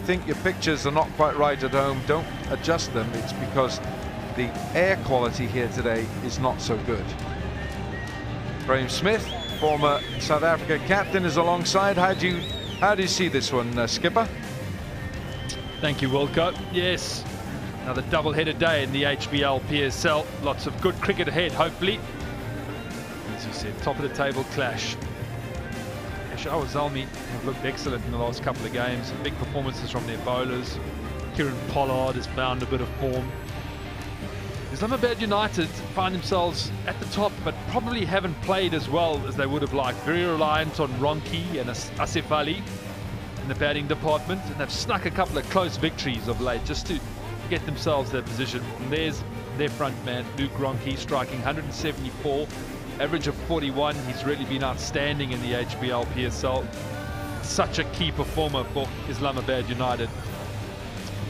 think your pictures are not quite right at home, don't adjust them. It's because the air quality here today is not so good. Graham Smith, former South Africa captain, is alongside. How do you see this one, Skipper? Thank you, Wilco. Yes, another double-headed day in the HBL PSL. Lots of good cricket ahead, hopefully. As you said, top of the table clash. Peshawar Zalmi have looked excellent in the last couple of games. Big performances from their bowlers. Kieran Pollard has found a bit of form. Islamabad United find themselves at the top, but probably haven't played as well as they would have liked. Very reliant on Ronki and Asif Ali in the batting department, and they've snuck a couple of close victories of late just to get themselves their position. And there's their front man, Luke Ronki, striking 174, average of 41. He's really been outstanding in the HBL PSL. Such a key performer for Islamabad United.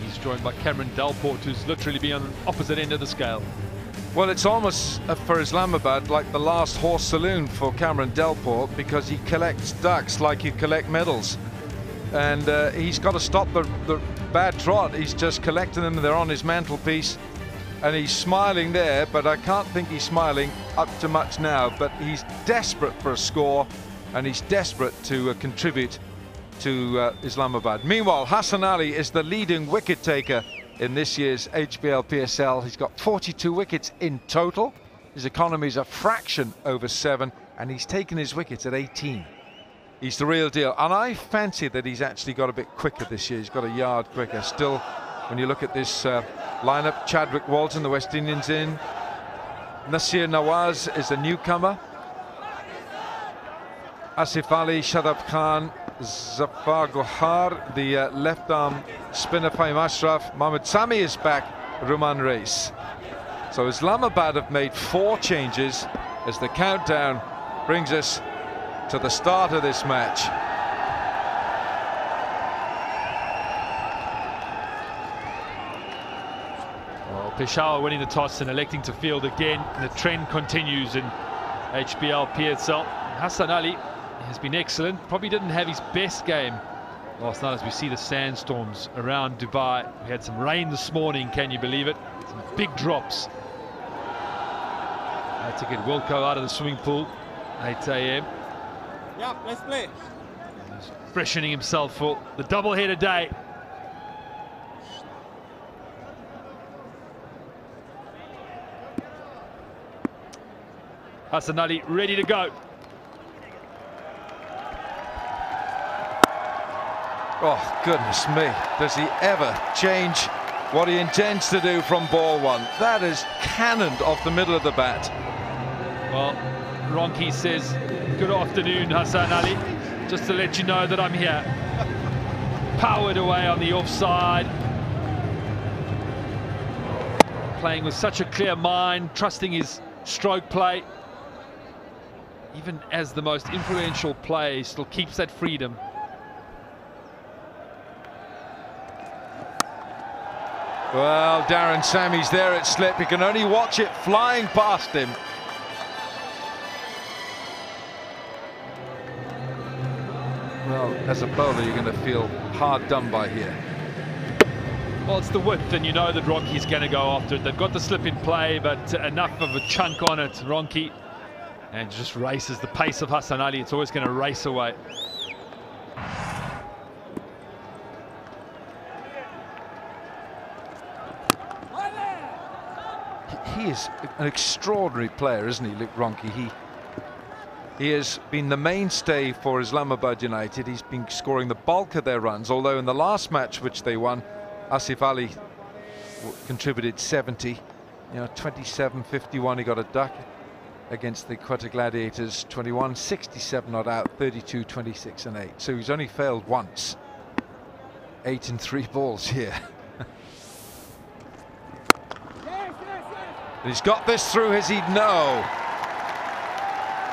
He's joined by Cameron Delport, who's literally been on the opposite end of the scale. Well, it's almost for Islamabad like the last horse saloon for Cameron Delport, because he collects ducks like you collect medals. And he's got to stop the bad trot. He's just collecting them. They're on his mantelpiece. And he's smiling there, but I can't think he's smiling up to much now. But he's desperate for a score, and he's desperate to contribute to Islamabad. Meanwhile, Hassan Ali is the leading wicket taker in this year's HBL PSL. He's got 42 wickets in total. His economy is a fraction over 7, and he's taken his wickets at 18. He's the real deal, and I fancy that he's actually got a bit quicker this year. He's got a yard quicker. Still, when you look at this lineup, Chadwick Walton, the West Indians in. Nasir Nawaz is a newcomer. Asif Ali, Shadab Khan, Zafar Gohar, the left arm spinner Fahim Ashraf. Mohammad Sami is back, Ruman Reis. So Islamabad have made 4 changes as the countdown brings us to the start of this match. Well, Peshawar winning the toss and electing to field again. And the trend continues in HBL PSL. Hassan Ali has been excellent. Probably didn't have his best game last night as we see the sandstorms around Dubai. We had some rain this morning, can you believe it? Some big drops. I had to get Wilco out of the swimming pool, 8 a.m. Yeah, let's play. He's freshening himself for the double-header day. Hassan Ali ready to go. Oh, goodness me. Does he ever change what he intends to do from ball 1? That is cannoned off the middle of the bat. Well, Ronki says, good afternoon, Hassan Ali. Just to let you know that I'm here. Powered away on the offside. Playing with such a clear mind, trusting his stroke play. Even as the most influential player, he still keeps that freedom. Well, Darren Sammy's there at slip. You can only watch it flying past him. Well, as a bowler, you're going to feel hard done by here. Well, it's the width, and you know that Ronki's going to go after it. They've got the slip in play, but enough of a chunk on it, Ronki. And just races the pace of Hassan Ali. It's always going to race away. He is an extraordinary player, isn't he, Luke Ronki? He has been the mainstay for Islamabad United. He's been scoring the bulk of their runs, although in the last match which they won, Asif Ali contributed 70. You know, 27-51, he got a duck against the Quetta Gladiators, 21-67 not out, 32-26 and 8. So he's only failed once. 8 in 3 balls here. He's got this through his heat. No.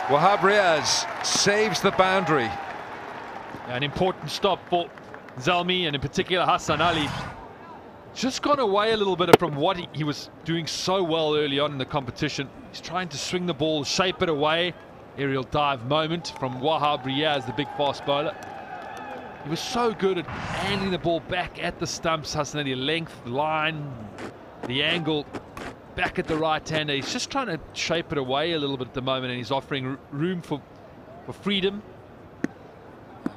Wahab Riaz saves the boundary. An important stop for Zalmi, and in particular Hassan Ali. Just gone away a little bit from what he was doing so well early on in the competition. He's trying to swing the ball, shape it away. Aerial dive moment from Wahab Riaz, the big fast bowler. He was so good at handling the ball back at the stumps. Hassanali, length, line, the angle, back at the right hander. He's just trying to shape it away a little bit at the moment, and he's offering room for freedom.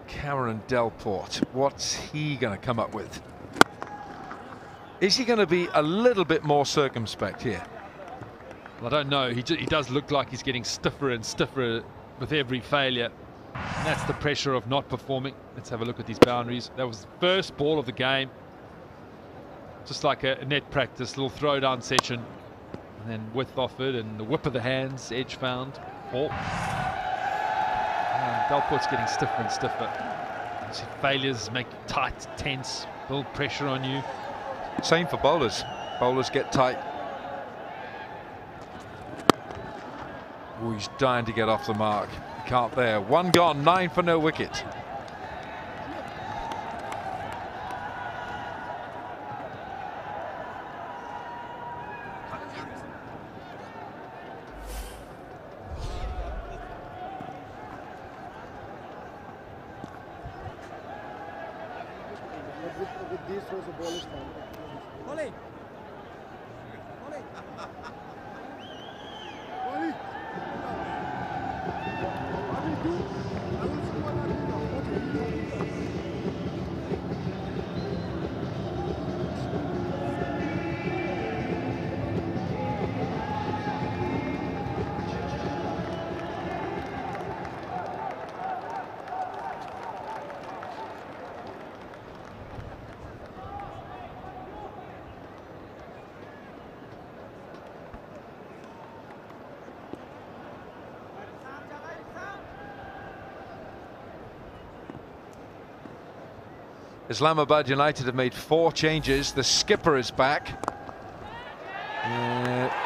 Cameron Delport, what's he going to come up with? Is he going to be a little bit more circumspect here? Well, I don't know. He does look like he's getting stiffer and stiffer with every failure. And that's the pressure of not performing. Let's have a look at these boundaries. That was the first ball of the game. Just like a net practice, little throwdown session. And then width offered and the whip of the hands, edge found. Ball. Delport's getting stiffer and stiffer. You see failures make you tight, tense, build pressure on you. Same for bowlers. Bowlers get tight. Oh, he's dying to get off the mark. Can't there. One gone, 9 for no wicket. Islamabad United have made 4 changes. The skipper is back.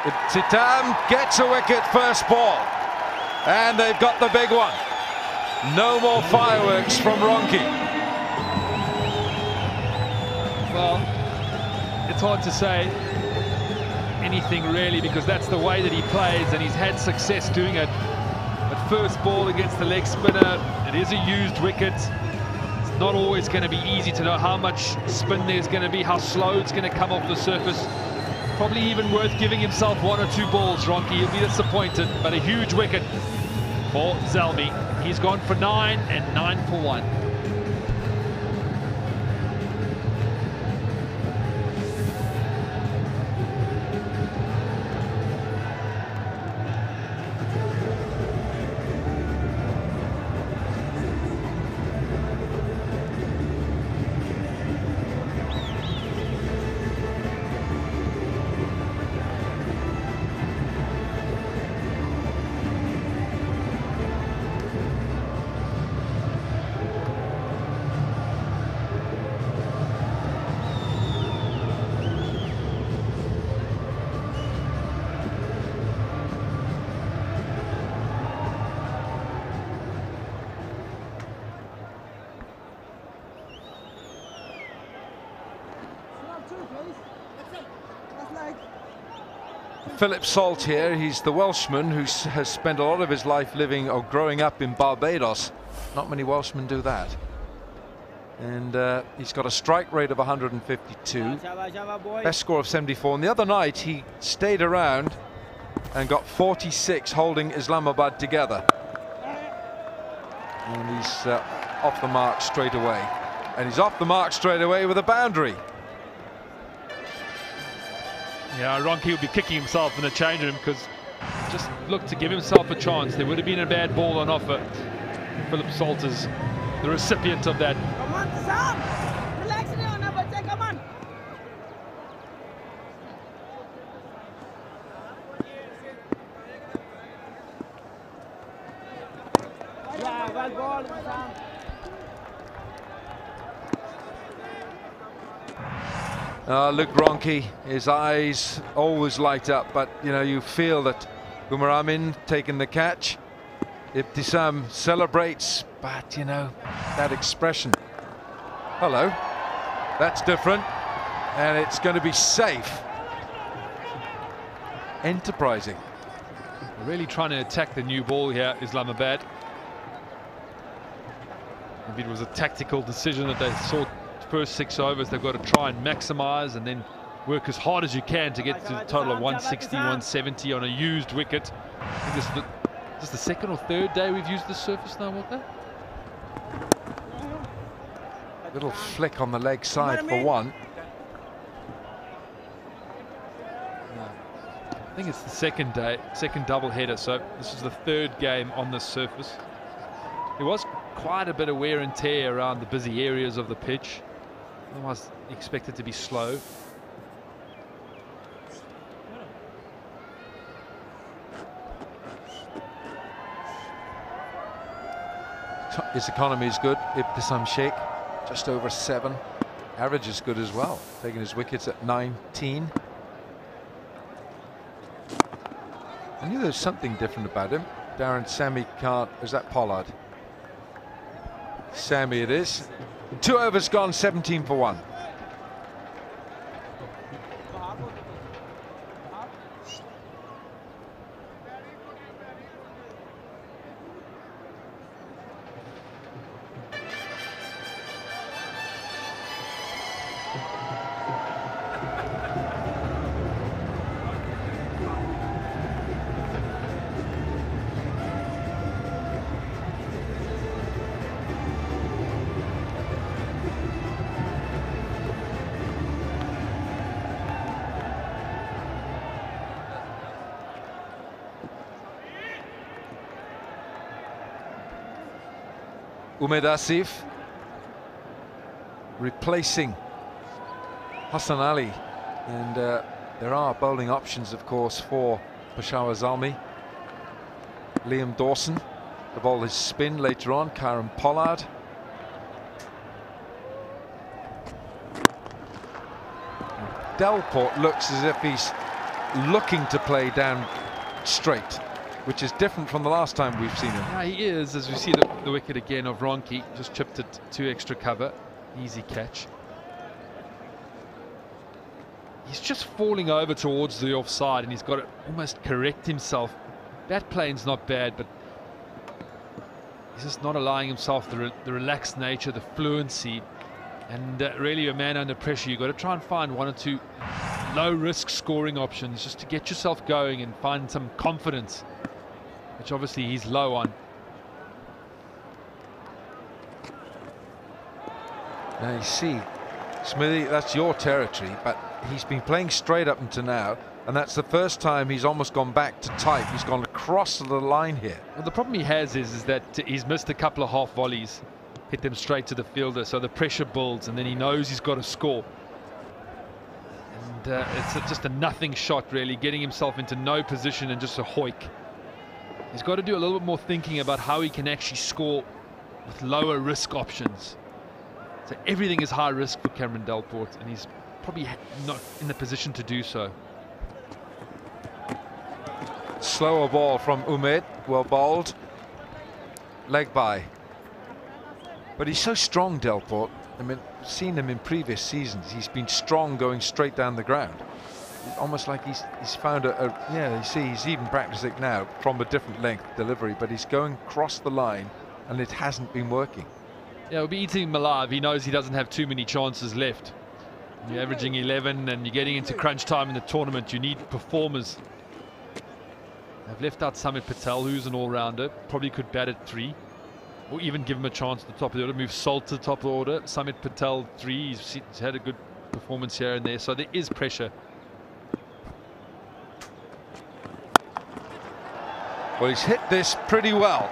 Ibtitam gets a wicket first ball. And they've got the big one. No more fireworks from Ronke. Well, it's hard to say anything really, because that's the way that he plays, and he's had success doing it. But first ball against the leg spinner, it is a used wicket. Not always going to be easy to know how much spin there's going to be, how slow it's going to come off the surface. Probably even worth giving himself 1 or 2 balls, Ronke. He'll be disappointed, but a huge wicket for Zalmi. He's gone for 9 and 9 for 1. Philip Salt here. He's the Welshman who has spent a lot of his life living or growing up in Barbados. Not many Welshmen do that. And he's got a strike rate of 152, best score of 74. And the other night he stayed around and got 46, holding Islamabad together. And he's off the mark straight away. And he's off the mark straight away with a boundary. Yeah, Ronke will be kicking himself in the change room, because just looked to give himself a chance. There would have been a bad ball on offer. Philip Salt is the recipient of that. Come on, Sam! Relax on number 10, come on! Yeah, well ball, Sam. Luke Ronke, his eyes always light up, but you know, you feel that Umar Amin taking the catch. Ibtisam celebrates, but you know, that expression. Hello, that's different, and it's going to be safe. Enterprising. Really trying to attack the new ball here, Islamabad. Maybe it was a tactical decision that they saw the first 6 overs. They've got to try and maximise and then work as hard as you can to get to the total of 160, 170 on a used wicket. I think this is the second or third day we've used this surface now, Walker. Little flick on the leg side for one. I think it's the second double header, so this is the third game on this surface. There was quite a bit of wear and tear around the busy areas of the pitch. Otherwise expected to be slow. His economy is good. Ibtisam Sheikh just over 7. Average is good as well, taking his wickets at 19. I knew there was something different about him. Darren Sammy can't. Is that Pollard? Sammy it is. 2 overs gone, 17 for 1. Umed Asif replacing Hassan Ali, and there are bowling options of course for Peshawar Zalmi. Liam Dawson, the ball is spin later on. Karen Pollard. Delport looks as if he's looking to play down straight, which is different from the last time we've seen him. Yeah, he is, as we see the wicket again of Ronke, just chipped it to extra cover. Easy catch. He's just falling over towards the offside and he's got to almost correct himself. That plane's not bad, but he's just not allowing himself the relaxed nature, the fluency, and really a man under pressure. You've got to try and find 1 or 2 low-risk scoring options just to get yourself going and find some confidence, which obviously he's low on. Now you see, Smithy, that's your territory, but he's been playing straight up until now, and that's the first time he's almost gone back to type. He's gone across the line here. Well, the problem he has is that he's missed a couple of half volleys, hit them straight to the fielder, so the pressure builds, and then he knows he's got to score. And it's just a nothing shot, really, getting himself into no position and just a hoik. He's got to do a little bit more thinking about how he can actually score with lower risk options. So everything is high risk for Cameron Delport, and he's probably not in the position to do so. Slower ball from Umed, well bowled. Leg by. But he's so strong, Delport. I mean, seen him in previous seasons. He's been strong going straight down the ground. Almost like he's found yeah, you see, he's even practicing now from a different length delivery, but he's going across the line and it hasn't been working. Yeah, we'll be eating him alive. He knows he doesn't have too many chances left. You're averaging 11 and you're getting into crunch time in the tournament. You need performers. They've left out Samit Patel, who's an all-rounder. Probably could bat at 3. Or even give him a chance at the top of the order. Move Salt to the top of the order. Samit Patel 3. He's had a good performance here and there. So there is pressure. Well, he's hit this pretty well.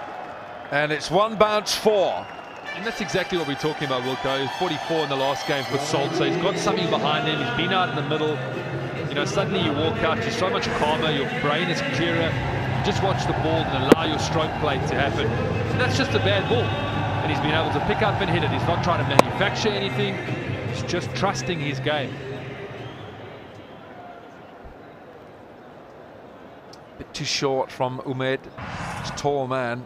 And it's 1 bounce 4. And that's exactly what we're talking about, Wilco. He was 44 in the last game for Salt, so he's got something behind him. He's been out in the middle. You know, suddenly you walk out, you're so much calmer, your brain is clearer. You just watch the ball and allow your stroke play to happen. And that's just a bad ball. And he's been able to pick up and hit it. He's not trying to manufacture anything. He's just trusting his game. Bit too short from Umed. He's a tall man.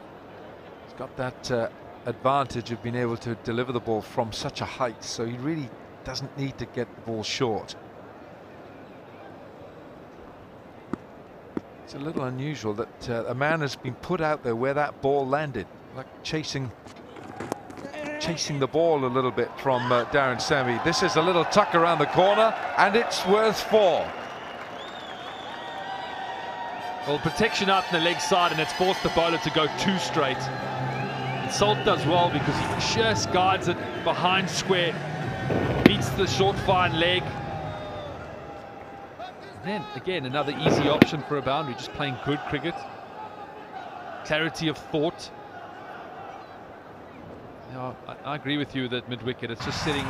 He's got that advantage of being able to deliver the ball from such a height, so he really doesn't need to get the ball short. It's a little unusual that a man has been put out there where that ball landed, like chasing chasing the ball a little bit from Darren Sammy. This is a little tuck around the corner, and it's worth 4. Well, protection out in the leg side, and it's forced the bowler to go 2 straight. And Salt does well because he just guides it behind square, beats the short fine leg. And then again, another easy option for a boundary, just playing good cricket. Clarity of thought. Yeah, I agree with you that mid-wicket, it's just sitting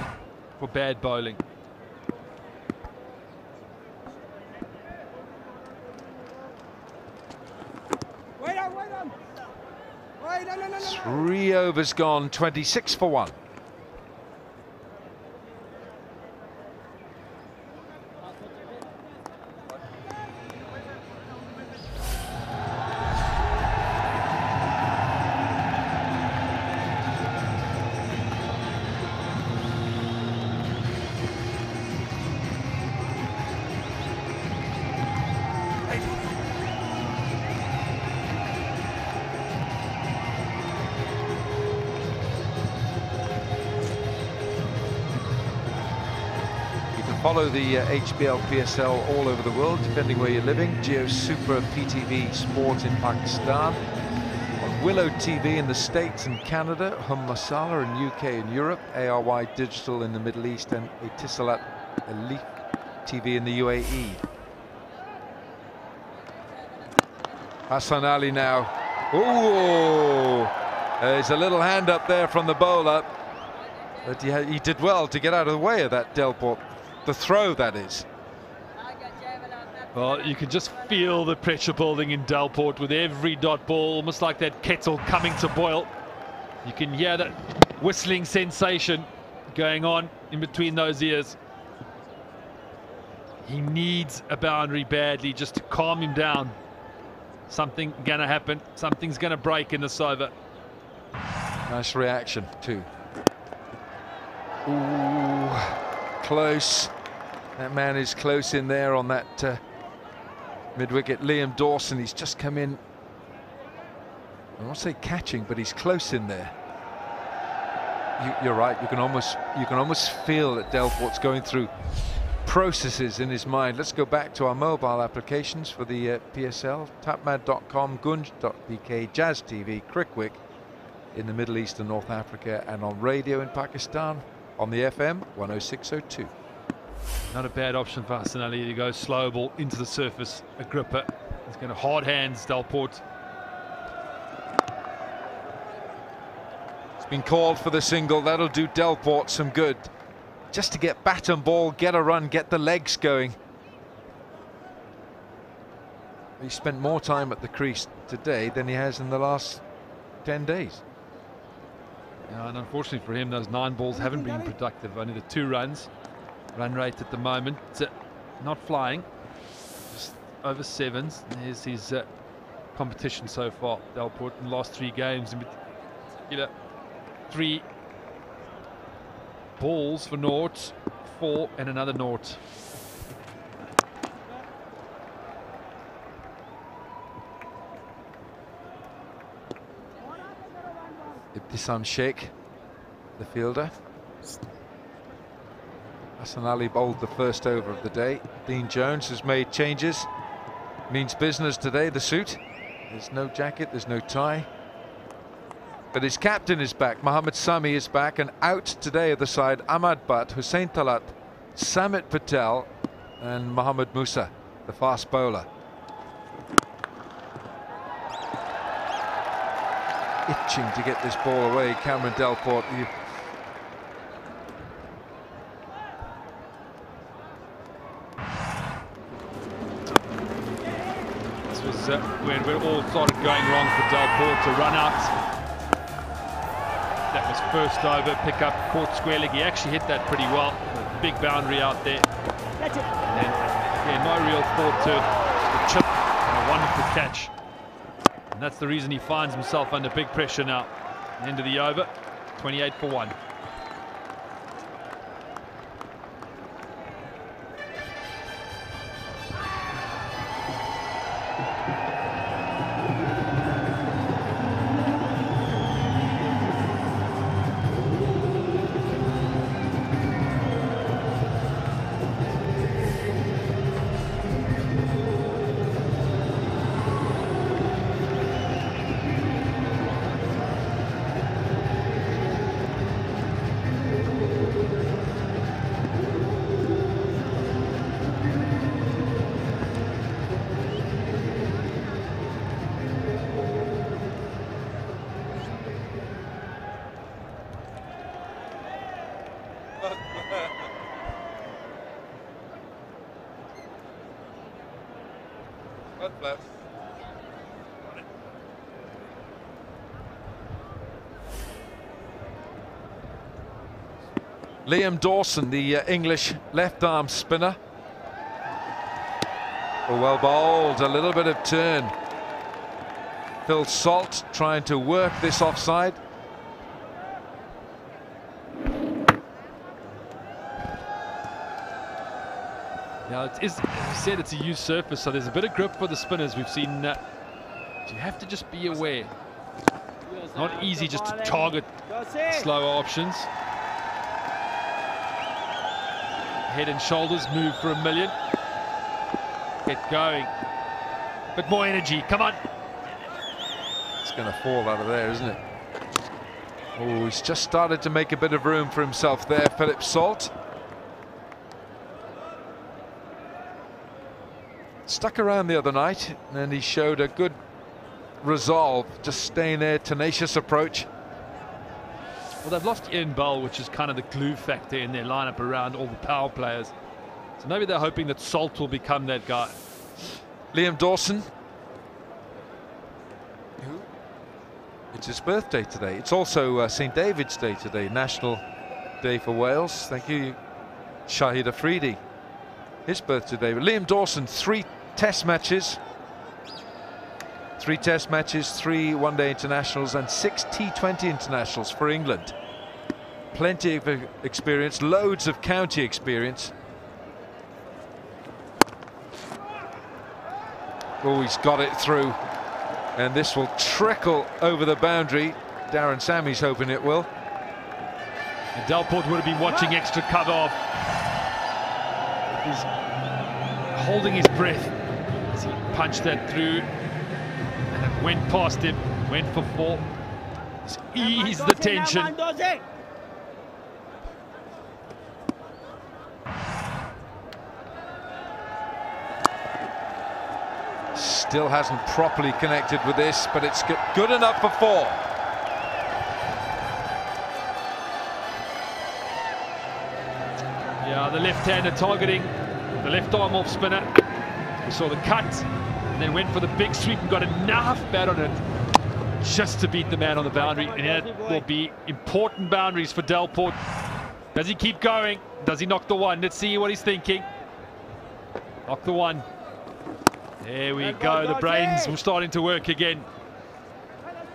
for bad bowling. Wait on, wait on. Wait, no. 3 overs gone, 26 for 1. Follow the HBL PSL all over the world, depending where you're living. Geo Super PTV Sport in Pakistan, on Willow TV in the States and Canada, Hum Masala in UK and Europe, ARY Digital in the Middle East, and Etisalat Elite TV in the UAE. Hassan Ali now. Ooh! There's a little hand up there from the bowler, but he did well to get out of the way of that Delport. The throw, that is. Well, you can just feel the pressure building in Delport with every dot ball, almost like that kettle coming to boil. You can hear that whistling sensation going on in between those ears. He needs a boundary badly just to calm him down. Something gonna happen, something's gonna break in this over. Nice reaction too. Ooh. Close. That man is close in there on that mid-wicket. Liam Dawson, he's just come in. I won't say catching, but he's close in there. You're right. You can almost feel that Delport's going through processes in his mind. Let's go back to our mobile applications for the PSL. Tapmad.com, Gunj.pk, Jazz TV, Crickwick in the Middle East and North Africa, and on radio in Pakistan. On the FM, 106.02. Not a bad option for Hassan Ali to go slow ball into the surface. A gripper. He's going to hard hands Delport. It's been called for the single. That'll do Delport some good. Just to get bat and ball, get a run, get the legs going. He spent more time at the crease today than he has in the last 10 days. Yeah, and unfortunately for him, those 9 balls haven't been productive. Only the 2 runs. Run rate at the moment, not flying. Just over 7s. There's his competition so far. Delport in the last 3 games, in particular, 3 balls for naught, 4 and another naught. Ibtisam Sheikh, the fielder. Hassan Ali bowled the first over of the day. Dean Jones has made changes. Means business today, the suit. There's no jacket, there's no tie. But his captain is back. Mohammad Sami is back, and out today at the side, Ahmad Butt, Hussain Talat, Samit Patel and Mohammad Musa, the fast bowler. Itching to get this ball away, Cameron Delport. This was when it all started going wrong for Delport to run out. That was first over, pick up, caught squarely. He actually hit that pretty well. Big boundary out there. That's it. And then, yeah, no real thought to it. The chip and a wonderful catch. And that's the reason he finds himself under big pressure now. End of the over, 28 for 1. Liam Dawson, the English left-arm spinner. Oh, well bowled, a little bit of turn. Phil Salt trying to work this offside. Now it is, as you said, it's a used surface, so there's a bit of grip for the spinners. We've seen. You have to just be aware. Not easy just to target slower options. Head and shoulders move for $1 million. Get going. Bit more energy. Come on. It's going to fall out of there, isn't it? Oh, he's just started to make a bit of room for himself there, Philip Salt. Stuck around the other night, and he showed a good resolve, just staying there, tenacious approach. Well, they've lost Ian Bell, which is kind of the glue factor in their lineup around all the power players. So maybe they're hoping that Salt will become that guy. Liam Dawson. It's his birthday today. It's also St. David's Day today, National Day for Wales. Thank you, Shahid Afridi. His birthday today. Liam Dawson, 3 test matches. 3 test matches, 3 one-day internationals and 6 T20 internationals for England. Plenty of experience, loads of county experience. Oh, he's got it through. And this will trickle over the boundary. Darren Sammy's hoping it will. And Delport would have been watching extra cover off. He's holding his breath as he punched that through. And it went past him, went for 4. Just ease the tension. Still hasn't properly connected with this, but it's good enough for 4. Yeah, the left-hander targeting the left arm off spinner. We saw the cut, and then went for the big sweep and got enough bat on it just to beat the man on the boundary. And that will be important boundaries for Delport. Does he keep going? Does he knock the 1? Let's see what he's thinking. Knock the 1. There we go. The brains were starting to work again.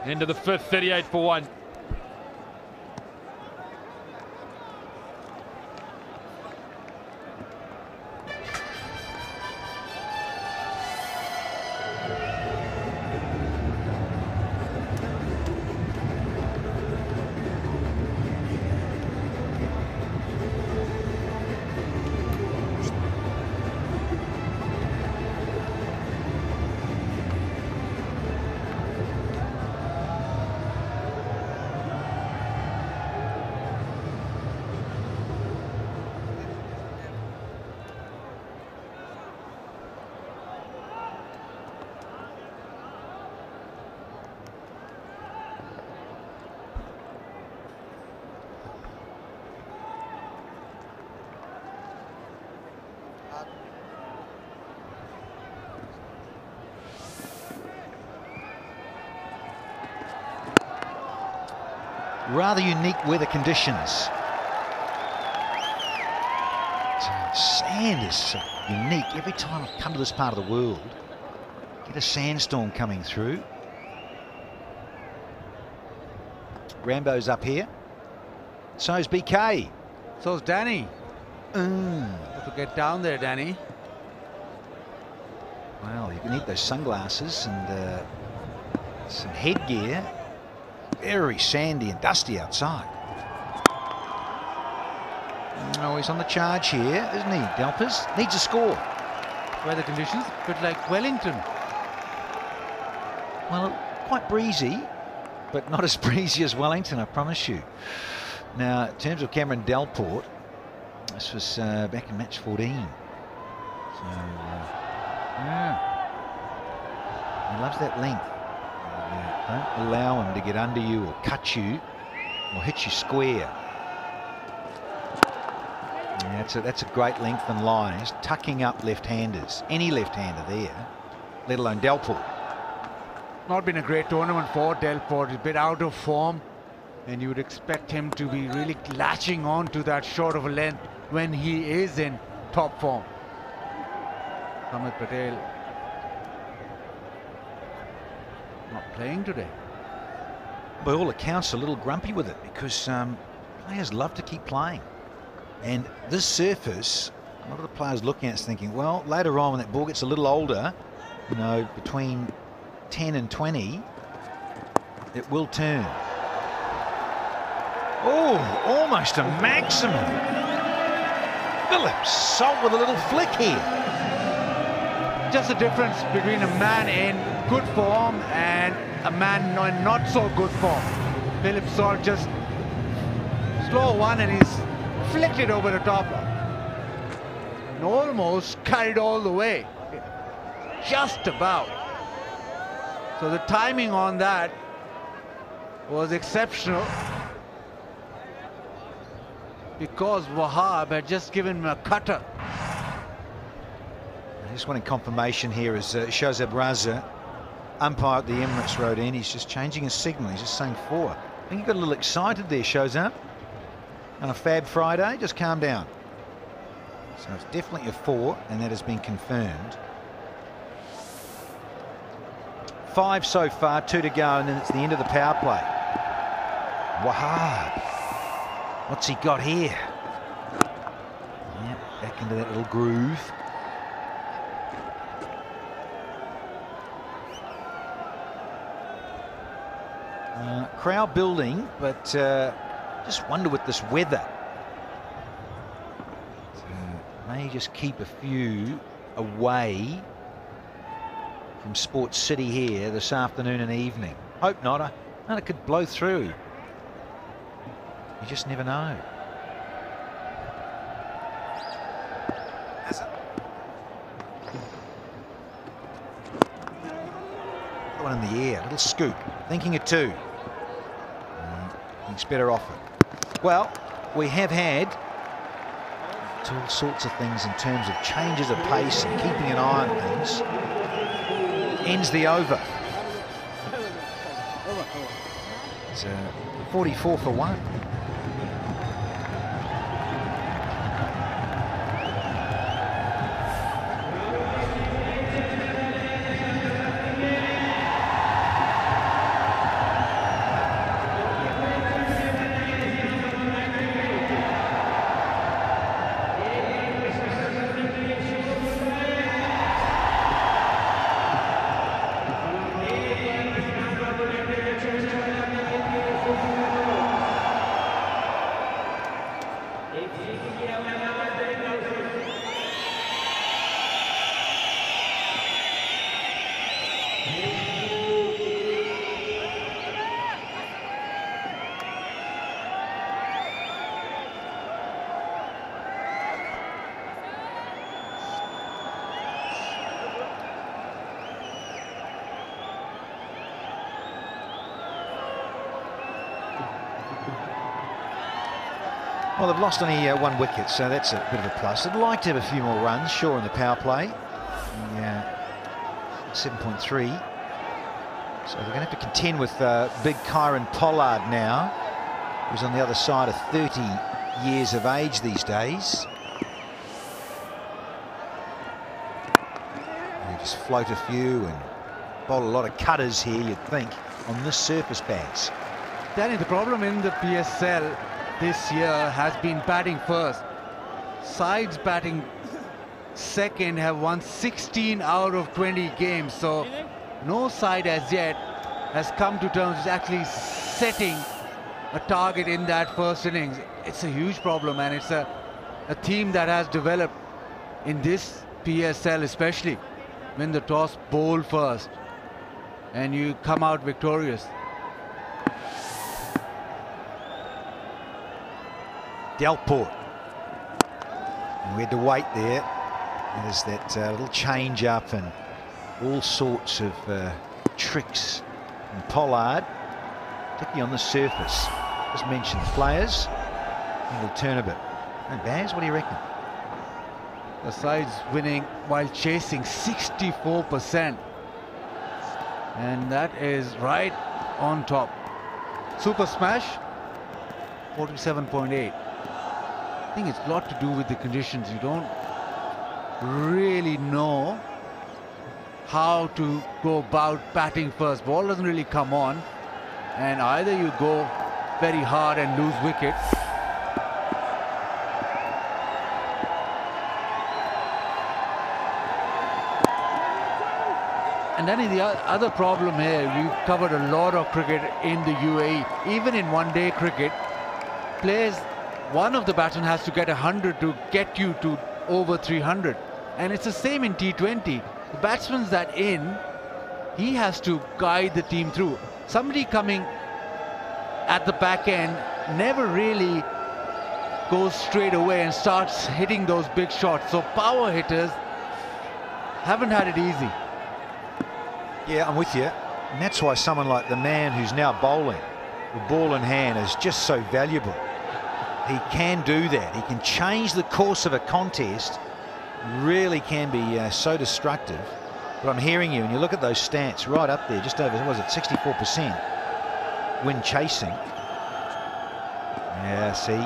End of the 5th, 38 for 1. Rather unique weather conditions. Sand is so unique. Every time I come to this part of the world, get a sandstorm coming through. Rambo's up here. So's BK. So's Danny. Got to get down there, Danny. Well, you need those sunglasses and some headgear. Very sandy and dusty outside. Oh, he's on the charge here, isn't he? Delpers needs a score. Weather conditions, a bit like Wellington. Well, quite breezy, but not as breezy as Wellington, I promise you. Now, in terms of Cameron Delport, this was back in match 14. So, yeah. He loves that length. Don't allow him to get under you or cut you or hit you square. Yeah, that's a great length and line. He's tucking up left-handers. Any left-hander there. let alone Delport. Not been a great tournament for Delport. He's a bit out of form, and you would expect him to be really latching on to that short of a length when he is in top form. Amit Patel not playing today. By all accounts, a little grumpy with it because players love to keep playing. And this surface, a lot of the players looking at it thinking, well, later on when that ball gets a little older, you know, between 10 and 20, it will turn. Oh, almost a maximum. Phillips, Salt with a little flick here. Just the difference between a man in good form and a man in not so good form. Phillips Salt just slow one and he's flicked it over the top and almost carried all the way. Just about. So the timing on that was exceptional because Wahab had just given him a cutter. Just wanting confirmation here as Shahzad Raza, umpire at the Emirates Road end. He's just changing his signal. He's just saying 4. I think he got a little excited there, Shahzad. On a Fab Friday, just calm down. So it's definitely a 4, and that has been confirmed. 5 so far, 2 to go, and then it's the end of the power play. Wahab. What's he got here? Yep, back into that little groove. Crowd building, but just wonder with this weather. So may just keep a few away from Sports City here this afternoon and evening. Hope not. And it could blow through. You just never know. One in the air, little scoop, thinking of 2. He's better off it. Well, we have had all sorts of things in terms of changes of pace and keeping an eye on things. Ends the over. It's 44 for 1. Well, they've lost only 1 wicket, so that's a bit of a plus. I'd like to have a few more runs, sure, in the power play. 7.3. So they're going to have to contend with big Kyron Pollard now, who's on the other side of 30 years of age these days. They just float a few and bowl a lot of cutters here, you'd think, on this surface pads. Danny, the problem in the PSL this year has been batting first. Sides batting second have won 16 out of 20 games, so no side as yet has come to terms with actually setting a target in that first innings. It's a huge problem, and it's a theme that has developed in this PSL, especially when the toss bowl first and you come out victorious. Delport. And we had to wait there. There's that little change up and all sorts of tricks. And Pollard, particularly on the surface. Just mentioned the players. He'll turn a bit. And Baz, what do you reckon? The side's winning while chasing 64%. And that is right on top. Super smash, 47.8. I think it's a lot to do with the conditions. You don't really know how to go about batting first. Ball doesn't really come on, and either you go very hard and lose wicket, and then the other problem here, we've covered a lot of cricket in the UAE. Even in one-day cricket, players, one of the batsmen has to get 100 to get you to over 300. And it's the same in T20. The batsman's that in, he has to guide the team through. Somebody coming at the back end never really goes straight away and starts hitting those big shots. So power hitters haven't had it easy. Yeah, I'm with you. And that's why someone like the man who's now bowling, with ball in hand, is just so valuable. He can do that. He can change the course of a contest. Really can be so destructive. But I'm hearing you, and you look at those stats right up there, just over, what was it, 64% when chasing. Yeah, see,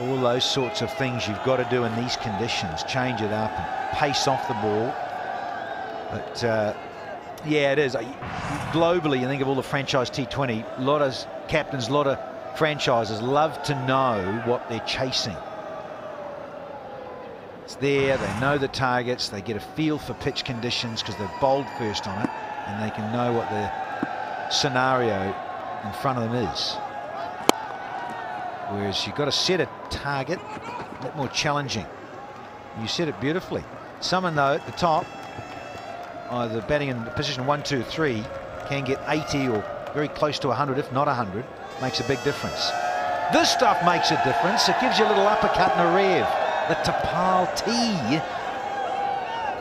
all those sorts of things you've got to do in these conditions. Change it up and pace off the ball. But yeah, it is. Globally, you think of all the franchise T20, a lot of captains, a lot of franchises love to know what they're chasing. It's there, they know the targets, they get a feel for pitch conditions because they've bowled first on it, and they can know what the scenario in front of them is. Whereas you've got to set a target a bit more challenging. You set it beautifully. Someone though at the top, either batting in position 1, 2, 3, can get 80 or very close to 100, if not 100, makes a big difference. This stuff makes a difference. It gives you a little uppercut and a rev. The Tapal tea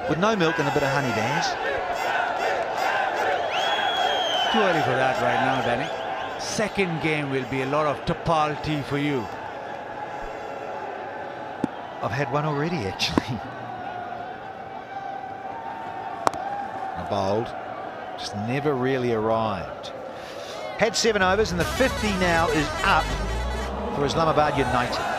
with no milk and a bit of honey, Daz. Too early for that right now, Danny. Second game will be a lot of Tapal tea for you. I've had one already, actually. I bowled, just never really arrived. Had 7 overs, and the 50 now is up for Islamabad United.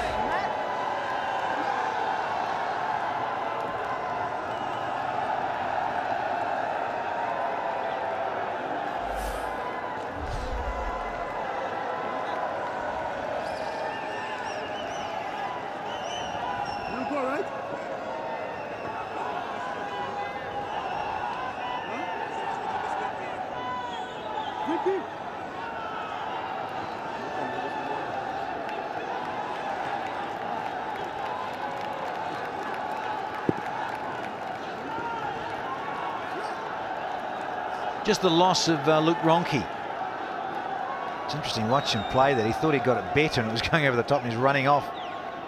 Just the loss of Luke Ronke. It's interesting watching him play that. He thought he got it better and it was going over the top, and he's running off,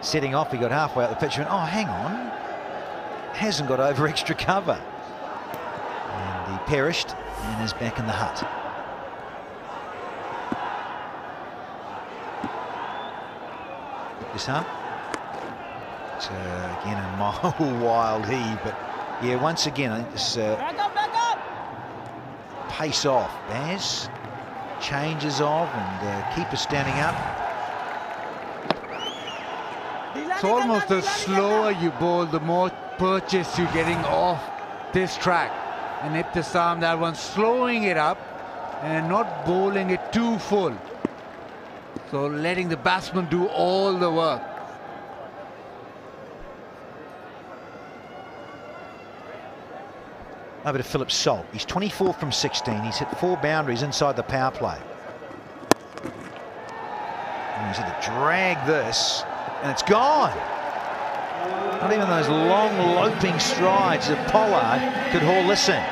setting off. He got halfway up the pitch and went, oh, hang on. Hasn't got over extra cover. And he perished and is back in the hut. This up. It's again a mile wild heave, but yeah, once again, I think this Back up, back up! pace off. Baz changes off, and keeper standing up. It's almost the slower you bowl, the more purchase you're getting off this track. And Ibtisam, that one, slowing it up and not bowling it too full. So letting the batsman do all the work. Over to Philip Salt. He's 24 from 16. He's hit 4 boundaries inside the power play. And he's had to drag this, and it's gone. Not even those long loping strides of Pollard could haul this in.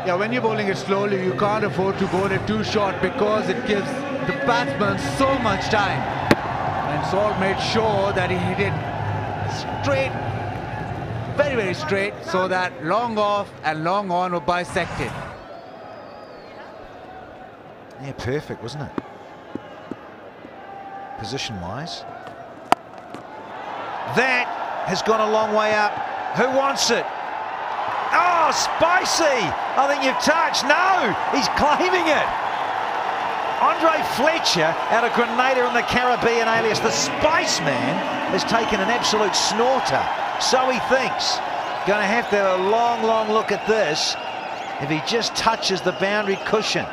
Yeah, when you're bowling it slowly, you can't afford to bowl it too short because it gives the batsman so much time. And Salt made sure that he hit it straight, very, very straight, so that long off and long on were bisected. Yeah, perfect, wasn't it? Position-wise. That has gone a long way up. Who wants it? Oh, spicy! I think you've touched. No, he's claiming it. Andre Fletcher out of Grenada in the Caribbean alias the Spice Man has taken an absolute snorter. So he thinks. Going to have a long, long look at this if he just touches the boundary cushion.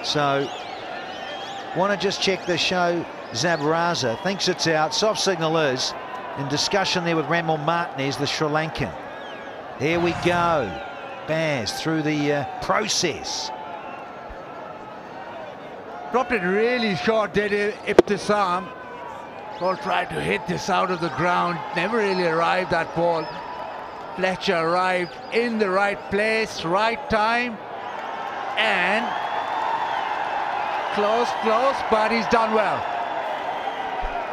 So, want to just check the show. Zabraza thinks it's out. Soft signal is in discussion there with Ramal Martinez, the Sri Lankan. Here we go. Baz through the process. Dropped it really short, did Ibtisam. Ball tried to hit this out of the ground. Never really arrived, that ball. Fletcher arrived in the right place, right time. And close, but he's done well.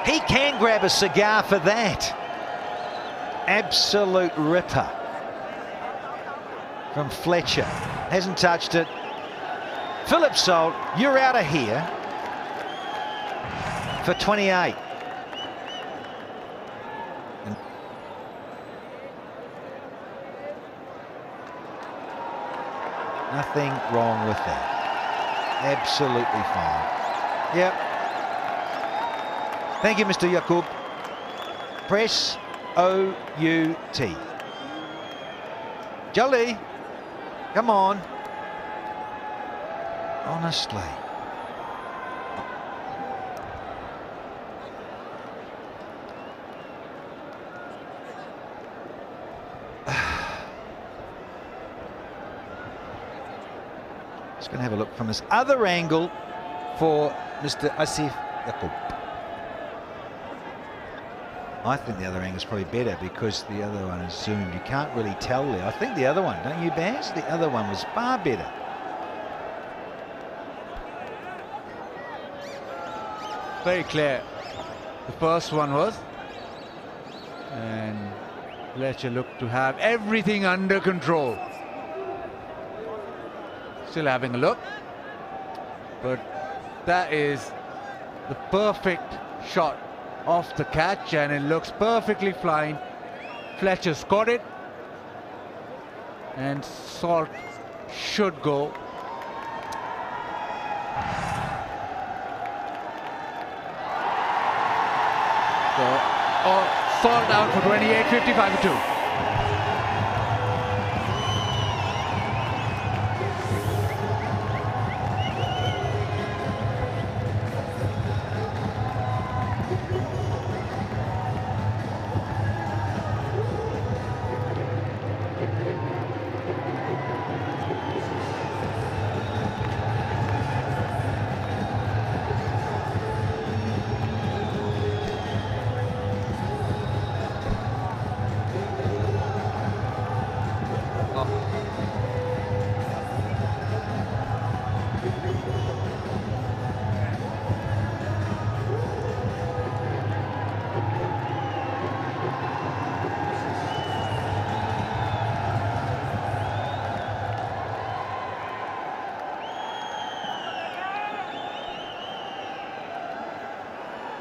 He can grab a cigar for that. Absolute ripper from Fletcher. Hasn't touched it. Philip Salt, you're out of here for 28. Nothing wrong with that. Absolutely fine. Yep. Thank you, Mr. Yaqub. Press O-U-T. Jolie, come on. Honestly. Just going to have a look from this other angle for Mr. Asif Yaqub. I think the other angle is probably better because the other one is zoomed. You can't really tell there. I think the other one, don't you, Baz? The other one was far better. Very clear. The first one was. And Fletcher looked to have everything under control. Still having a look. But that is the perfect shot off the catch, and it looks perfectly fine. Fletcher's got it, and Salt should go. So, Salt out for 28, 55-2.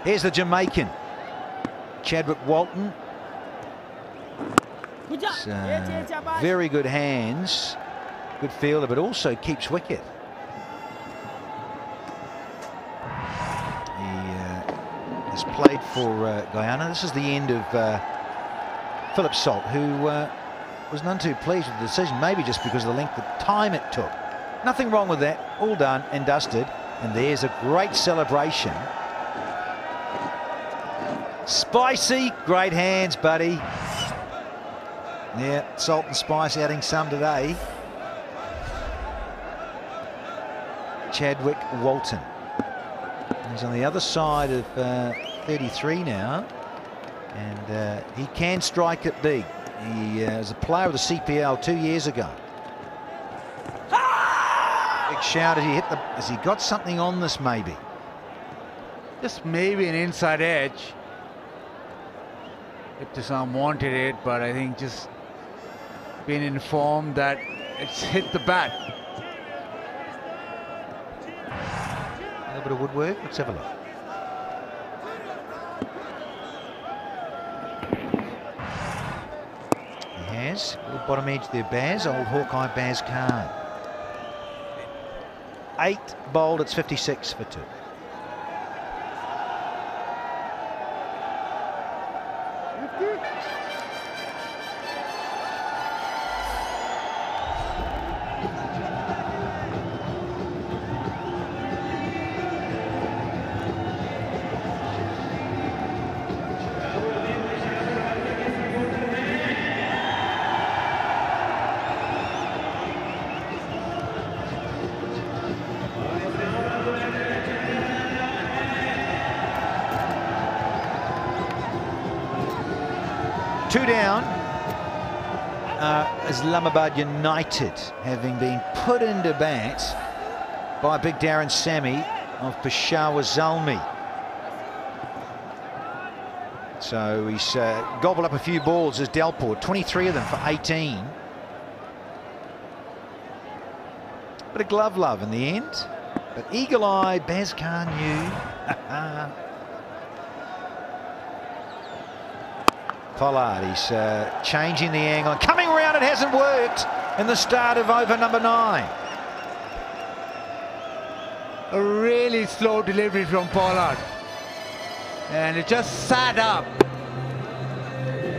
Here's the Jamaican, Chadwick Walton. Very good hands, good fielder, but also keeps wicket. He has played for Guyana. This is the end of Philip Salt, who was none too pleased with the decision, maybe just because of the length of time it took. Nothing wrong with that, all done and dusted. And there's a great celebration. Spicy, great hands, buddy. Yeah, Salt and Spice adding some today. Chadwick Walton. He's on the other side of 33 now. And he can strike it big. He was a player of the CPL 2 years ago. Big shout as he hit the... Has he got something on this maybe? Just maybe an inside edge. Ibtisam wanted it, but I think just been informed that it's hit the bat. A little bit of woodwork. Let's have a look. He Baz, a little bottom edge there, Baz, old Hawkeye Baz Khan. 8 bowled, it's 56 for 2. Two down, Islamabad United, having been put into bat by big Darren Sammy of Peshawar Zalmi. So he's gobbled up a few balls as Delport, 23 of them for 18. Bit of glove love in the end, but eagle-eye Baz Khan knew. Pollard, he's changing the angle. Coming around, it hasn't worked in the start of over number 9. A really slow delivery from Pollard. And it just sat up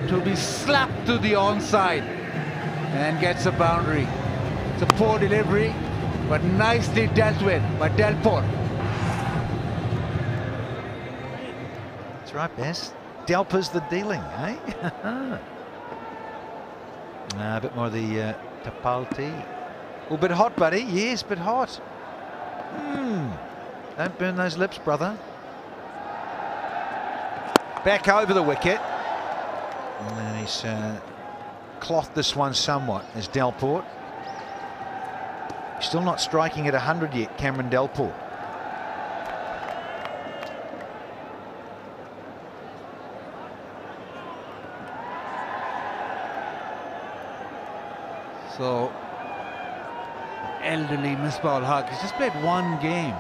to be slapped to the onside and gets a boundary. It's a poor delivery, but nicely dealt with by Delport. That's right, Baz. Delpa's the dealing, eh? A bit more of the Tapalti. A bit hot, buddy. Yes, bit hot. Don't burn those lips, brother. Back over the wicket. And then he's clothed this one somewhat as Delport. Still not striking at 100 yet, Cameron Delport. So, elderly Misbah Haq, he's just played one game.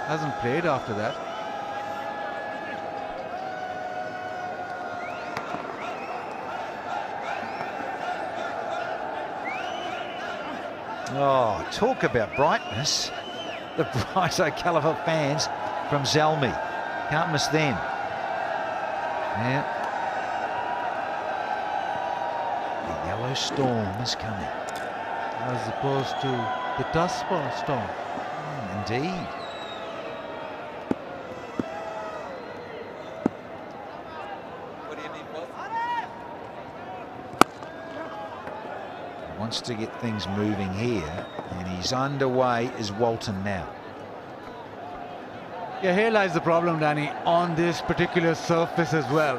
Hasn't played after that. Oh, talk about brightness. The bright colourful fans from Zalmi. Can't miss them. Yeah. The yellow storm is coming. As opposed to the dust storm. Indeed. Wants to get things moving here, and he's underway is Walton now. Yeah, here lies the problem, Danny, on this particular surface as well.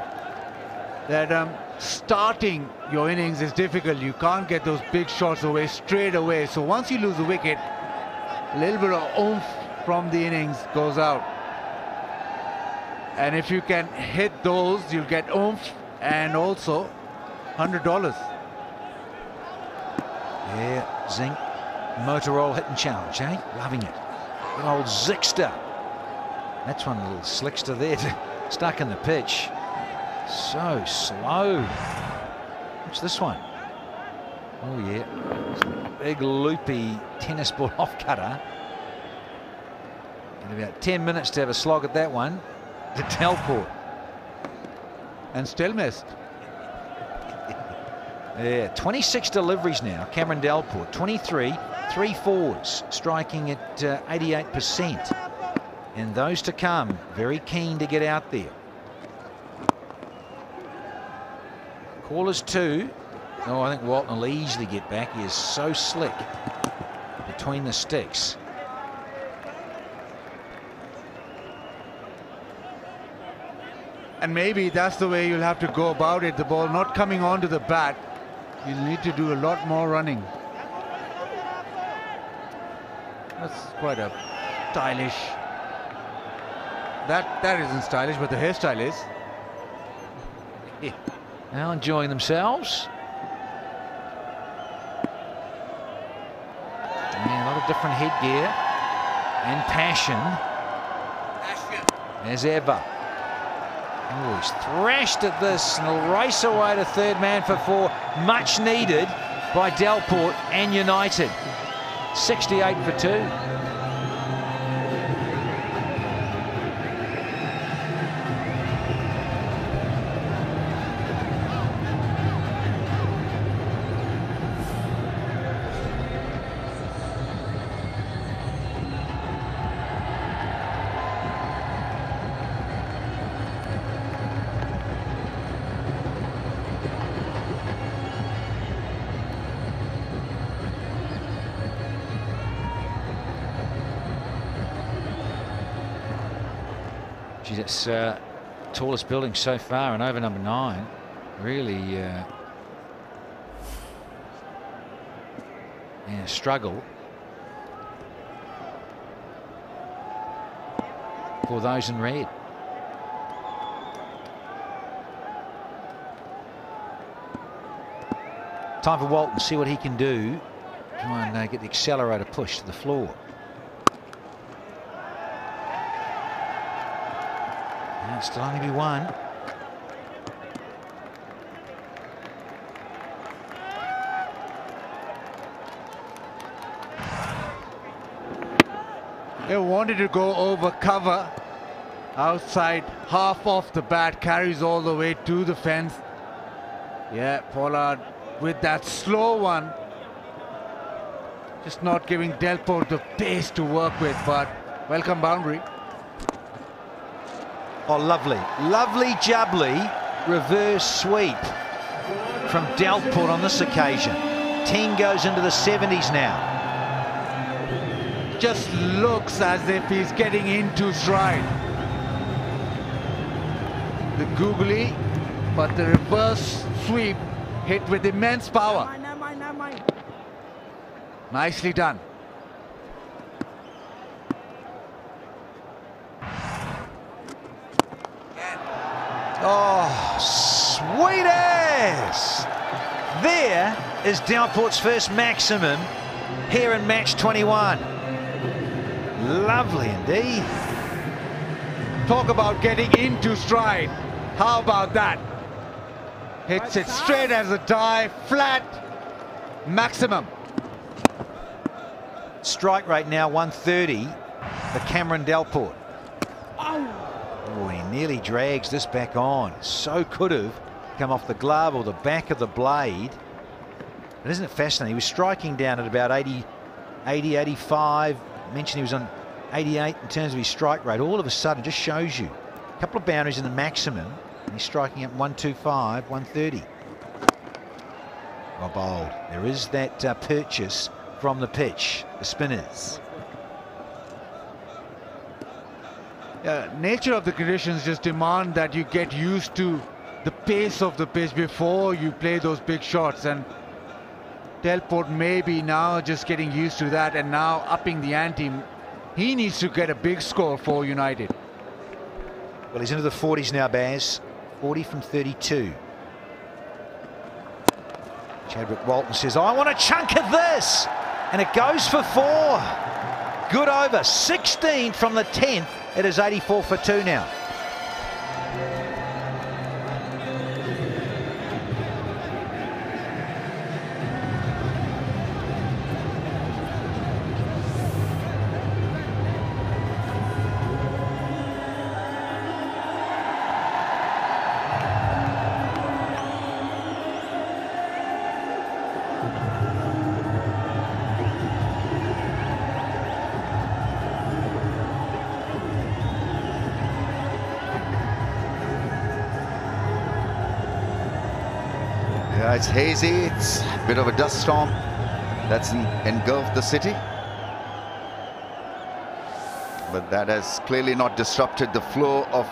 That starting your innings is difficult. You can't get those big shots away straight away. So once you lose a wicket, a little bit of oomph from the innings goes out. And if you can hit those, you'll get oomph and also $100. Yeah, Zinc, Motorola hitting challenge, eh? Loving it. Good old Zixter. That's one little slickster there, stuck in the pitch. So slow. What's this one? Oh yeah, big loopy tennis ball off cutter. And about 10 minutes to have a slog at that one. To Delport. And still missed. Yeah, 26 deliveries now, Cameron Delport, 23, 3 fours, striking at 88%. And those to come, very keen to get out there. Callers 2. Oh, I think Walton will easily get back. He is so slick between the sticks. And maybe that's the way you'll have to go about it. The ball not coming onto the bat. You'll need to do a lot more running. That's quite a stylish. That isn't stylish, but the hairstyle is. Yeah. Now enjoying themselves. Yeah, a lot of different headgear and passion as ever. Oh, he's thrashed at this and will race away to third man for 4. Much needed by Delport and United. 68 for 2. Geez, it's tallest building so far, and over number 9. Really struggle for those in red. Time for Walton, see what he can do. Try and get the accelerator push to the floor. Still only be 1. They wanted to go over cover. Outside, half off the bat, carries all the way to the fence. Yeah, Pollard with that slow one. Just not giving Delport the pace to work with, but welcome boundary. Oh, lovely, lovely jubbly reverse sweep from Delport on this occasion. 10 goes into the 70s now. Just looks as if he's getting into stride. The googly, but the reverse sweep hit with immense power. Nicely done. Oh, sweet as! There is Delport's first maximum here in match 21. Lovely indeed. Talk about getting into stride. How about that? Hits it straight as a die, flat, maximum. Strike rate now 130 for Cameron Delport. Oh, he nearly drags this back on. So could have come off the glove or the back of the blade. But isn't it fascinating? He was striking down at about 80, 85. Mentioned he was on 88 in terms of his strike rate. All of a sudden, just shows you a couple of boundaries in the maximum. And he's striking at 125, 130. Well bowled. There is that purchase from the pitch, the spinners. Nature of the conditions just demand that you get used to the pace of the pitch before you play those big shots, and Delport maybe now just getting used to that and now upping the ante. He needs to get a big score for United. Well, he's into the 40s now, Baz. 40 from 32. Chadwick Walton says, I want a chunk of this, and it goes for 4. Good over. 16 from the 10th. It is 84 for 2 now. Yeah, it's hazy, it's a bit of a dust storm that's engulfed the city. But that has clearly not disrupted the flow of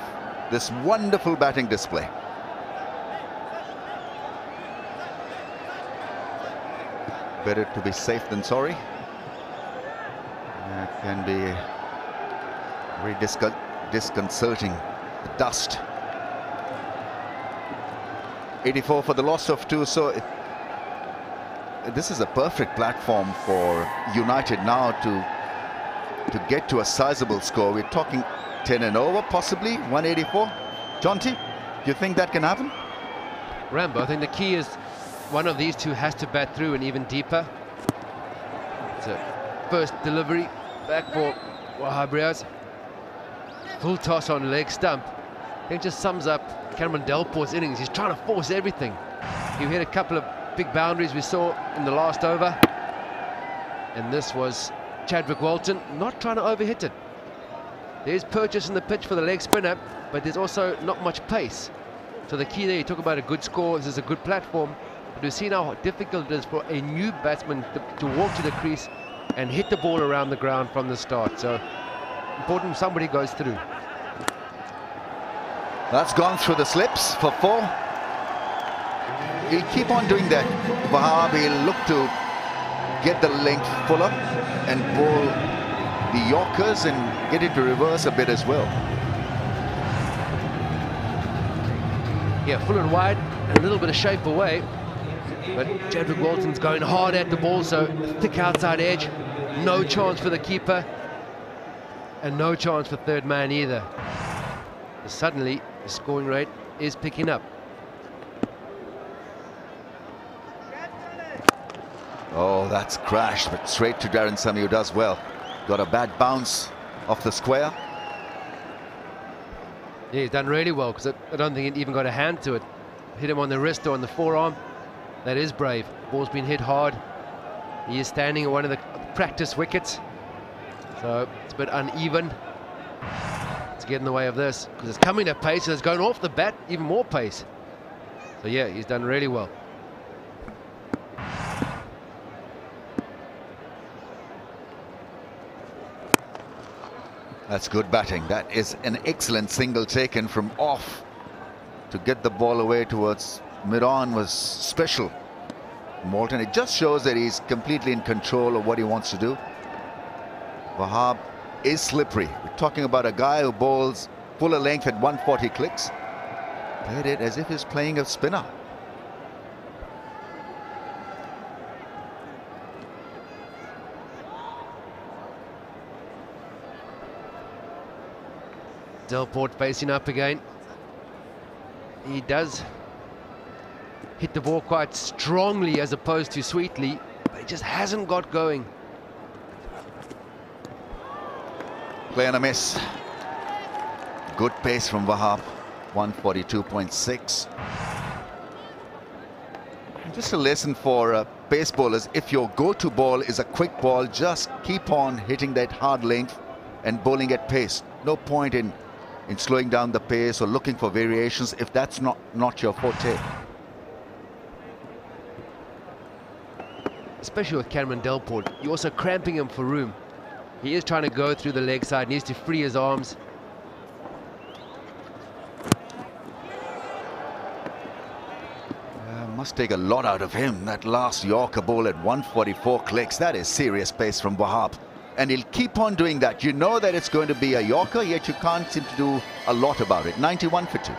this wonderful batting display. Better to be safe than sorry. It can be very disconcerting, the dust. 84 for the loss of 2, so this is a perfect platform for United now to get to a sizable score. We're talking 10 and over, possibly 184. Jonty? You think that can happen? Rambo, I think the key is one of these two has to bat through and even deeper. So first delivery back for Wahab Riaz. Full toss on leg stump. I think it just sums up Cameron Delport's innings. He's trying to force everything. He hit a couple of big boundaries we saw in the last over. And this was Chadwick Walton not trying to overhit it. There's purchase in the pitch for the leg spinner, but there's also not much pace. So the key there, you talk about a good score, this is a good platform. But we've seen how difficult it is for a new batsman to walk to the crease and hit the ball around the ground from the start. So important somebody goes through. That's gone through the slips for 4. He'll keep on doing that. Wahab, he'll look to get the length fuller and bowl the Yorkers and get it to reverse a bit as well. Yeah, full and wide, and a little bit of shape away. But Chadwick Walton's going hard at the ball, so thick outside edge. No chance for the keeper. And no chance for third man either. Suddenly, the scoring rate is picking up. Oh, that's crashed, but straight to Darren Sammy, who does well. Got a bad bounce off the square. Yeah, he's done really well, because I don't think he even got a hand to it. Hit him on the wrist or on the forearm. That is brave. Ball's been hit hard. He is standing at one of the practice wickets. So it's a bit uneven. To get in the way of this, because it's coming at pace, and it's going off the bat, even more pace. So yeah, he's done really well. That's good batting. That is an excellent single taken from off. To get the ball away towards mid-on was special. Moulton, it just shows that he's completely in control of what he wants to do. Wahab is slippery. We're talking about a guy who bowls fuller length at 140 clicks. Played it as if he's playing a spinner. Delport facing up again. He does hit the ball quite strongly as opposed to sweetly, but he just hasn't got going. Play and a miss. Good pace from Wahab. 142.6. Just a lesson for pace bowlers. If your go-to ball is a quick ball, just keep on hitting that hard length and bowling at pace. No point in slowing down the pace or looking for variations if that's not your forte. Especially with Cameron Delport, you're also cramping him for room. He is trying to go through the leg side, needs to free his arms. Must take a lot out of him. That last Yorker ball at 144 clicks, that is serious pace from Wahab. And he'll keep on doing that. You know that it's going to be a Yorker, yet you can't seem to do a lot about it. 91 for 2.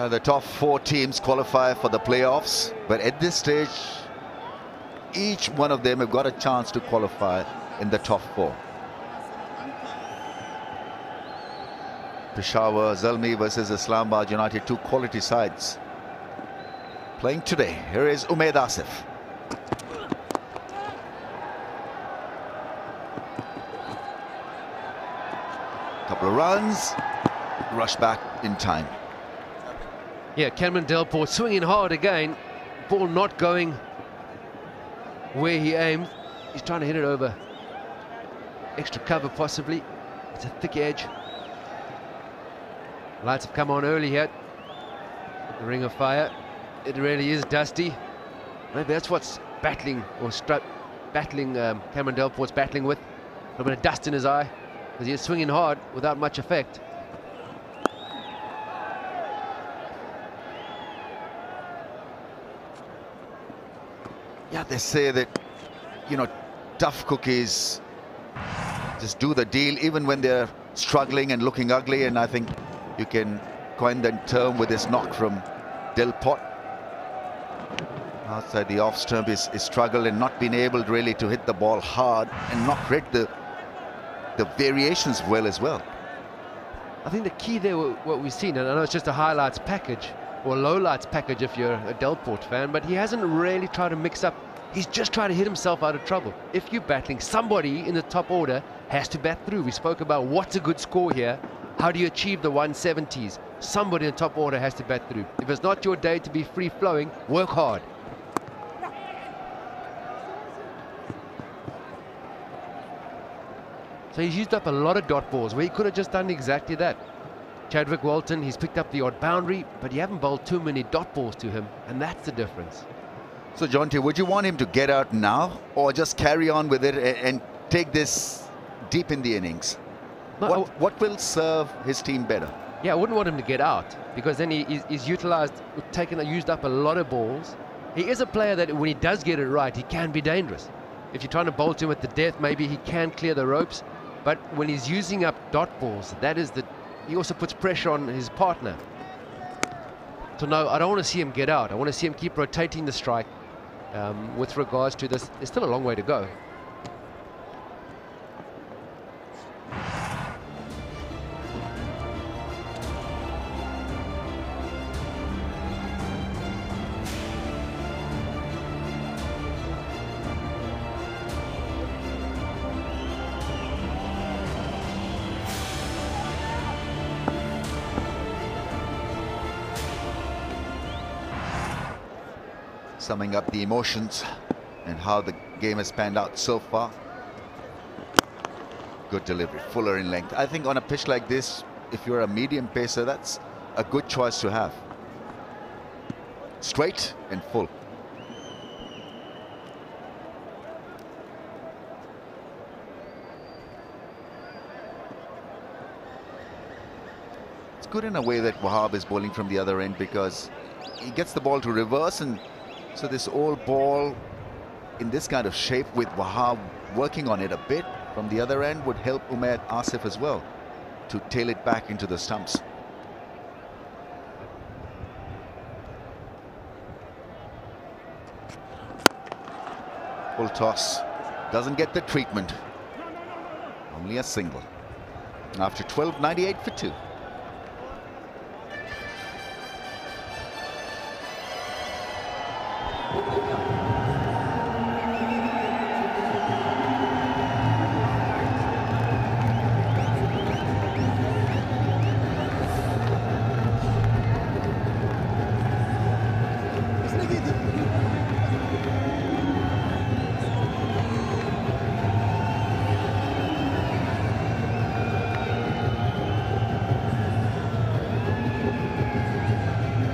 The top 4 teams qualify for the playoffs, but at this stage, each one of them have got a chance to qualify in the top 4. Peshawar Zalmi versus Islamabad United, 2 quality sides playing today. Here is Umaid Asif. Couple of runs. rush back in time. Yeah, Cameron Delport swinging hard again. Ball not going where he aimed. He's trying to hit it over extra cover possibly. It's a thick edge. Lights have come on early here. The Ring of Fire. It really is dusty. Maybe that's what's battling Cameron Delport's battling with. A little bit of dust in his eye because he is swinging hard without much effect. Yeah, they say that, you know, tough cookies just do the deal even when they're struggling and looking ugly, and I think you can coin that term with this knock from Delport. Outside the off stump is struggled and not been able really to hit the ball hard and not read the variations well as well. I think the key there, what we've seen, and I know it's just a highlights package or lowlights package if you're a Delport fan, but he hasn't really tried to mix up. He's just trying to hit himself out of trouble. If you're battling, somebody in the top order has to bat through. We spoke about what's a good score here. How do you achieve the 170s? Somebody in the top order has to bat through. If it's not your day to be free-flowing, work hard. So he's used up a lot of dot balls where he could have just done exactly that. Chadwick Walton, he's picked up the odd boundary, but you haven't bowled too many dot balls to him, and that's the difference. So, Jonty, would you want him to get out now or just carry on with it and take this deep in the innings? No, what will serve his team better? Yeah, I wouldn't want him to get out because then he's utilized, used up a lot of balls. He is a player that when he does get it right, he can be dangerous. If you're trying to bowl to him at the death, maybe he can clear the ropes. But when he's using up dot balls, he also puts pressure on his partner. So no, I don't want to see him get out. I want to see him keep rotating the strike with regards to this. There's still a long way to go. Summing up the emotions and how the game has panned out so far. Good delivery, fuller in length. I think on a pitch like this, if you're a medium pacer, that's a good choice to have. Straight and full. It's good in a way that Wahab is bowling from the other end because he gets the ball to reverse, and so this old ball in this kind of shape with Wahab working on it a bit from the other end would help Umayyad Asif as well to tail it back into the stumps. Full toss, doesn't get the treatment. Only a single. After 12, 98 for 2.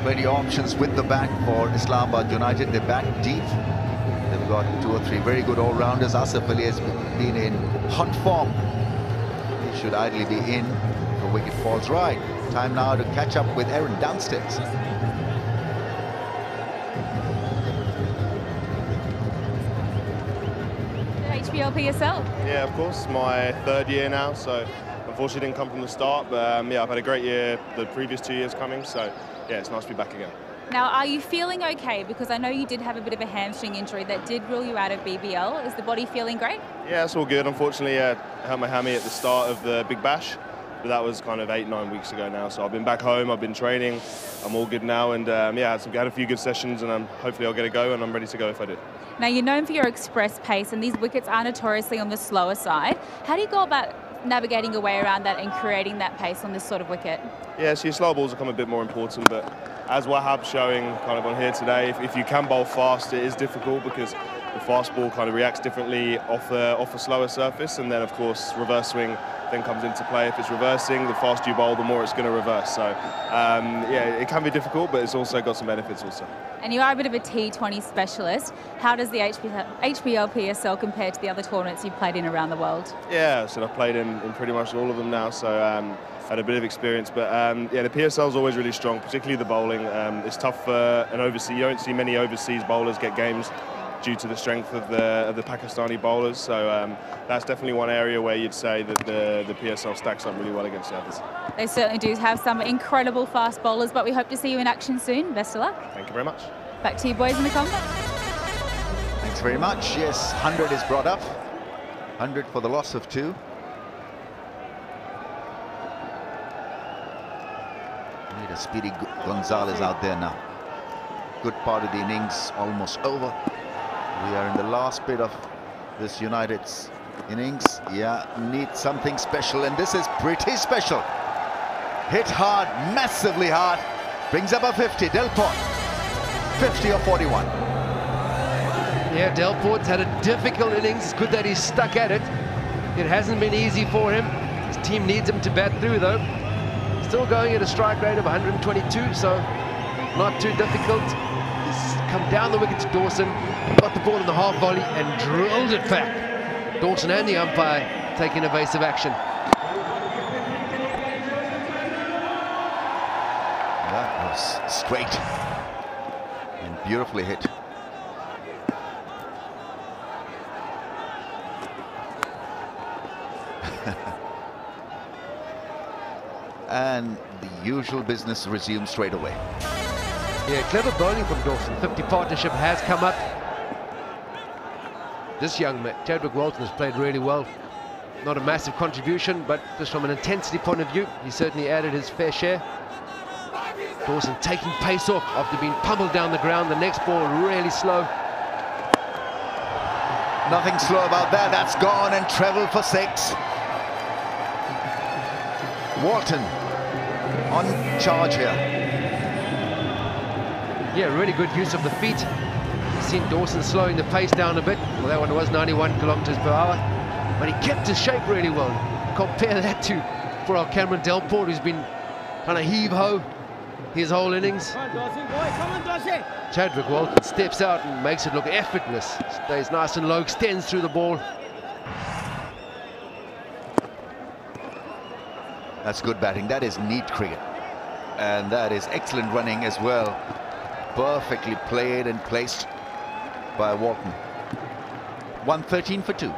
Plenty of options with the bat for Islamabad United. They bat deep. They've got 2 or 3 very good all-rounders. Asif Ali has been in hot form. He should ideally be in. The wicket falls right. Time now to catch up with Aaron downstairs. HBL PSL. Yeah, of course. My 3rd year now, so unfortunately didn't come from the start, but yeah, I've had a great year the previous 2 years coming, so yeah, it's nice to be back again. Now, are you feeling okay? Because I know you did have a bit of a hamstring injury that did rule you out of BBL. Is the body feeling great? Yeah, it's all good. Unfortunately, I hurt my hammy at the start of the Big Bash, but that was kind of 8-9 weeks ago now. So I've been back home, I've been training, I'm all good now, and yeah, I had a few good sessions, and hopefully I'll get a go, and I'm ready to go if I do. Now, you're known for your express pace, and these wickets are notoriously on the slower side. How do you go about navigating your way around that and creating that pace on this sort of wicket? Yeah, so your slow balls become a bit more important, but as Wahab's showing kind of on here today, if you can bowl fast, it is difficult because the fast ball kind of reacts differently off a slower surface, and then of course reverse swing then comes into play. If it's reversing, the faster you bowl, the more it's going to reverse. So yeah, it can be difficult, but it's also got some benefits also. And you are a bit of a T20 specialist. How does the HBL PSL compare to the other tournaments you've played in around the world? Yeah, so I've played in pretty much all of them now, so had a bit of experience. But yeah, the PSL is always really strong, particularly the bowling. It's tough for an overseas. You don't see many overseas bowlers get games due to the strength of the Pakistani bowlers. So that's definitely one area where you'd say that the PSL stacks up really well against the others. They certainly do have some incredible fast bowlers, but we hope to see you in action soon. Best of luck. Thank you very much. Back to you boys in the combat. Thanks very much. Yes, 100 is brought up. 100 for the loss of 2. Need a speedy Gonzalez out there now. Good part of the innings almost over. We are in the last bit of this United's innings. Yeah, need something special, and this is pretty special. Hit hard, massively hard. Brings up a 50. Delport, 50 or 41. Yeah, Delport's had a difficult innings. It's good that he's stuck at it. It hasn't been easy for him. His team needs him to bat through, though. Still going at a strike rate of 122, so not too difficult. He's come down the wicket to Dawson, got the ball in the half volley and drilled it back. Dawson and the umpire taking evasive action. That was straight and beautifully hit. And the usual business resumes straight away. Yeah, clever bowling from Dawson. 50 partnership has come up. This young man, Chadwick Walton, has played really well. Not a massive contribution, but just from an intensity point of view, he certainly added his fair share. Dawson taking pace off after being pummeled down the ground. The next ball really slow. Nothing slow about that. That's gone and treble for 6. Walton on charge here. Yeah, really good use of the feet. You've seen Dawson slowing the pace down a bit. Well, that one was 91 kilometers per hour, but he kept his shape really well. Compare that to for our Cameron Delport, who's been kind of heave-ho his whole innings. Chadwick Walton steps out and makes it look effortless. Stays nice and low, extends through the ball. That's good batting. That is neat cricket. And that is excellent running as well. Perfectly played and placed by Walton. 113 for 2.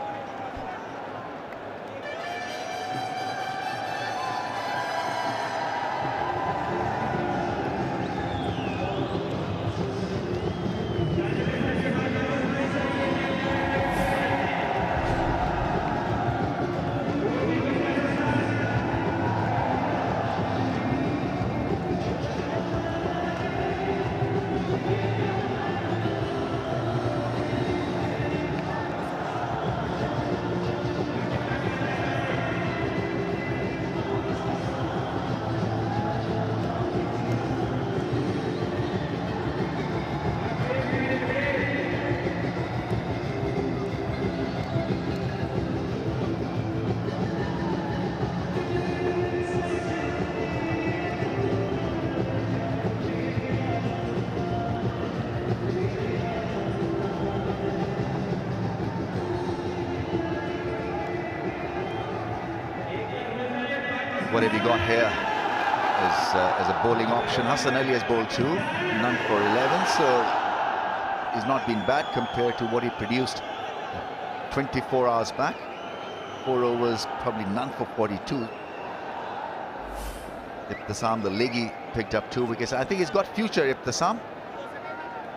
What have you got here as a bowling option? Hassan Ali has bowled 2, none for 11, so he's not been bad compared to what he produced 24 hours back. 4 overs, probably none for 42. Ibtisam, the leggy, picked up 2 wickets. I think he's got future, Ibtisam.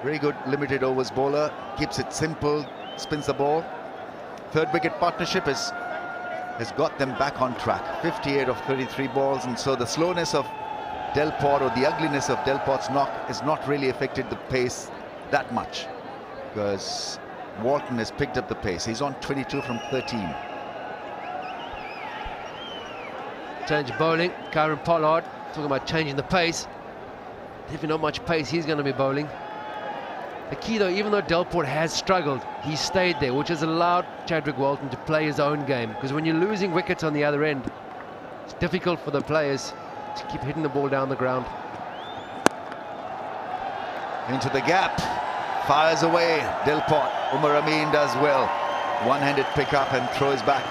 Very good limited overs bowler, keeps it simple, spins the ball. 3rd wicket partnership has got them back on track. 58 of 33 balls, and so the slowness of Delport or the ugliness of Delport's knock has not really affected the pace that much, because Walton has picked up the pace. He's on 22 from 13. Change bowling. Kieran Pollard talking about changing the pace. Definitely not much pace he's going to be bowling. The key though, even though Delport has struggled, he stayed there, which has allowed Chadwick Walton to play his own game. Because when you're losing wickets on the other end, it's difficult for the players to keep hitting the ball down the ground. Into the gap, fires away. Delport. Umar Amin does well. One-handed pick-up and throws back.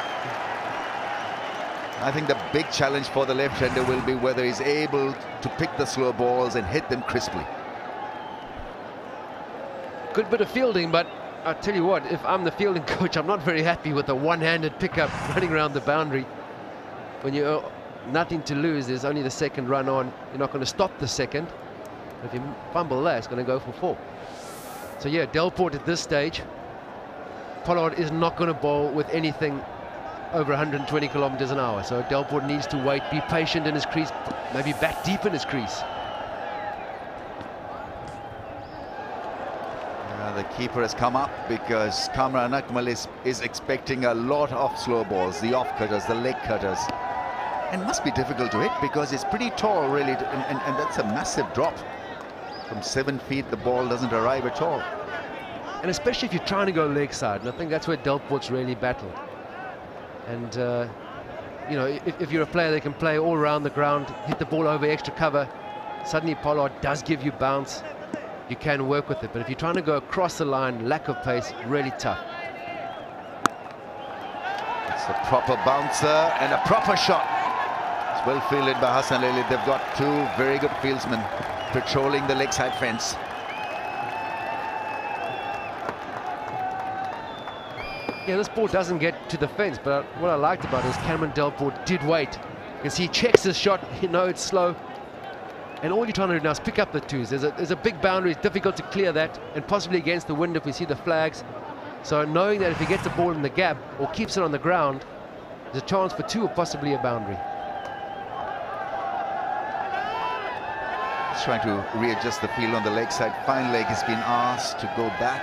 I think the big challenge for the left-hander will be whether he's able to pick the slow balls and hit them crisply. Good bit of fielding, but I'll tell you what, if I'm the fielding coach, I'm not very happy with a one-handed pickup running around the boundary. When you're nothing to lose, there's only the second run on. You're not going to stop the second. If you fumble that, it's going to go for 4. So yeah, Delport at this stage, Pollard is not going to bowl with anything over 120 kilometers an hour. So Delport needs to wait, be patient in his crease, maybe bat deep in his crease. The keeper has come up because Kamran Akmal is expecting a lot of slow balls, the off cutters, the leg cutters. And must be difficult to hit because it's pretty tall really, and that's a massive drop. From 7 feet the ball doesn't arrive at all. And especially if you're trying to go leg side, and I think that's where Delport's really battled. And you know, if you're a player that can play all around the ground, hit the ball over extra cover, suddenly Pollard does give you bounce. You can work with it, but if you're trying to go across the line, lack of pace, really tough. It's a proper bouncer and a proper shot. It's well fielded by Hassan Lily. They've got 2 very good fieldsmen patrolling the leg side fence. Yeah, this ball doesn't get to the fence, but what I liked about it is Cameron Delport did wait. You can see he checks his shot, you know it's slow. And all you're trying to do now is pick up the 2s. There's a big boundary, it's difficult to clear that, and possibly against the wind if we see the flags. So knowing that if he gets the ball in the gap or keeps it on the ground, there's a chance for 2 or possibly a boundary. He's trying to readjust the field on the leg side. Fine leg has been asked to go back.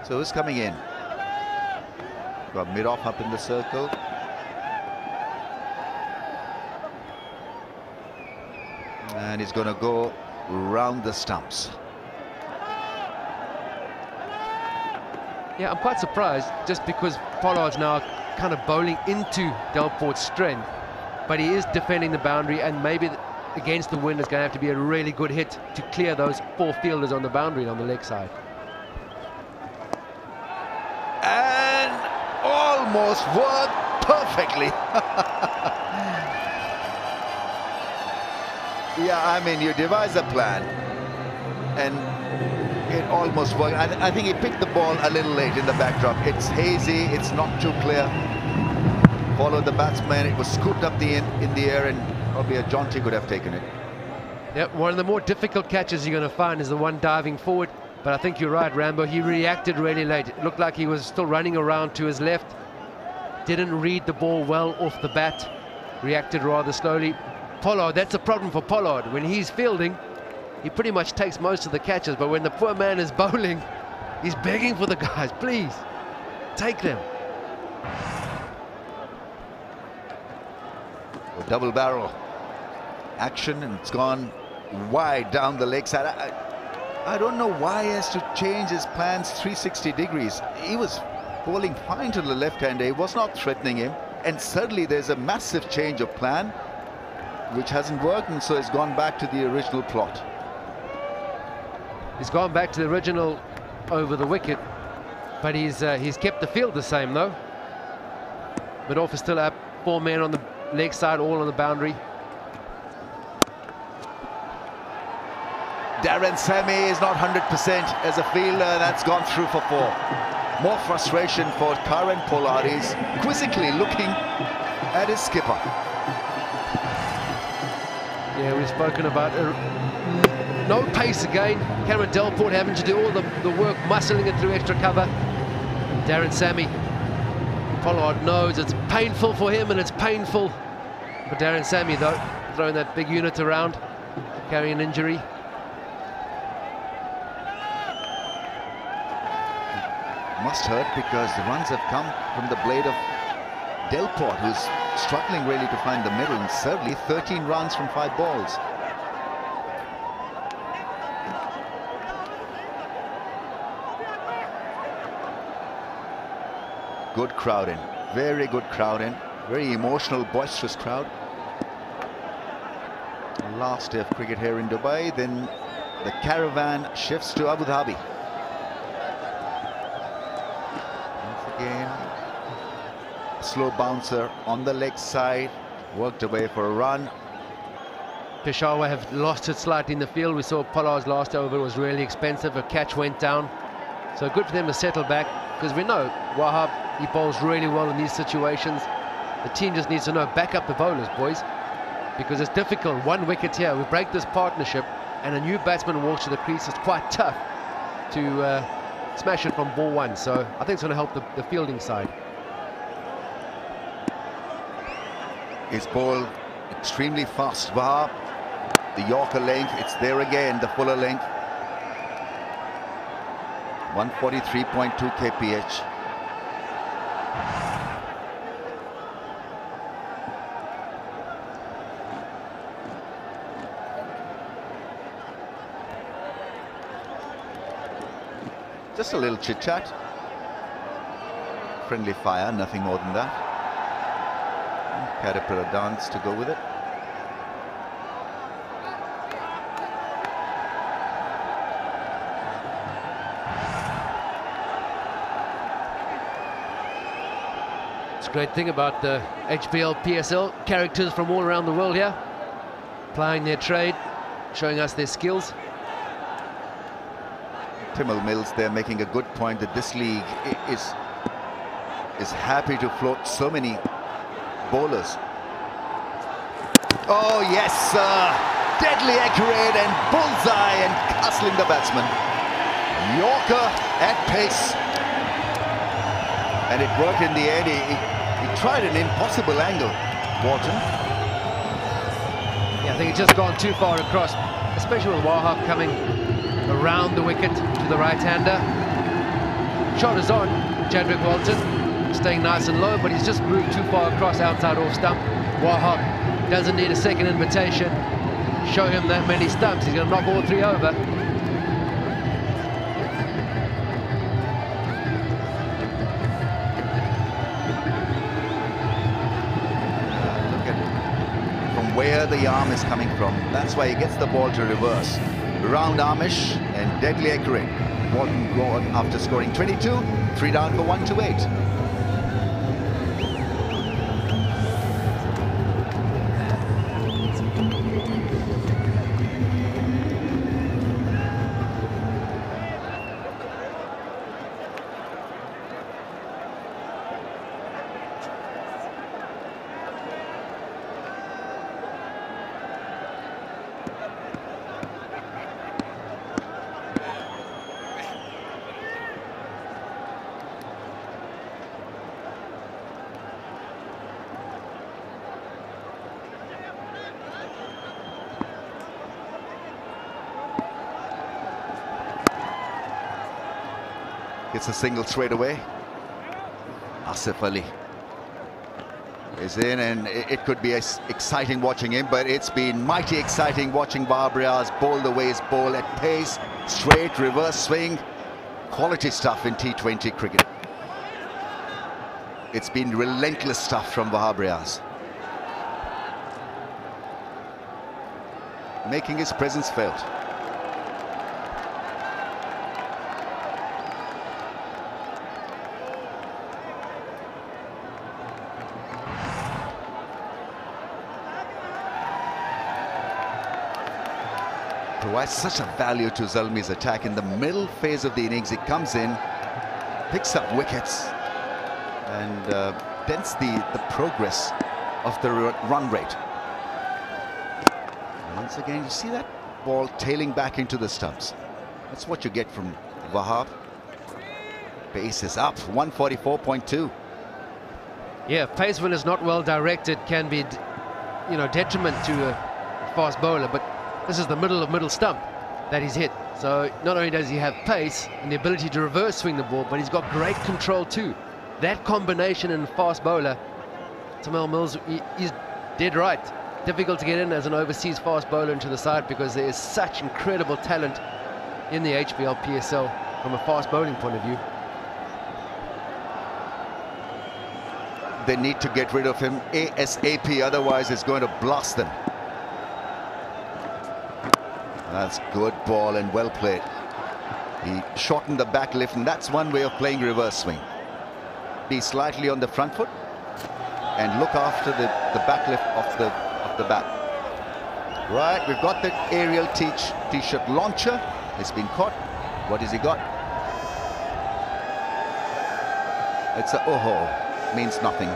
So who's coming in? Got mid-off up in the circle. And he's going to go round the stumps. Yeah, I'm quite surprised just because Pollard's now kind of bowling into Delport's strength, but he is defending the boundary, and maybe against the wind is going to have to be a really good hit to clear those 4 fielders on the boundary on the leg side. And almost worked perfectly. Yeah, I mean, you devise a plan and it almost worked. I think he picked the ball a little late in the backdrop. It's hazy, it's not too clear. Followed the batsman, it was scooped up in the air, and probably a Jonty could have taken it. Yep, one of the more difficult catches you're going to find is the one diving forward. But I think you're right, Rambo. He reacted really late. It looked like he was still running around to his left. Didn't read the ball well off the bat. Reacted rather slowly. Pollard, that's a problem for Pollard. When he's fielding, he pretty much takes most of the catches. But when the poor man is bowling, he's begging for the guys, please, take them. Double barrel action, and it's gone wide down the leg side. I don't know why he has to change his plans 360 degrees. He was bowling fine to the left-hander. He was not threatening him. And suddenly there's a massive change of plan, which hasn't worked, and so he's gone back to the original plot. He's gone back to the original over the wicket, but he's kept the field the same, though. Mid-off is still up. 4 men on the leg side, all on the boundary. Darren Sammy is not 100% as a fielder. That's gone through for 4. More frustration for Kieran Pollard. He's quizzically looking at his skipper. Yeah, we've spoken about no pace again. Cameron Delport having to do all the work, muscling it through extra cover. Darren Sammy. Pollard knows it's painful for him and it's painful for Darren Sammy, though, throwing that big unit around, carrying an injury. Must hurt because the runs have come from the blade of Delport, who's struggling really to find the middle, and certainly 13 runs from 5 balls. Good crowd in, very good crowd in, very emotional, boisterous crowd. Last day of cricket here in Dubai, then the caravan shifts to Abu Dhabi. Once again, slow bouncer on the leg side, worked away for a run. Peshawar have lost it slightly in the field. We saw Pollard's last over was really expensive. A catch went down. So good for them to settle back, because we know Wahab, he bowls really well in these situations. The team just needs to know, back up the bowlers, boys, because it's difficult. 1 wicket here, we break this partnership and a new batsman walks to the crease. It's quite tough to smash it from ball 1. So I think it's going to help the fielding side. His ball extremely fast. Wahab, the Yorker length, it's there again, the fuller length. 143.2 kph. Just a little chit-chat. Friendly fire, nothing more than that. Caterpillar dance to go with it. It's a great thing about the HBL PSL. Characters from all around the world here, plying their trade, showing us their skills. Timil Mills there making a good point that this league is happy to float so many bowlers. Oh yes, deadly accurate and bullseye and castling the batsman. Yorker at pace, and it worked in the end. He tried an impossible angle, Wharton. Yeah, I think it's just gone too far across, especially with Wahab coming around the wicket to the right-hander. Shot is on, Chadwick Walton, staying nice and low, but he's just moved too far across outside off stump. Wahab doesn't need a second invitation. Show him that many stumps, he's going to knock all 3 over. Look at from where the arm is coming from. That's why he gets the ball to reverse. Round armish and deadly accurate. Walton gone after scoring 22, 3 down for 128. Gets a single straight away. Asif Ali is in, and it could be exciting watching him, but it's been mighty exciting watching Wahab Riaz bowl the way his ball at pace, straight, reverse swing. Quality stuff in T20 cricket. It's been relentless stuff from Wahab Riaz, making his presence felt. Provides such a value to Zalmi's attack in the middle phase of the innings. He comes in, picks up wickets, and dents the progress of the run rate. Once again, you see that ball tailing back into the stumps. That's what you get from Wahab. Pace is up, 144.2. Yeah, pace when it's not well directed can be, detriment to a fast bowler, but this is the middle stump that he's hit. So not only does he have pace and the ability to reverse swing the ball, but he's got great control too. That combination in a fast bowler Tamil Mills, he's dead right. Difficult to get in as an overseas fast bowler into the side because there is such incredible talent in the HBL PSL from a fast bowling point of view. They need to get rid of him ASAP, otherwise it's going to blast them. That's good ball and well played. He shortened the back lift, and that's one way of playing reverse swing. Be slightly on the front foot and look after the back lift of the bat. Right, we've got the aerial t-shirt launcher. It's been caught. What has he got? It's a oh-ho. Means nothing.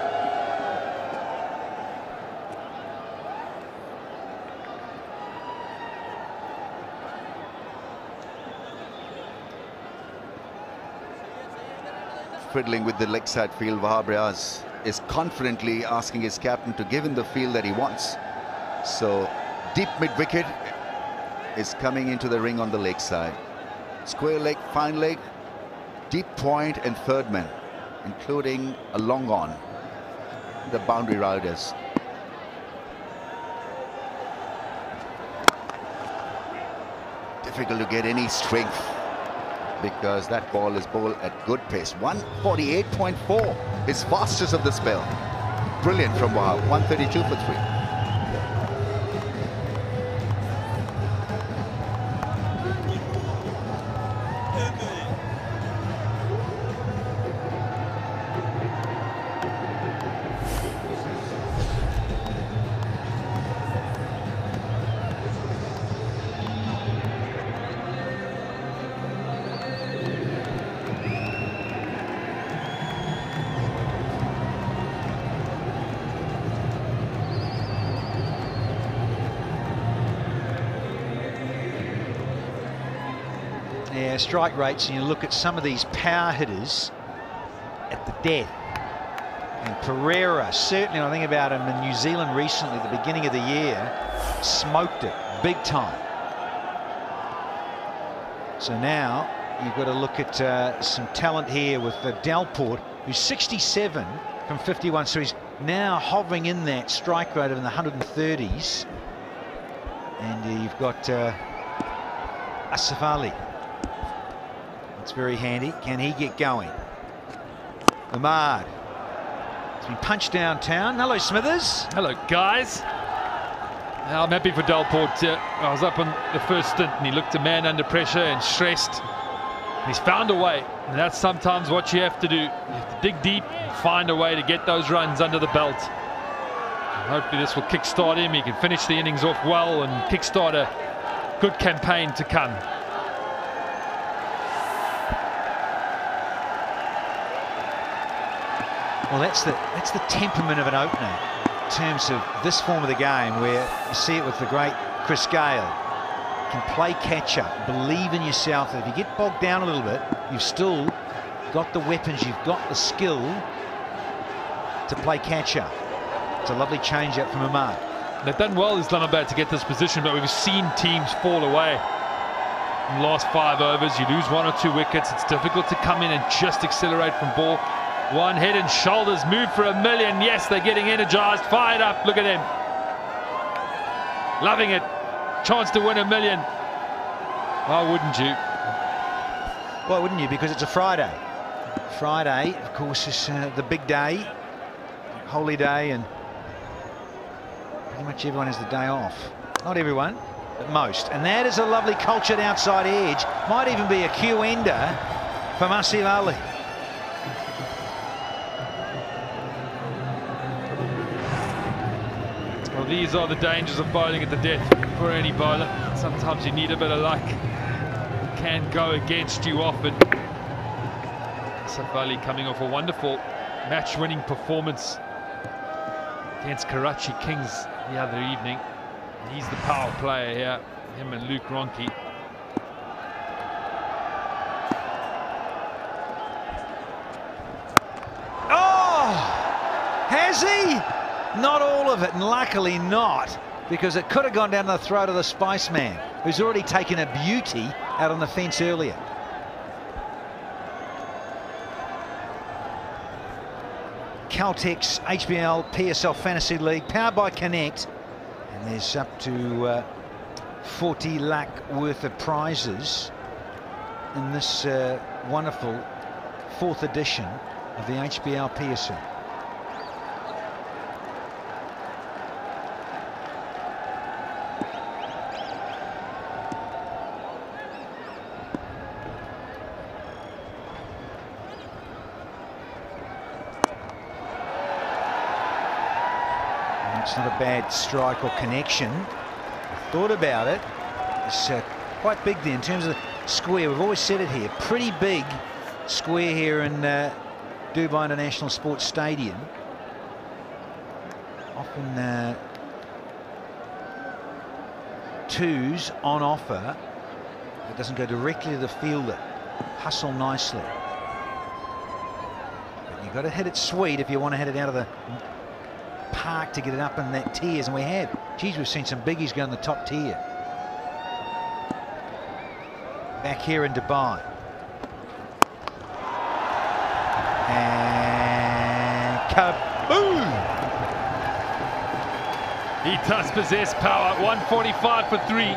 Fiddling with the leg side field, Wahab Riaz is confidently asking his captain to give him the field that he wants. So deep mid-wicket is coming into the ring on the leg side. Square leg, fine leg, deep point and third man, including a long on, the boundary riders. Difficult to get any strength because that ball is bowled at good pace. 148.4 is fastest of the spell. Brilliant from Wahab. 132 for 3. Yeah, strike rates, and you look at some of these power hitters at the death. And Pereira, certainly, I think about him in New Zealand recently, at the beginning of the year, smoked it big time. So now you've got to look at some talent here with Delport, who's 67 from 51. So he's now hovering in that strike rate of the 130s. And you've got Asif Ali. It's very handy. Can he get going? Ahmad. It's been punched downtown. Hello, Smithers. Hello, guys. I'm happy for Delport. I was up on the first stint and he looked a man under pressure and stressed. He's found a way, and that's sometimes what you have to do. You have to dig deep and find a way to get those runs under the belt. And hopefully this will kickstart him. He can finish the innings off well and kickstart a good campaign to come. Well, that's the temperament of an opener in terms of this form of the game, where you see it with the great Chris Gale. You can play catch up, believe in yourself. That if you get bogged down a little bit, you've still got the weapons, you've got the skill to play catch up. It's a lovely change up from Ahmad. They've done well, Islamabad, to get this position, but we've seen teams fall away in the last 5 overs. You lose 1 or 2 wickets, it's difficult to come in and just accelerate from ball. One head and shoulders move for $1 million. Yes, they're getting energized, fired up. Look at them. Loving it. Chance to win $1 million. Why wouldn't you? Why wouldn't you? Because it's a Friday. Friday, of course, is the big day, holy day, and pretty much everyone has the day off. Not everyone, but most. And that is a lovely cultured outside edge. Might even be a Q-ender from Asif Ali. Well, these are the dangers of bowling at the death for any bowler. Sometimes you need a bit of luck. It can go against you often. Asif Ali coming off a wonderful match-winning performance against Karachi Kings the other evening. He's the power player here, him and Luke Ronke. Oh! Has he? Not all of it, and luckily not, because it could have gone down the throat of the Spice Man, who's already taken a beauty out on the fence earlier. Caltech's HBL PSL Fantasy League, powered by Connect. And there's up to 40 lakh worth of prizes in this wonderful 4th edition of the HBL PSL. It's not a bad strike or connection. Thought about it. It's quite big there in terms of the square. We've always said it here. Pretty big square here in Dubai International Sports Stadium. Often twos on offer. It doesn't go directly to the fielder. Hustle nicely. But you've got to hit it sweet if you want to hit it out of the park to get it up in that tiers, and we have. Geez, we've seen some biggies go in the top tier. Back here in Dubai. And kaboom! He does possess power. 145 for 3.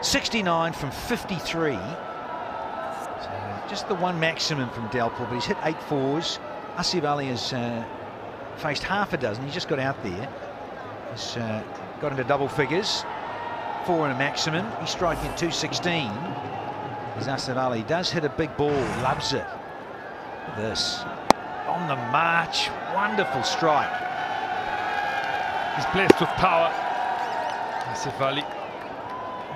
.69 from 53. So just the one maximum from Delport, but he's hit 8 fours. Asif Ali has faced half a dozen. He's just got out there. He's got into double figures. 4 and a maximum. He's striking at 216. As Asif Ali does hit a big ball, loves it. This on the march, wonderful strike. He's blessed with power. Asif Ali.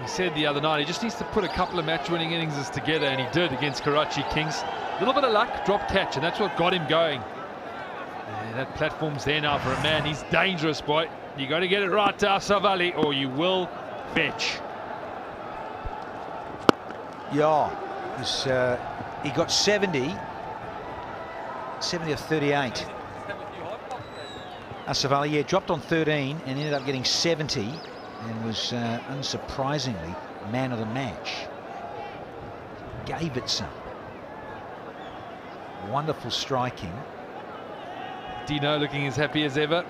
He said the other night he just needs to put a couple of match-winning innings together, and he did against Karachi Kings. A little bit of luck, drop catch, and that's what got him going. And that platform's there now for a man. He's dangerous, boy. You got to get it right to Asif Ali, or you will fetch. Yeah, he got 70 of 38. Asif Ali, yeah, dropped on 13 and ended up getting 70. And was unsurprisingly man of the match. Gave it some. Wonderful striking. Dino looking as happy as ever.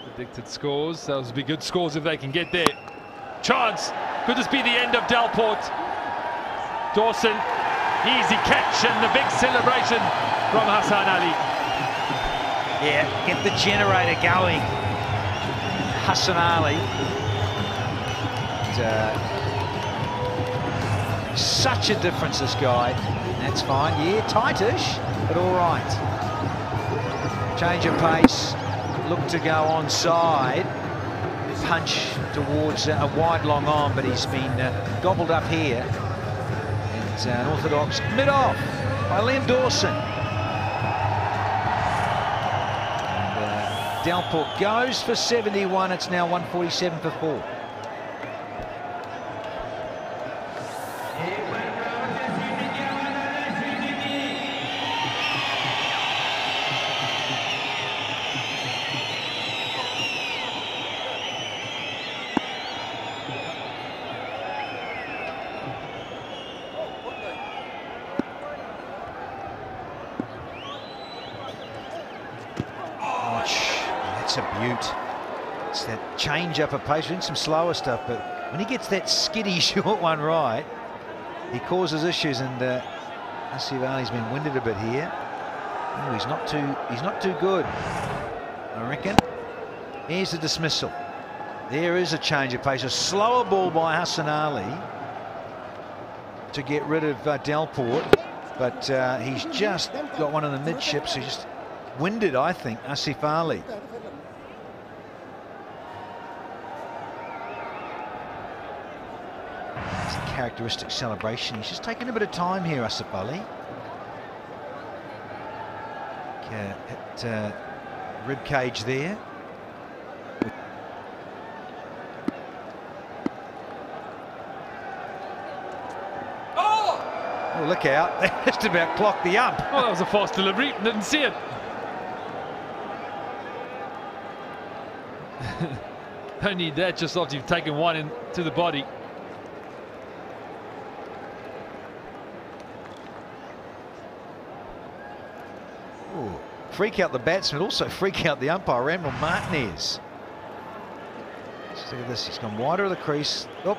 Predicted scores. Those will be good scores if they can get there. Chance. Could this be the end of Delport? Dawson. Easy catch and the big celebration from Hassan Ali. Yeah, get the generator going. Hassan Ali. And, such a difference, this guy. That's fine. Yeah, tightish, but all right. Change of pace. Look to go onside. Punch towards a wide long on, but he's been gobbled up here. And an orthodox mid-off by Liam Dawson. Delport goes for 71. It's now 147 for 4. That's a beaut. It's that change up of pace. We're doing some slower stuff, but when he gets that skiddy short one right, he causes issues. And Asif Ali's been winded a bit here. Oh, he's not too good, I reckon. Here's the dismissal. There is a change of pace. A slower ball by Hassan Ali to get rid of Delport, but he's just got one of the midships. He's just winded, I think, Asif Ali. characteristic celebration. He's just taking a bit of time here, Asif Ali. Hit rib cage there. Oh, look out. They just about clocked the ump. Oh, that was a fast delivery. Didn't see it. Don't need that just after you've taken one into the body. Ooh, freak out the batsman, also freak out the umpire, Randall Martinez. Just look at this, he's gone wider of the crease. Oh.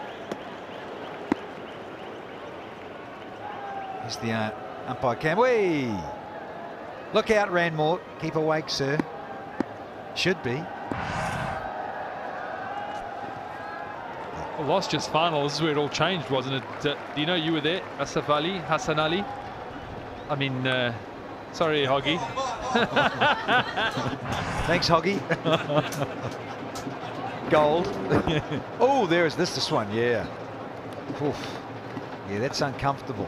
Here's the umpire cam. Whee! Look out, Randmore. Keep awake, sir. Should be. Well, last year's final, this is where it all changed, wasn't it? Do you know you were there, Asif Ali, Hassan Ali? I mean, sorry, Hoggy. Thanks, Hoggy. Gold. Oh, there's this one, yeah. Oof. Yeah, that's uncomfortable.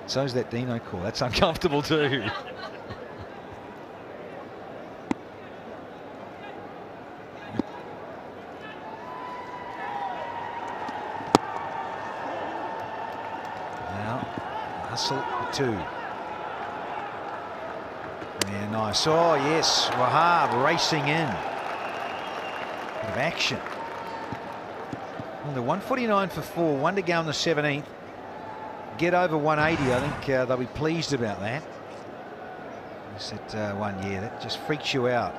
So's that Dino call. That's uncomfortable too. Now, hustle for two. Yeah, nice. Oh, yes. Wahab racing in. Bit of action. The 149 for 4, 1 to go in the 17th. Get over 180. I think they'll be pleased about that. That's that one, yeah, that just freaks you out.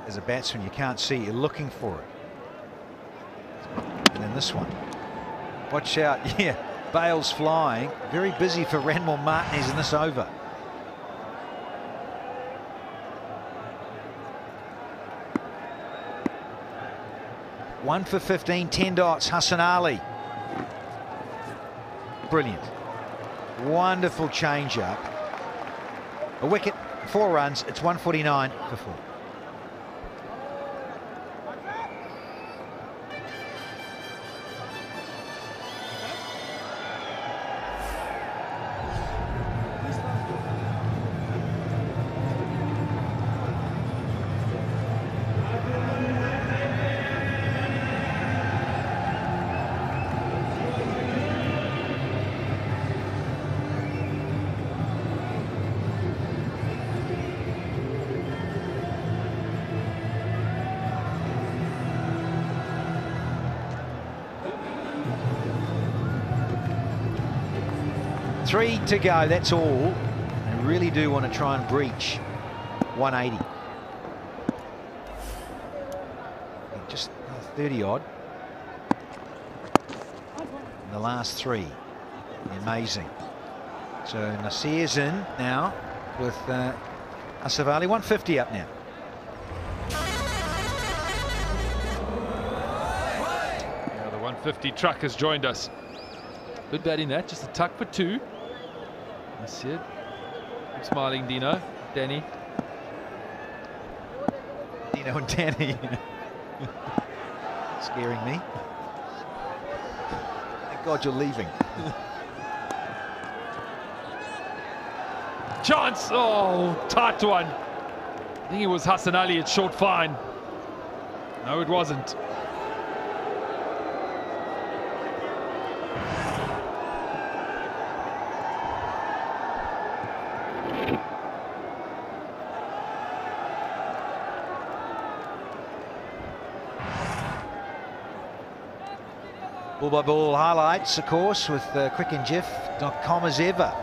As a batsman, you can't see, you're looking for it. And then this one. Watch out, yeah, Bale's flying. Very busy for Randall Martinez in this over. One for 15, 10 dots, Hassan Ali. Brilliant. Wonderful change-up. A wicket, 4 runs, it's 149 for 4. Three to go, that's all. They really do want to try and breach 180. Just 30 odd. In the last 3. Amazing. So Nasir's in now with Asif Ali, 150 up now. Yeah, the 150 truck has joined us. Good batting that, just a tuck for 2. That's it. Keep smiling, Dino. Danny. Dino and Danny. Scaring me. Thank God you're leaving. Chance! Oh, tight one. I think it was Hassan Ali at short fine. No, it wasn't. Ball by ball highlights, of course, with crickandjeff.com as ever.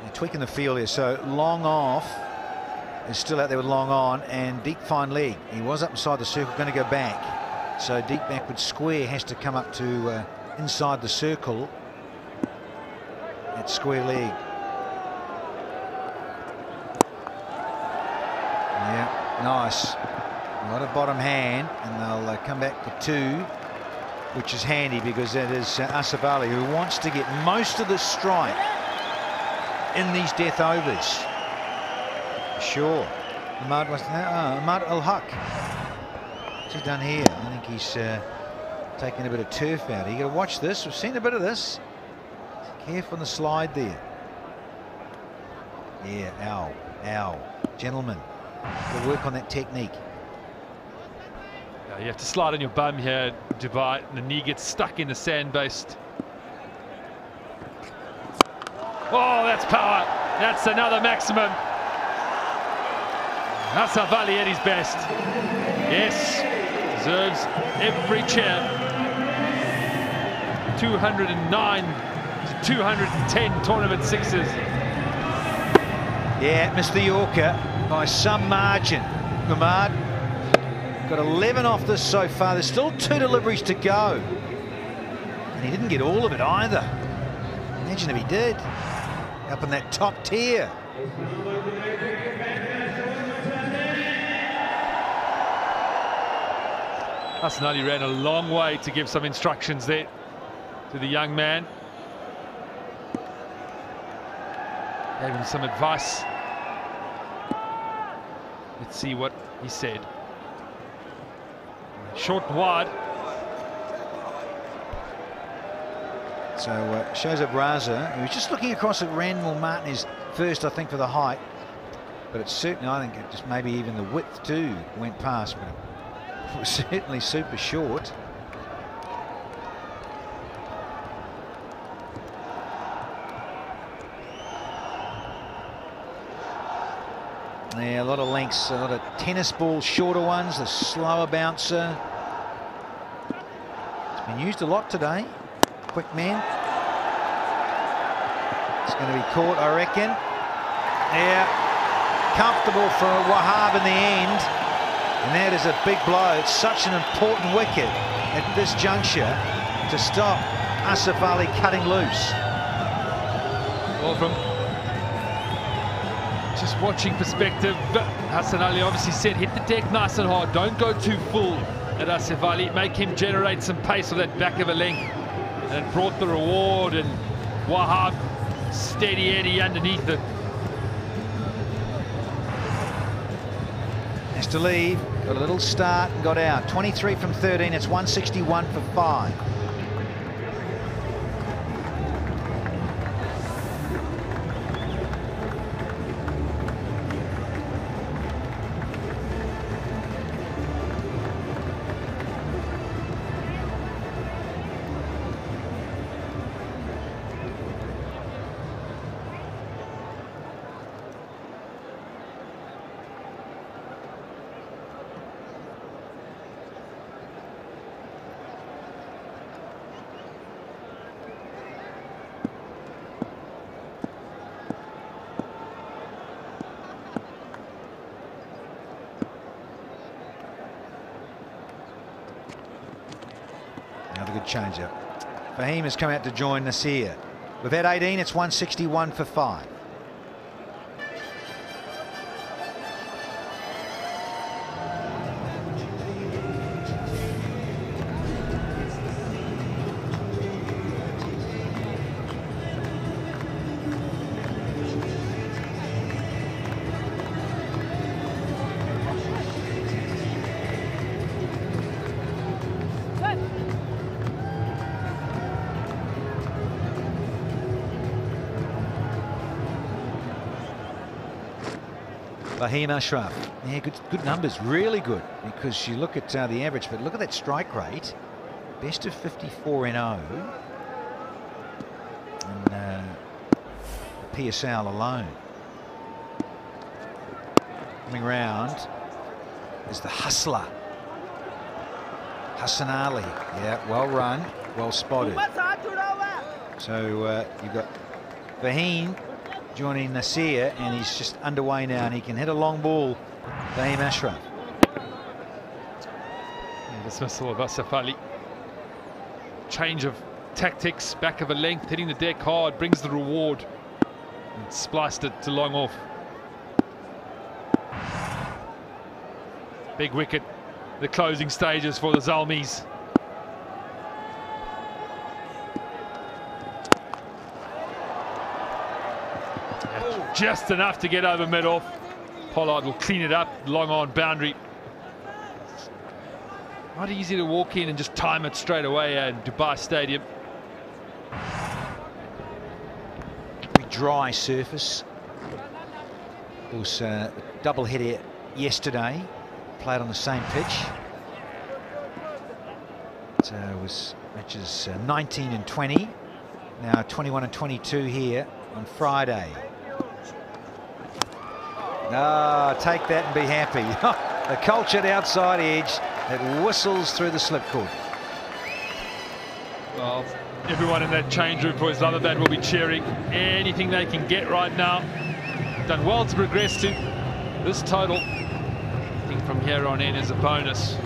They're tweaking the field here, so long off is still out there with long on, and deep fine leg. He was up inside the circle, going to go back. So deep backward square has to come up to inside the circle. That square leg. Yeah, nice. A lot of bottom hand, and they'll come back to 2, which is handy because that is Asif Ali, who wants to get most of the strike in these death overs. Sure. Ahmad was Ahmad Al-Haq. What's he done here? I think he's taking a bit of turf out. You got to watch this. We've seen a bit of this. Careful on the slide there. Yeah, ow. Gentlemen, got to work on that technique. You have to slide on your bum here, Dubai. The knee gets stuck in the sand-based. Oh, that's power. That's another maximum. Asaf Ali at his best. Yes, deserves every cheer. 209 to 210 tournament sixes. Yeah, missed the Yorker by some margin. Ahmad got 11 off this so far. There's still 2 deliveries to go. And he didn't get all of it either. Imagine if he did. Up in that top tier. Hassan Ali ran a long way to give some instructions there to the young man. Gave him some advice. Let's see what he said. Short and wide. So shows up Raza. He was just looking across at Randall Martin, is first, I think, for the height. But it's certainly, I think, it just maybe even the width too went past. But it was certainly super short. Yeah, a lot of lengths, a lot of tennis ball, shorter ones, the slower bouncer. It's been used a lot today. Quick man. It's going to be caught, I reckon. Yeah, comfortable for Wahab in the end. And that is a big blow. It's such an important wicket at this juncture to stop Asaf Ali cutting loose. Well, from just watching perspective, Hassan Ali obviously said hit the deck nice and hard, don't go too full at Asaf Ali, make him generate some pace on that back of a length, and it brought the reward, and Wahab steady Eddie underneath it. Has to leave, got a little start and got out. 23 from 13, it's 161 for 5. Another good change up. Fahim has come out to join Nasir. We've had 18, it's 161 for 5. Fahim Ashraf. Yeah, good numbers, really good, because you look at the average, but look at that strike rate. Best of 54 in 0. And PSL alone. Coming round is the hustler. Hassan Ali. Yeah, well run, well spotted. So you've got Fahim joining Nasir, and he's just underway now, and he can hit a long ball. Fahim Ashraf. Dismissal of Asaf Ali. Change of tactics, back of a length, hitting the deck hard, brings the reward. And spliced it to long off. Big wicket, the closing stages for the Zalmis. Just enough to get over mid-off. Pollard will clean it up, long on boundary. Not easy to walk in and just time it straight away at Dubai Stadium. Very dry surface. It was a double header yesterday, played on the same pitch. It was matches 19 and 20, now 21 and 22 here on Friday. Ah, take that and be happy. The cultured outside edge that whistles through the slipcord. Well, everyone in that change room for Islamabad will be cheering anything they can get right now. Done well to progress to this total. I think from here on in is a bonus.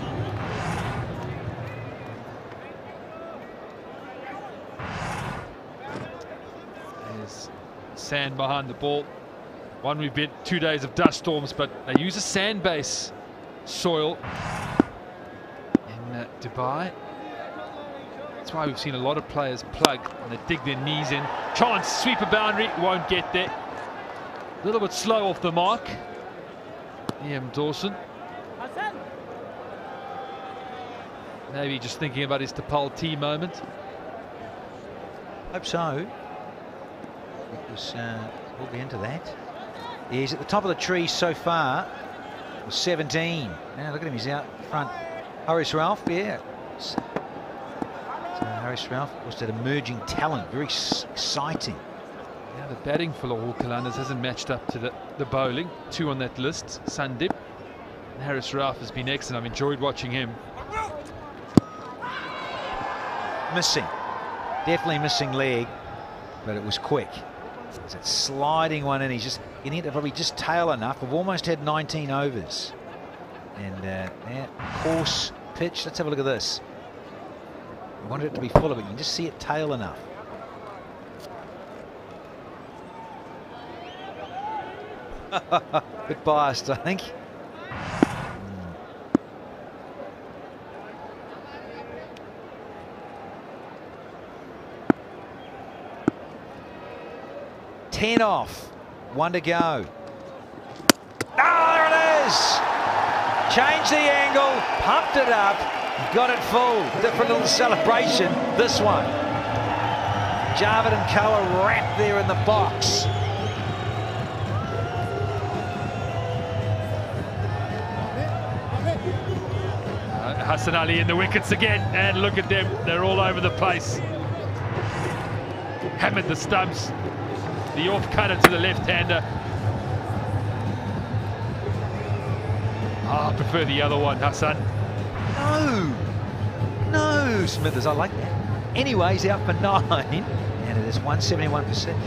There's sand behind the ball. One, we've been 2 days of dust storms, but they use a sand base soil in Dubai. That's why we've seen a lot of players plug and they dig their knees in. Try and sweep a boundary, won't get there. A little bit slow off the mark. Liam Dawson. Maybe just thinking about his Tapal T moment. Hope so. Because we'll be into that. He's at the top of the tree so far. 17. Now look at him, he's out front. Haris Ralph, yeah. So Haris Ralph was that emerging talent, very exciting. Yeah, the batting for Lahore Qalandars hasn't matched up to the bowling. 2 on that list, Sandip. And Haris Ralph has been excellent. I've enjoyed watching him. Missing. Definitely missing leg, but it was quick. It's that sliding one in. He's just getting it to probably just tail enough. We've almost had 19 overs. And that course pitch. Let's have a look at this. I wanted it to be full of it. You can just see it tail enough. Bit biased, I think. Ten off, 1 to go. Ah, there it is! Changed the angle, pumped it up, got it full. Different little celebration, this one. Javed and Co are wrapped there in the box. Hassan Ali in the wickets again, and look at them, they're all over the place. Hammered the stumps. The off cutter to the left-hander. I prefer the other one, Hassan. No, Smithers, I like that. Anyway, he's out for 9, and it is 171 for 6.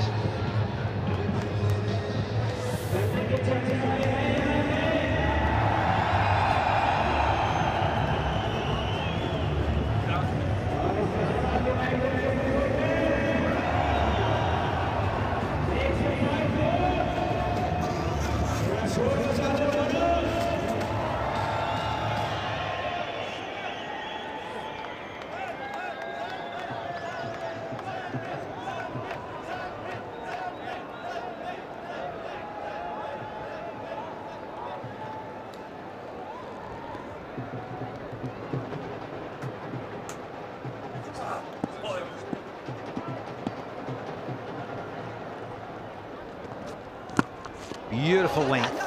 Beautiful length.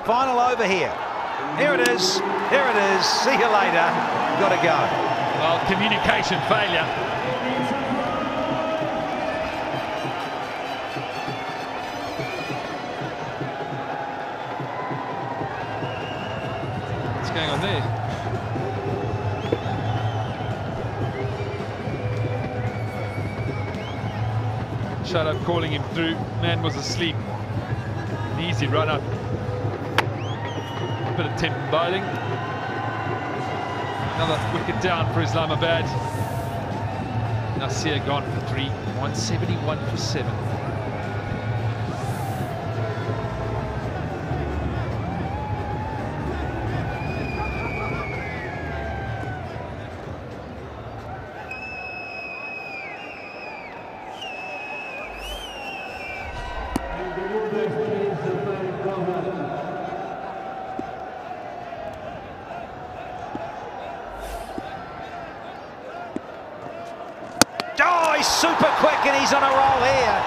Final over here. Here it is. Here it is. See you later. Got to go. Well, communication failure. What's going on there? Shut up calling him through. Man was asleep. An easy run up. Bit of tempo bowling. Another wicket down for Islamabad. Nasir gone for 3. 171 for 7. Oh, he's super quick and he's on a roll here.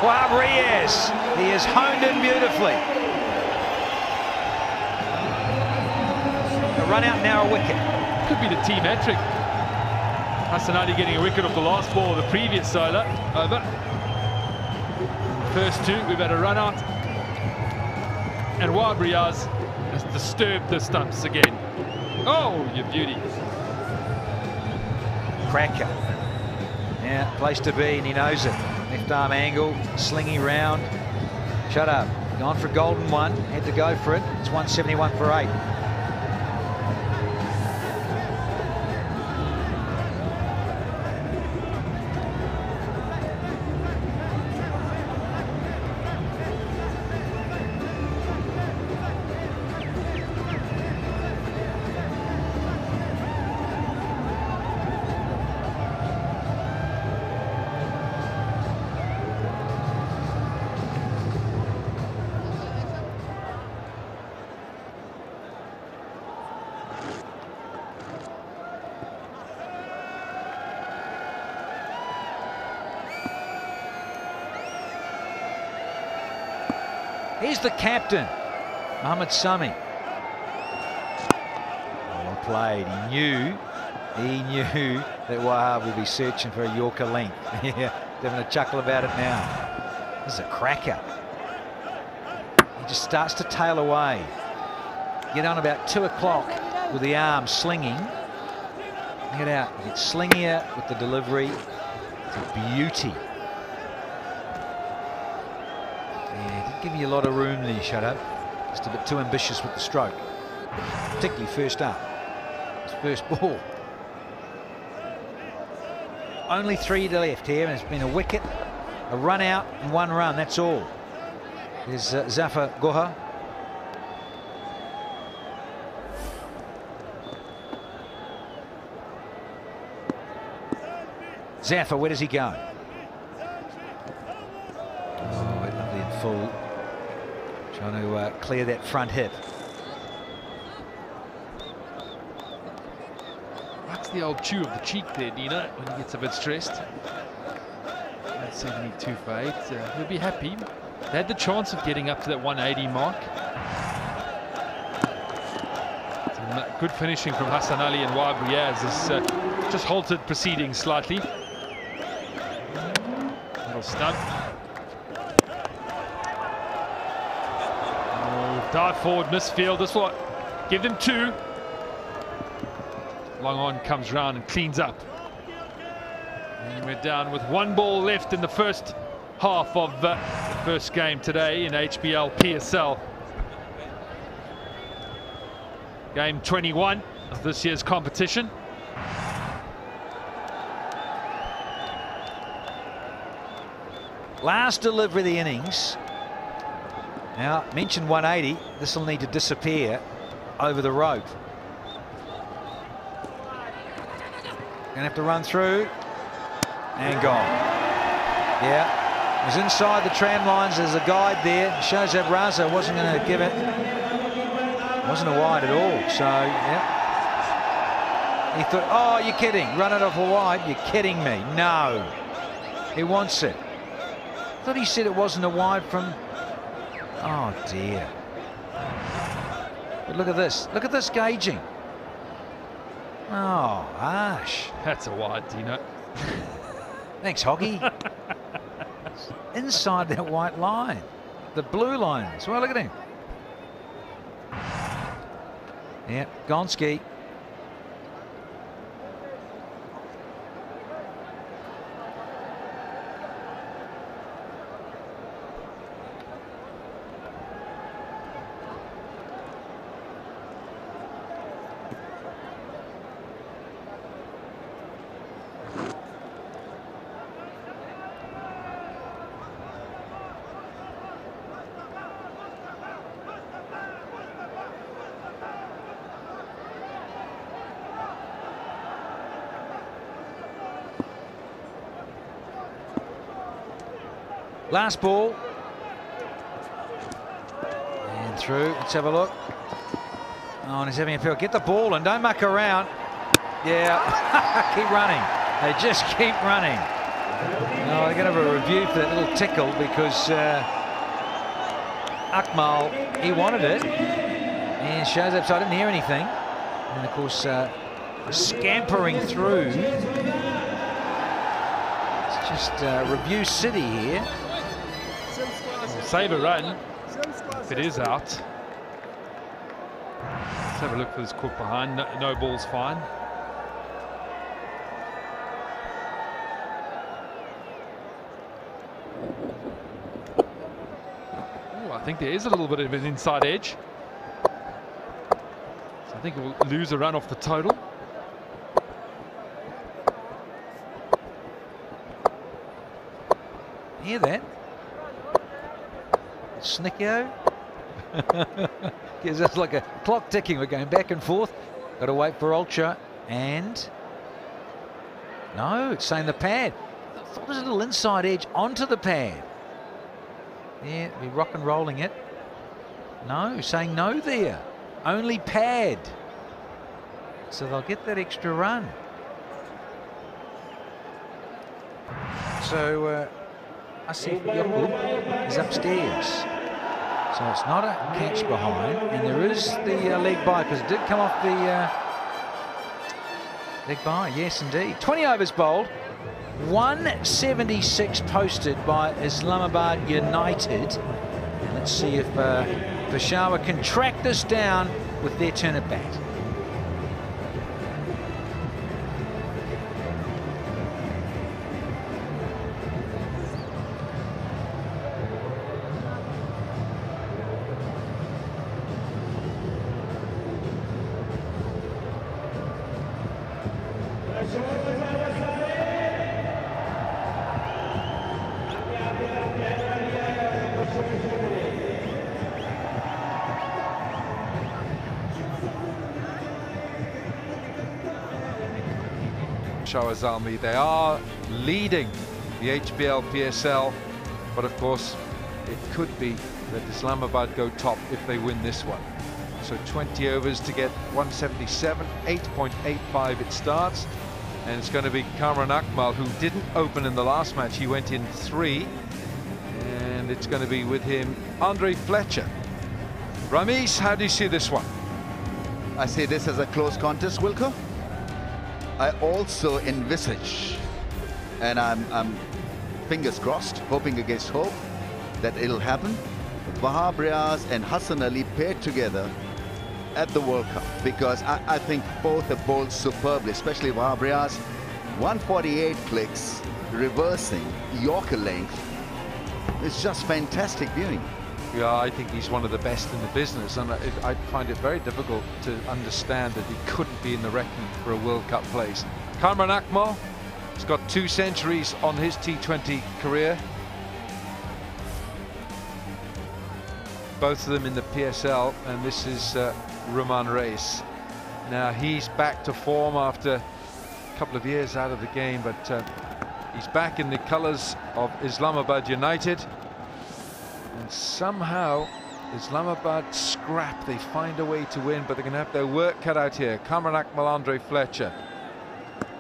Wow, Reyes. He has honed in beautifully. A run out now, a wicket. Could be the team hat-trick. Hassan Ali getting a wicket off the last ball of the previous over. First two, we've had a run out. And Wahab Riaz has disturbed the stumps again. Oh, you beauty. Cracker. Yeah, place to be, and he knows it. Left arm angle, slingy round. Shut up. Gone for a golden one. Had to go for it. It's 171 for 8. Here's the captain, Mohammad Sami. Well played. He knew that Wahab will be searching for a Yorker length. Yeah, having a chuckle about it now. This is a cracker. He just starts to tail away. Get on about 2 o'clock with the arm slinging. Get out. He gets slingier with the delivery. It's a beauty. Give you a lot of room there, shut up. Just a bit too ambitious with the stroke, particularly first up. It's first ball. Only 3 to left here, and it's been a wicket, a run out, and 1 run. That's all. There's Zafar Goha. Zafar, where does he go? Oh, lovely and full. Trying to clear that front hip. That's the old chew of the cheek there, Dino, when he gets a bit stressed. That's 72 for 8. He'll be happy. They had the chance of getting up to that 180 mark. Some good finishing from Hassan Ali, and Wahab Riaz has just halted proceedings slightly. Little stump. Dive forward, misfield. This will give them 2. Long on comes round and cleans up. And we're down with 1 ball left in the first half of the first game today in HBL PSL. Game 21 of this year's competition. Last delivery of the innings. Now, mentioned 180, this will need to disappear over the rope. Gonna have to run through and gone. Yeah, it was inside the tram lines. There's a guide there. Shows Raza wasn't going to give it. Wasn't a wide at all. So, yeah. He thought, oh, you're kidding. Run it off a wide. You're kidding me. No. He wants it. I thought he said it wasn't a wide from... Oh dear. But look at this. Look at this gauging. Oh, harsh. That's a wide, Dino. Thanks, Hoggy. Inside that white line. The blue lines. Well, look at him. Yeah, Gonski. Last ball. through. Let's have a look. Oh, and he's having a feel. Get the ball and don't muck around. Yeah, keep running. They just keep running. No, they're going to have a review for that little tickle because Akmal, he wanted it. And shows up, so I didn't hear anything. And of course, scampering through. It's just review city here. We'll save a run if it is out. Let's have a look for this cook behind. No ball's fine. Ooh, I think there is a little bit of an inside edge. So I think we'll lose a run off the total. Hear that? Snickio. Gives us like a clock ticking. We're going back and forth. Got to wait for Ultra. And no, it's saying the pad. I thought it was a little inside edge onto the pad. Yeah, be rock and rolling it. No, saying no there. Only pad. So they'll get that extra run. So Asif Yaqub is upstairs. So it's not a catch behind, and there is the leg by, because it did come off the leg by, yes indeed. 20 overs bowled, 176 posted by Islamabad United. And let's see if Peshawar can track this down with their turn at bat. Peshawar Zalmi, they are leading the HBL PSL, but of course it could be that Islamabad go top if they win this one. So 20 overs to get 177, 8.85 it starts, and it's going to be Kamran Akmal, who didn't open in the last match. He went in 3, and it's going to be with him Andre Fletcher. Ramesh, how do you see this one? I see this as a close contest, Wilco. I also envisage, and I'm fingers crossed, hoping against hope, that it'll happen. Wahab Riaz and Hassan Ali paired together at the World Cup, because I think both have bowled superbly, especially Wahab Riaz. 148 clicks, reversing, Yorker length. It's just fantastic viewing. Yeah, I think he's one of the best in the business, and I find it very difficult to understand that he couldn't be in the reckoning for a World Cup place. Kamran Akmal, he's got 2 centuries on his T20 career. Both of them in the PSL, and this is Ruman Reis. Now he's back to form after a couple of years out of the game, but he's back in the colours of Islamabad United. And somehow Islamabad scrap, they find a way to win, but they're going to have their work cut out here. Kamran Akmal, Andre Fletcher,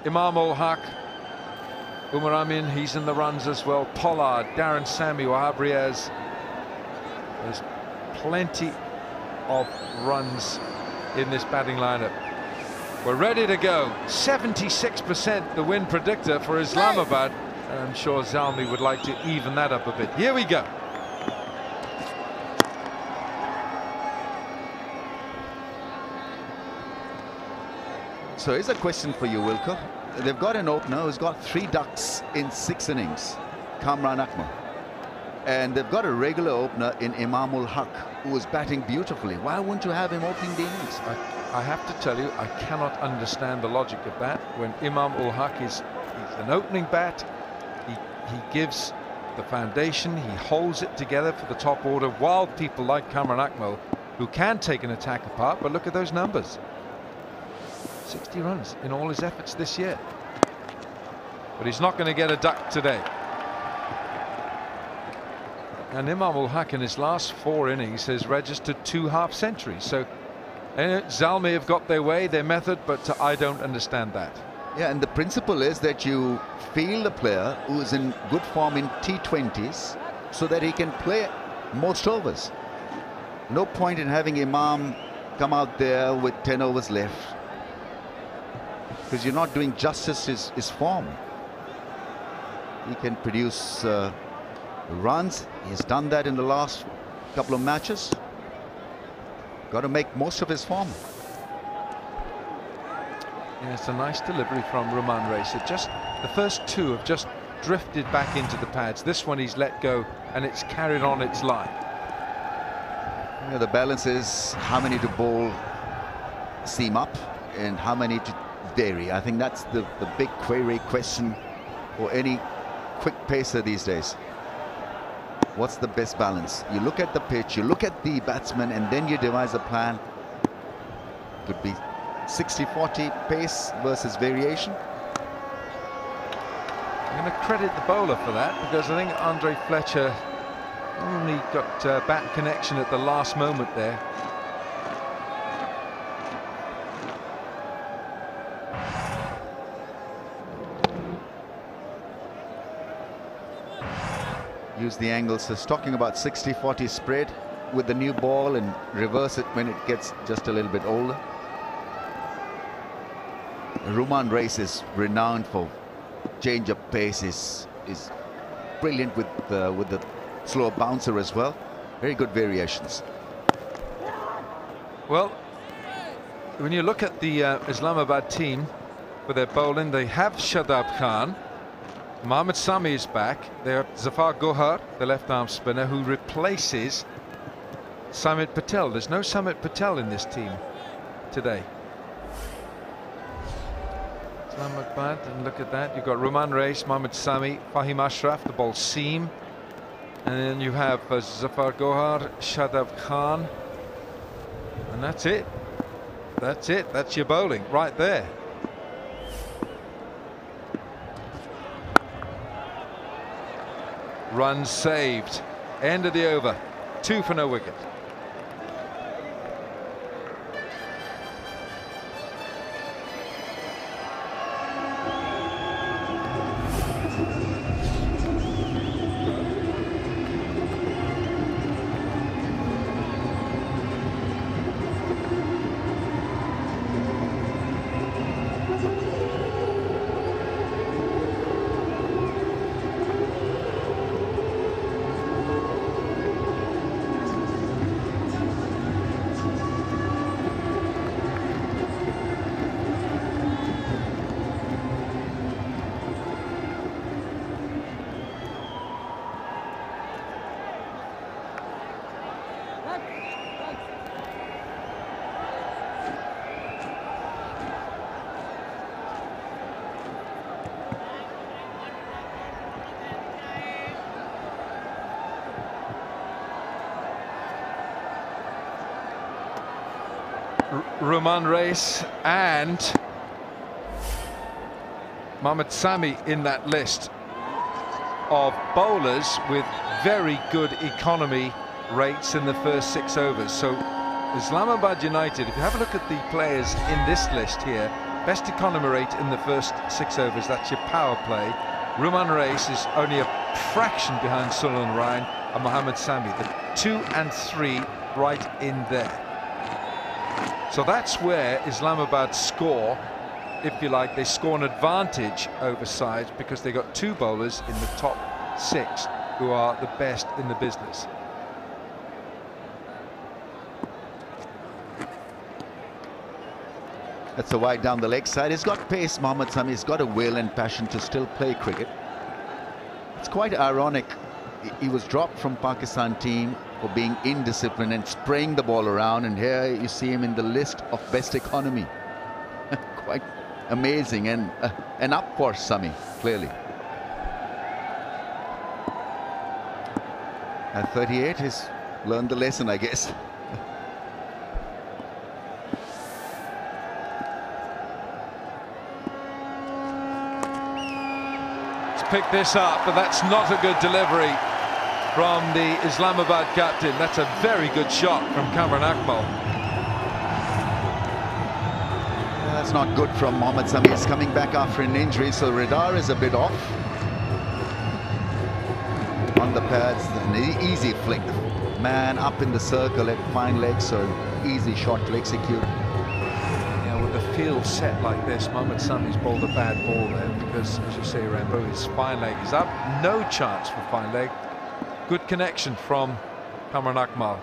Imam ul Haq, Umar Amin, he's in the runs as well, Pollard, Darren Sammy, Wahab Riaz. There's plenty of runs in this batting lineup. We're ready to go. 76% the win predictor for Islamabad, and I'm sure Zalmi would like to even that up a bit. Here we go. So here's a question for you, Wilco. They've got an opener who's got 3 ducks in 6 innings, Kamran Akmal. And they've got a regular opener in Imam ul Haq, who is batting beautifully. Why wouldn't you have him opening the innings? I have to tell you, I cannot understand the logic of that. When Imam ul Haq he's an opening bat, he gives the foundation, he holds it together for the top order, while people like Kamran Akmal, who can take an attack apart, but look at those numbers. 60 runs in all his efforts this year. But he's not going to get a duck today. And Imam-ul Haq in his last 4 innings has registered 2 half-centuries. So Zalmi have got their way, their method, but I don't understand that. Yeah, and the principle is that you field a player who is in good form in T20s so that he can play most overs. No point in having Imam come out there with 10 overs left, because you're not doing justice his form. He can produce runs. He's done that in the last couple of matches. Got to make most of his form. Yeah, it's a nice delivery from Roman Reis. Just the first 2 have just drifted back into the pads. This one he's let go and it's carried on its line. Yeah, the balance is how many to bowl seam up and how many to dairy. I think that's the big query question for any quick pacer these days. What's the best balance? You look at the pitch, you look at the batsman, and then you devise a plan. Could be 60-40 pace versus variation. I'm going to credit the bowler for that, because I think Andre Fletcher only got bat connection at the last moment there. Use the angles. So talking about 60-40 spread with the new ball and reverse it when it gets just a little bit older. Roman Reis is renowned for change of pace. Is brilliant with the slow bouncer as well. Very good variations. Well, when you look at the Islamabad team with their bowling, they have Shadab Khan. Mohammad Sami is back. They have Zafar Gohar, the left-arm spinner, who replaces Samit Patel. There's no Samit Patel in this team today. Islamabad, and look at that. You've got Roman Reis, Mohammad Sami, Fahim Ashraf, the ball seam. And then you have Zafar Gohar, Shadab Khan. And that's it. That's it. That's your bowling right there. Run saved. End of the over. 2 for no wicket. Roman Reis and Mohammad Sami in that list of bowlers with very good economy rates in the first 6 overs. So Islamabad United, if you have a look at the players in this list here, best economy rate in the first 6 overs, that's your power play. Roman Reis is only a fraction behind Sunil Ryan and Mohammad Sami, the 2 and 3 right in there. So that's where Islamabad score, if you like. They score an advantage over sides because they got 2 bowlers in the top 6 who are the best in the business. That's a wide down the leg side. He's got pace, Mohammad Sami. He's got a will and passion to still play cricket. It's quite ironic. He was dropped from Pakistan team for being indisciplined and spraying the ball around, and here you see him in the list of best economy. Quite amazing, and an up for Sami, clearly. At 38, he's learned the lesson, I guess. Pick this up, but that's not a good delivery. from the Islamabad captain. That's a very good shot from Kamran Akmal. That's not good from Mohammad Sami. He's coming back after an injury, so radar is a bit off. On the pads, an easy flick. Man up in the circle at fine leg, so easy shot to execute. Yeah, with the field set like this, Mohammad Sami's bowled a bad ball there because, as you say, Rambo, his fine leg is up. No chance for fine leg. Good connection from Kamran Akmal.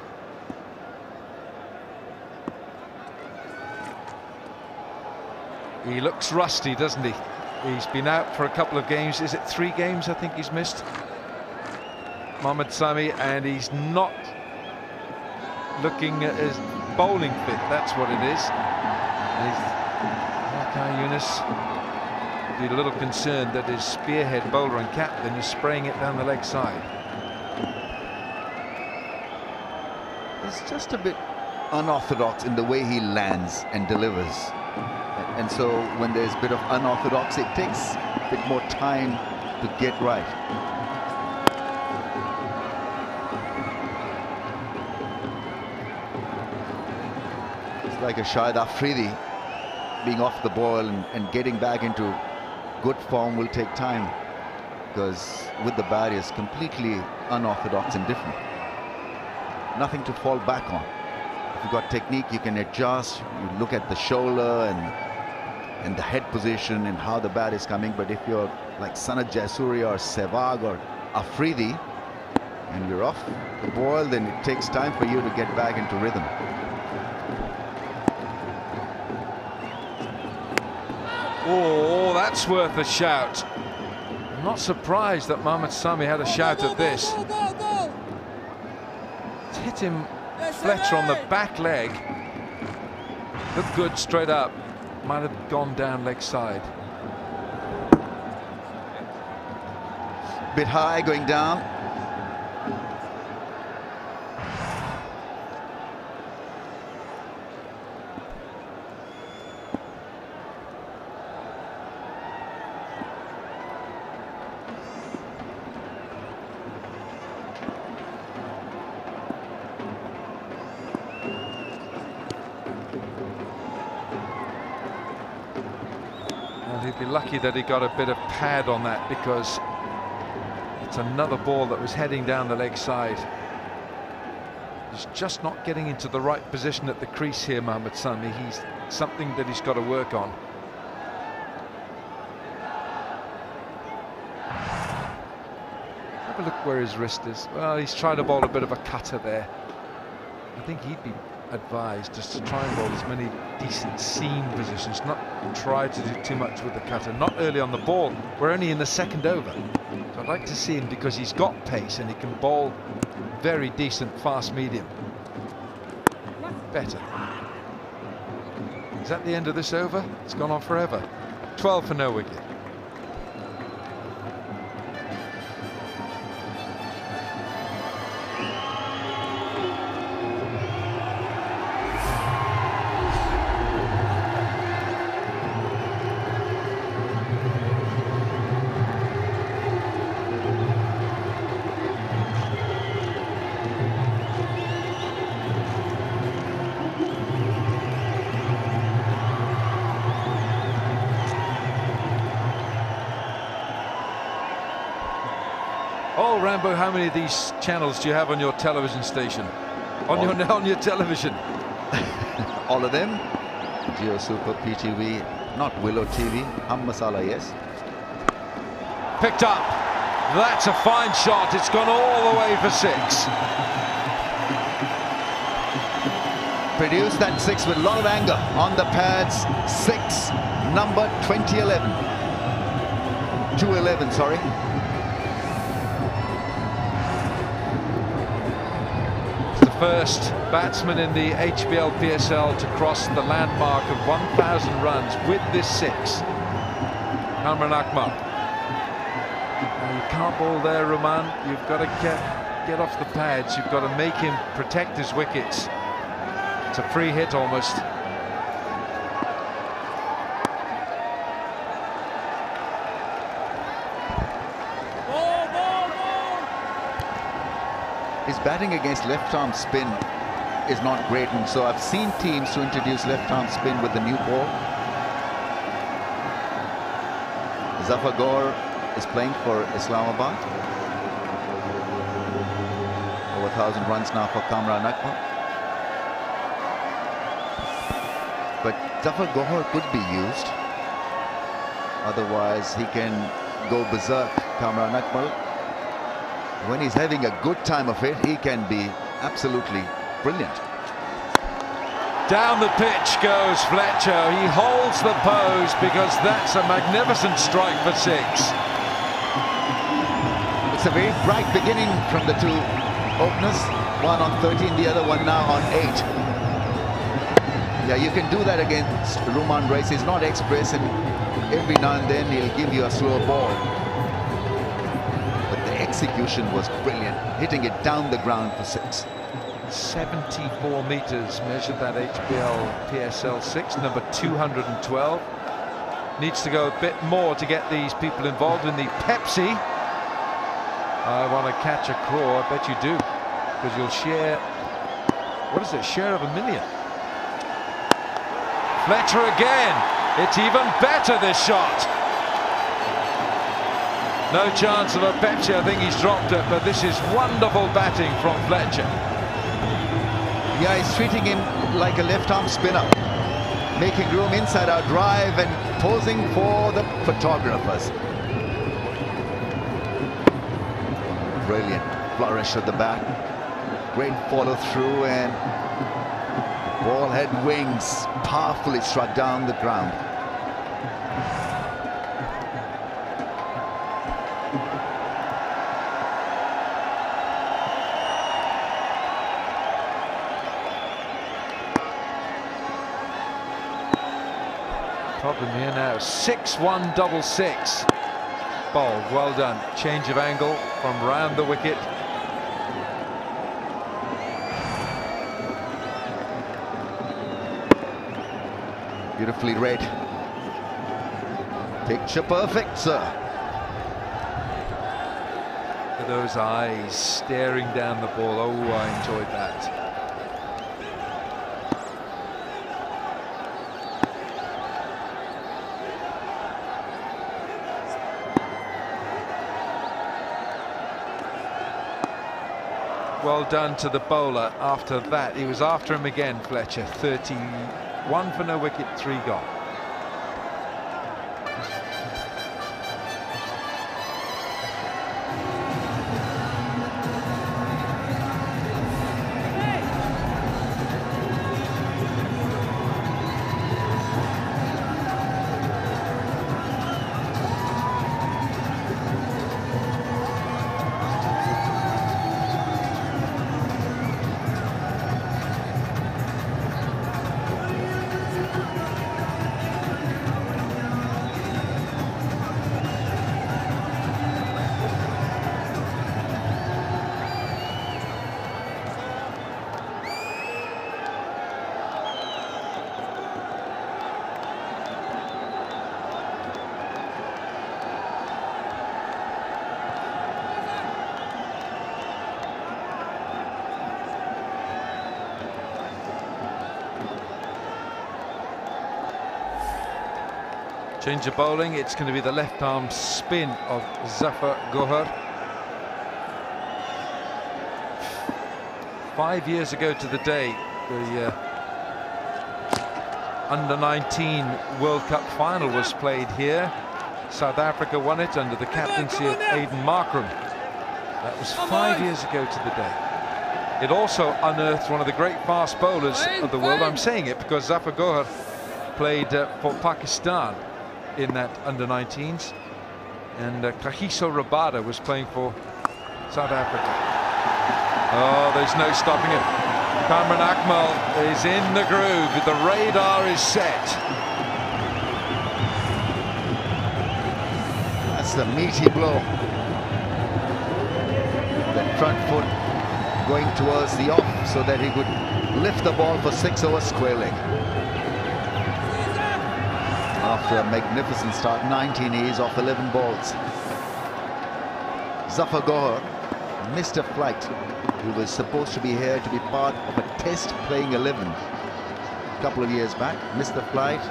He looks rusty, doesn't he? He's been out for a couple of games. Is it 3 games I think he's missed? Mohammad Sami, and he's not looking at his bowling fit. That's what it is. Yunus be a little concerned that his spearhead bowler and captain is spraying it down the leg side. He's just a bit unorthodox in the way he lands and delivers. And so when there's a bit of unorthodoxy, it takes a bit more time to get right. It's like a Shahid Afridi being off the ball and getting back into good form will take time, because with the bat is completely unorthodox and different. Nothing to fall back on. If you've got technique, you can adjust. You look at the shoulder and the head position and how the bat is coming. But if you're like Sanat Jaisuri or Sehwag or Afridi and you're off the ball, then it takes time for you to get back into rhythm. Oh, that's worth a shout. I'm not surprised that Mohammad Sami had a shout at this. It's hit him Fletcher on the back leg. Looked good straight up. Might have gone down leg side. Bit high going down. He'd be lucky that he got a bit of pad on that, because it's another ball that was heading down the leg side. He's just not getting into the right position at the crease here, Mohammad Sami. He's something that he's got to work on. Have a look where his wrist is. Well, he's trying to bowl a bit of a cutter there. I think he'd be advised just to try and bowl as many decent seam positions, not try to do too much with the cutter, not early on the ball. We're only in the second over, so I'd like to see him, because he's got pace and he can bowl very decent fast medium. Better. Is that the end of this over? It's gone on forever. 12 for no wicket. Oh, Rambo, how many of these channels do you have on your television station? On your television? All of them. Geo Super, PTV, not Willow TV. Hum Masala, yes. Picked up. That's a fine shot. It's gone all the way for 6. Produced that 6 with a lot of anger on the pads. 6, number 2011. 211, sorry. First batsman in the HBL PSL to cross the landmark of 1,000 runs with this 6. Kamran Akmal. You can't bowl there, Rahman. You've got to get off the pads. You've got to make him protect his wickets. It's a free hit almost. His batting against left-arm spin is not great, and so I've seen teams to introduce left-arm spin with the new ball. Zafar Gohar is playing for Islamabad. Over 1,000 runs now for Kamran Akmal. But Zafar Gohar could be used. Otherwise, he can go berserk, Kamran Akmal. When he's having a good time of it, he can be absolutely brilliant. Down the pitch goes Fletcher. He holds the pose because that's a magnificent strike for 6. It's a very bright beginning from the two openers. One on 13, the other one now on 8. Yeah, you can do that against Ruman Race. He's not express, and every now and then he'll give you a slow ball. But the execution was brilliant, hitting it down the ground for 6. 74 metres measured that HBL PSL 6, number 212. Needs to go a bit more to get these people involved in the Pepsi. I want to catch a craw, I bet you do, because you'll share, what is it, share of $1 million. Fletcher again. It's even better, this shot. No chance of a Pepsi. I think he's dropped it, but this is wonderful batting from Fletcher. Yeah, he's treating him like a left-arm spinner, making room inside our drive and posing for the photographers. Brilliant flourish of the bat. Great follow-through, and ball had wings, powerfully struck down the ground. Problem here now, 6-1-6-6. Bowled, well done. Change of angle from round the wicket. Beautifully read. Picture perfect, sir. Look at those eyes staring down the ball. Oh, I enjoyed that. Well done to the bowler. After that, he was after him again, Fletcher. 31 for no wicket, 3 gone. Change of bowling, it's going to be the left arm spin of Zafar Gohar. 5 years ago to the day, the under-19 World Cup final was played here. South Africa won it under the captaincy of Aidan Markram. That was 5 years ago to the day. It also unearthed one of the great fast bowlers of the world. I'm saying it because Zafar Gohar played for Pakistan in that under-19s, and Kagiso Rabada was playing for South Africa. Oh, there's no stopping it. Kamran Akmal is in the groove. The radar is set. That's the meaty blow. That front foot going towards the off so that he could lift the ball for 6 over square leg. After a magnificent start, 19 E's off 11 balls. Zafar Gohar, missed a flight. He was supposed to be here to be part of a test playing 11 a couple of years back. Missed the flight.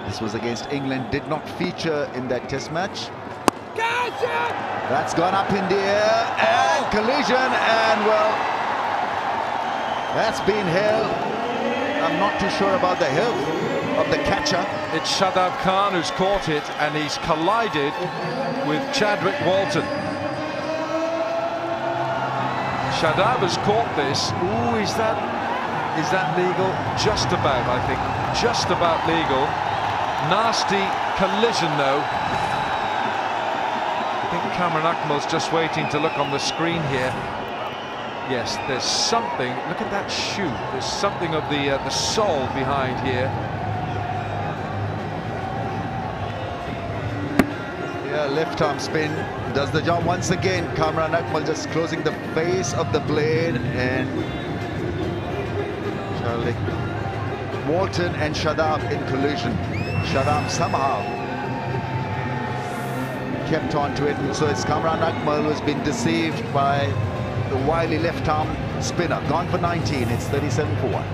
This was against England. Did not feature in that test match. That's gone up in the air and collision, and well, that's been held. I'm not too sure about the health of the catcher. It's Shadab Khan who's caught it, and he's collided with Chadwick Walton. Shadab has caught this. Ooh, is that legal? Just about, I think. Just about legal. Nasty collision, though. I think Cameron Akmal's just waiting to look on the screen here. Yes, there's something. Look at that shoe. There's something of the sole behind here. Yeah, left arm spin does the job once again. Cameron Akmal just closing the face of the blade, and Charlie Walton and Shadab in collision. Shadab somehow kept on to it, and so it's Cameron Akmal who's been deceived by the wily left arm spinner. Gone for 19. It's 37 for 1.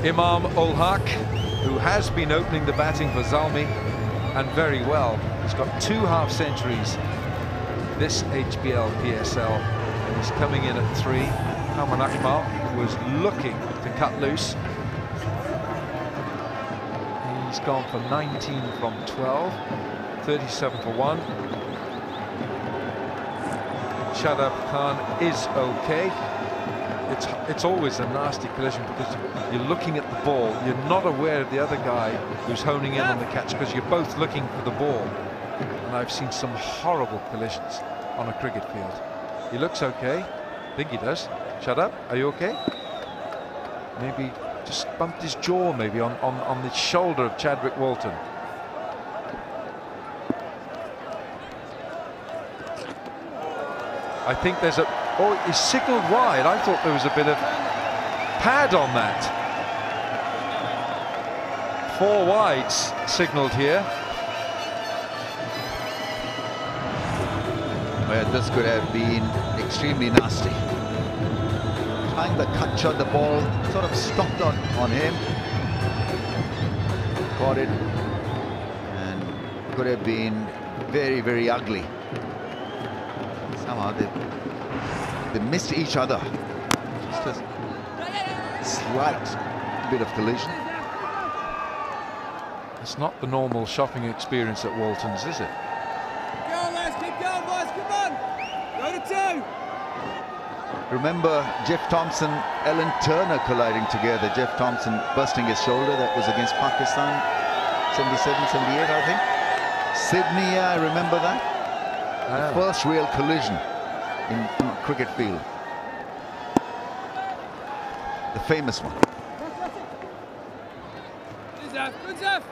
Imam ul Haq, who has been opening the batting for Zalmi, and very well. He's got 2 half-centuries this HBL PSL, and he's coming in at 3. Cameron Akmal was looking to cut loose. He's gone for 19 from 12, 37 for 1. Shadab Khan is okay. It's always a nasty collision because you're looking at the ball, you're not aware of the other guy who's honing in on the catch because you're both looking for the ball. And I've seen some horrible collisions on a cricket field. He looks okay. I think he does. Shadab, are you okay? Maybe just bumped his jaw maybe on the shoulder of Chadwick Walton. I think there's a... Oh, he signalled wide. I thought there was a bit of pad on that. 4 wides signalled here. Well, this could have been extremely nasty. Trying the cut shot, the ball sort of stopped on him. Caught it. And could have been very, very ugly. Somehow they missed each other. Just a slight bit of collision. It's not the normal shopping experience at Walton's, is it? Go, lads, keep going, boys, come on! Go to 2! Remember Jeff Thompson, Alan Turner colliding together. Jeff Thompson busting his shoulder. That was against Pakistan, 77, 78, I think. Sydney, I remember that. The first real collision in a cricket field. The famous one. Good stuff, good stuff!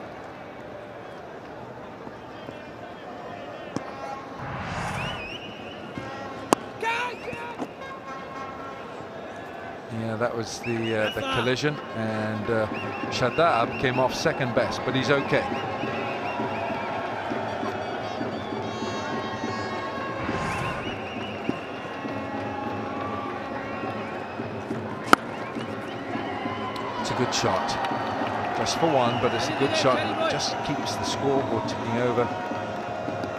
Yeah, that was the collision, and Shadab came off second best, but he's okay. It's a good shot, just for 1, but it's a good shot. It just keeps the scoreboard ticking over.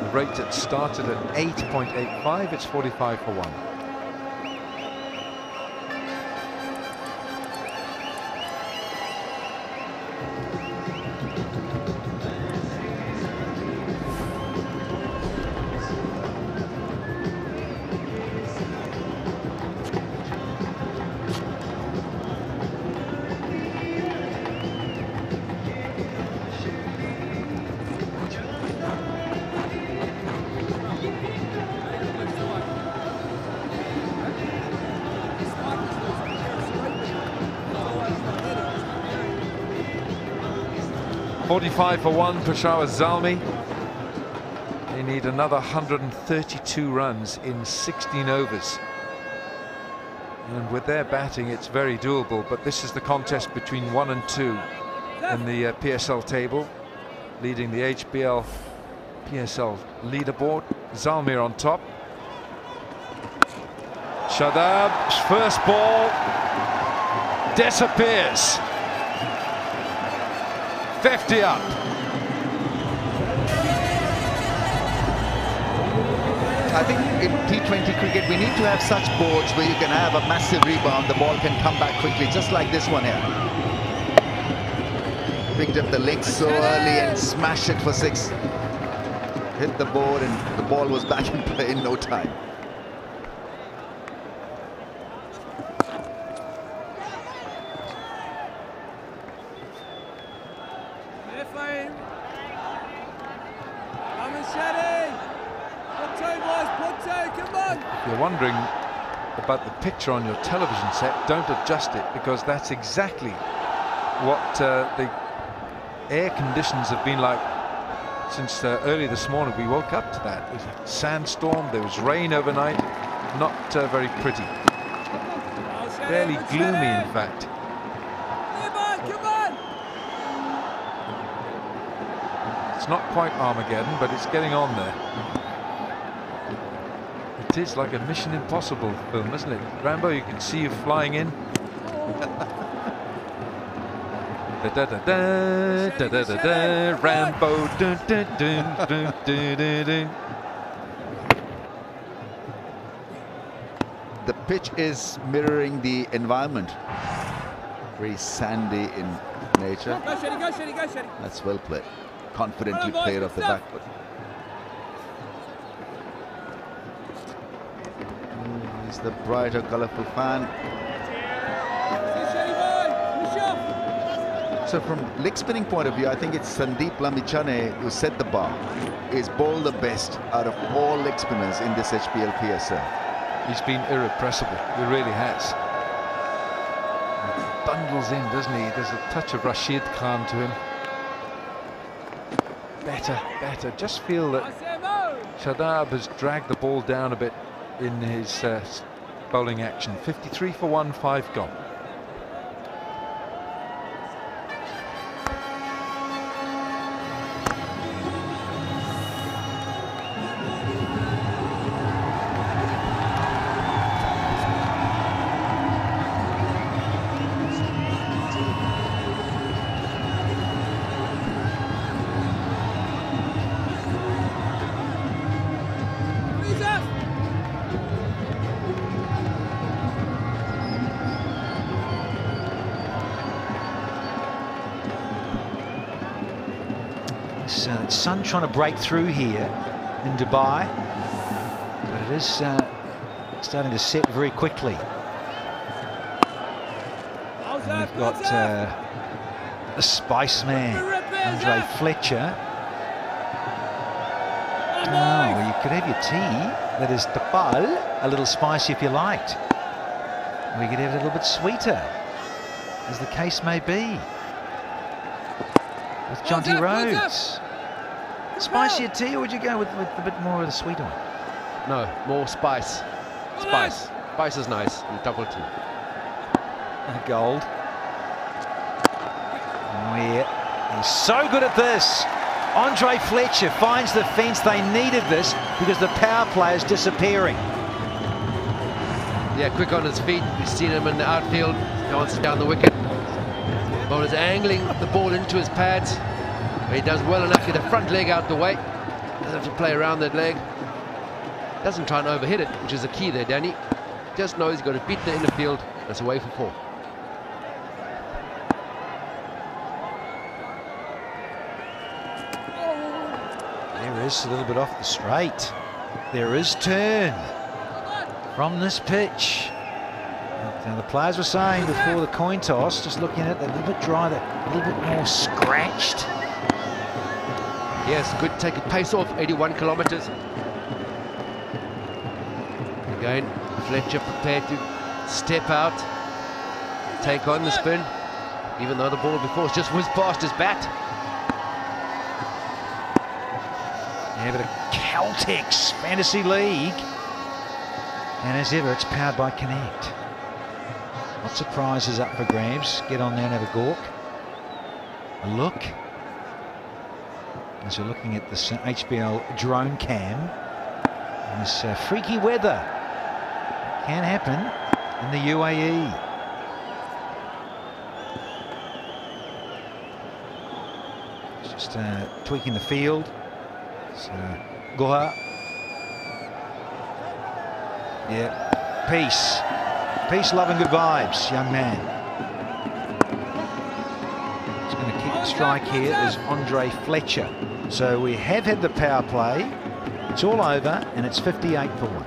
The rate that started at 8.85, it's 45 for 1. 45 for 1, Peshawar Zalmi. They need another 132 runs in 16 overs. And with their batting, it's very doable, but this is the contest between 1 and 2 in the PSL table, leading the HBL PSL leaderboard. Zalmi on top. Shadab's first ball disappears. 50 up. I think in T20 cricket we need to have such boards where you can have a massive rebound, the ball can come back quickly, just like this one here. Picked up the leg so early and smashed it for 6. Hit the board and the ball was back in play in no time. If you're wondering about the picture on your television set, don't adjust it, because that's exactly what the air conditions have been like since early this morning. We woke up to that. It was a sandstorm, there was rain overnight, not very pretty. Fairly gloomy, in fact. It's not quite Armageddon, but it's getting on there. It is like a Mission Impossible film, isn't it? Rambo, you can see you flying in. Da da da da da da da da. Rambo. Dun, dun, dun, dun, dun, dun, dun. The pitch is mirroring the environment. Very sandy in nature. Go, Shady, go, Shady, go, Shady. That's well played. Confidently played off the back foot. He's the brighter, colourful fan. So from leg spinning point of view, I think it's Sandeep Lamichhane who set the bar. He's bowled the best out of all leg spinners in this HBL PSL. He's been irrepressible, he really has. He bundles in, doesn't he? There's a touch of Rashid Khan to him. Better. Just feel that Shadab has dragged the ball down a bit in his bowling action. 53 for 1, 5 gone. Sun trying to break through here in Dubai, but it is starting to set very quickly. And we've got the Spice Man, Andre Fletcher. Oh, you could have your tea, that is tapal, a little spicy if you liked. We could have it a little bit sweeter, as the case may be, with Jonty Rhodes. Spicier tea, or would you go with a bit more of the sweet one? No, more spice. Spice. Spice is nice in double tea. Gold. Oh yeah, he's so good at this. Andre Fletcher finds the fence. They needed this because the power play is disappearing. Yeah, quick on his feet. We've seen him in the outfield, dancing down the wicket. Bowler's angling the ball into his pads. He does well enough to get the front leg out the way. Doesn't have to play around that leg. Doesn't try and overhit it, which is the key there, Danny. Just knows he's got to beat the inner field. That's away for 4. There is a little bit off the straight. There is turn from this pitch. Now the players were saying before the coin toss, just looking at it, a little bit dry, a little bit more scratched. Yes, good take a pace off, 81 kilometres. Again, Fletcher prepared to step out, take on the spin, even though the ball before just whizzed past his bat. Yeah, but a Caltex Fantasy League. And as ever, it's powered by Connect. Lots of prizes up for grabs. Get on there and have a gawk. A look. As we're looking at this HBL drone cam. And this freaky weather. Can happen in the UAE. Just tweaking the field. So, Goha. Yeah, peace. Peace, love and good vibes, young man. He's going to kick the strike here is Andre Fletcher. So we have had the power play. It's all over and it's 58 for 1.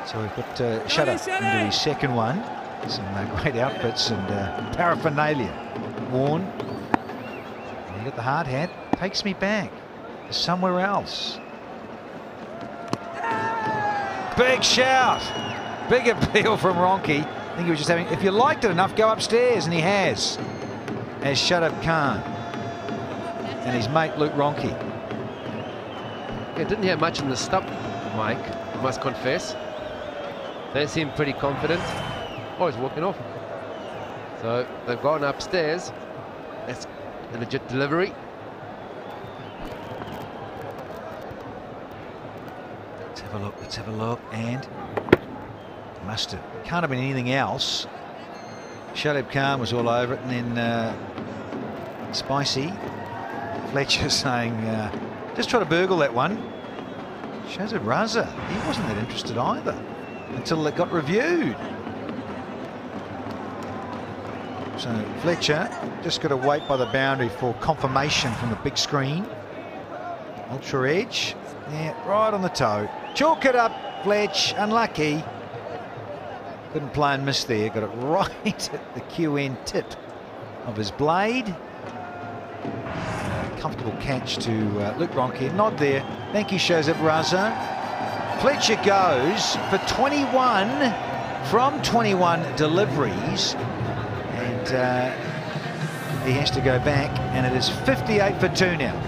So we've got Shutter into his second one. Some great outfits and paraphernalia worn. And you got the hard hat. Takes me back to somewhere else. Big shout. Big appeal from Ronke. I think he was just having, if you liked it enough, go upstairs, and he has. As Shadab Khan and his mate Luke Ronke. Yeah, didn't hear much in the stop, Mike, I must confess. They seem pretty confident. Oh, he's walking off. So they've gone upstairs. That's a legit delivery. Let's have a look, let's have a look. And must have, can't have been anything else. Shalib Khan was all over it, and then Spicy Fletcher saying, just try to burgle that one. Shazad Raza, he wasn't that interested either until it got reviewed. So Fletcher just got to wait by the boundary for confirmation from the big screen. Ultra edge, yeah, right on the toe. Chalk it up, Fletch, unlucky. Couldn't play and miss there, got it right at the QN tip of his blade. Comfortable catch to Luke Ronke, nod there. Thank you, Shazad Raza. Fletcher goes for 21 from 21 deliveries, and he has to go back, and it is 58 for 2 now.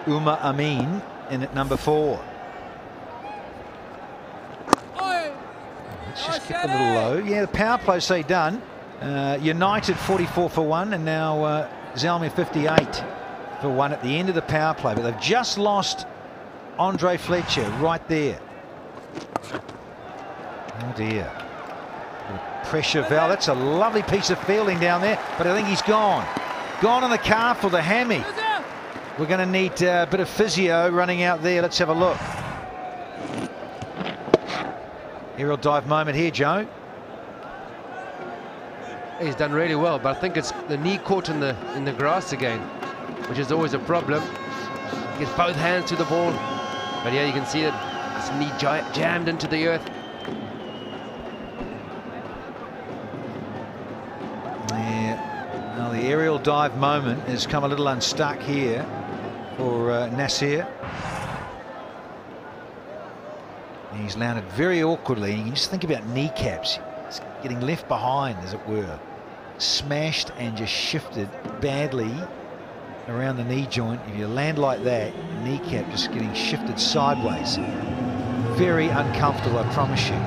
Uma Amin in at number 4. Let's just get a little low. Yeah, the power play say done. United 44 for 1, and now Zalmi 58 for 1 at the end of the power play. But they've just lost Andre Fletcher right there. Oh dear. Pressure valve. That's a lovely piece of fielding down there, but I think he's gone. Gone on the calf for the hammy. We're going to need a bit of physio running out there. Let's have a look. Aerial dive moment here, Joe. He's done really well, but I think it's the knee caught in the grass again. which is always a problem. Gets both hands to the ball, but here you can see that his knee jammed into the earth. Yeah, well, the aerial dive moment has come a little unstuck here for Nasir. He's landed very awkwardly. You can just think about kneecaps. He's getting left behind, as it were. Smashed and just shifted badly around the knee joint. If you land like that, kneecap just getting shifted sideways. Very uncomfortable, I promise you.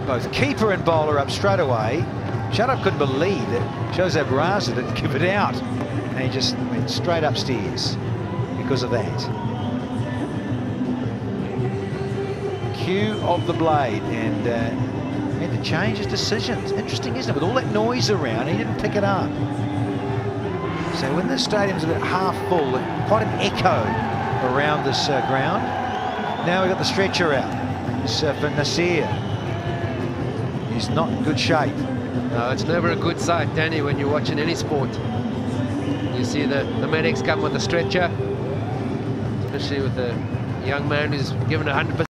Both keeper and bowler up straight away. Shadab couldn't believe that Joseph Raza didn't give it out. And he just went straight upstairs because of that. Cue of the blade, and had to change his decisions. Interesting, isn't it? With all that noise around, he didn't pick it up. So when the stadium's a bit half full, quite an echo around this ground. Now we've got the stretcher out. It's for Nasir. He's not in good shape. No, it's never a good sight, Danny, when you're watching any sport. You see the medics come with the stretcher, especially with the young man who's given 100%.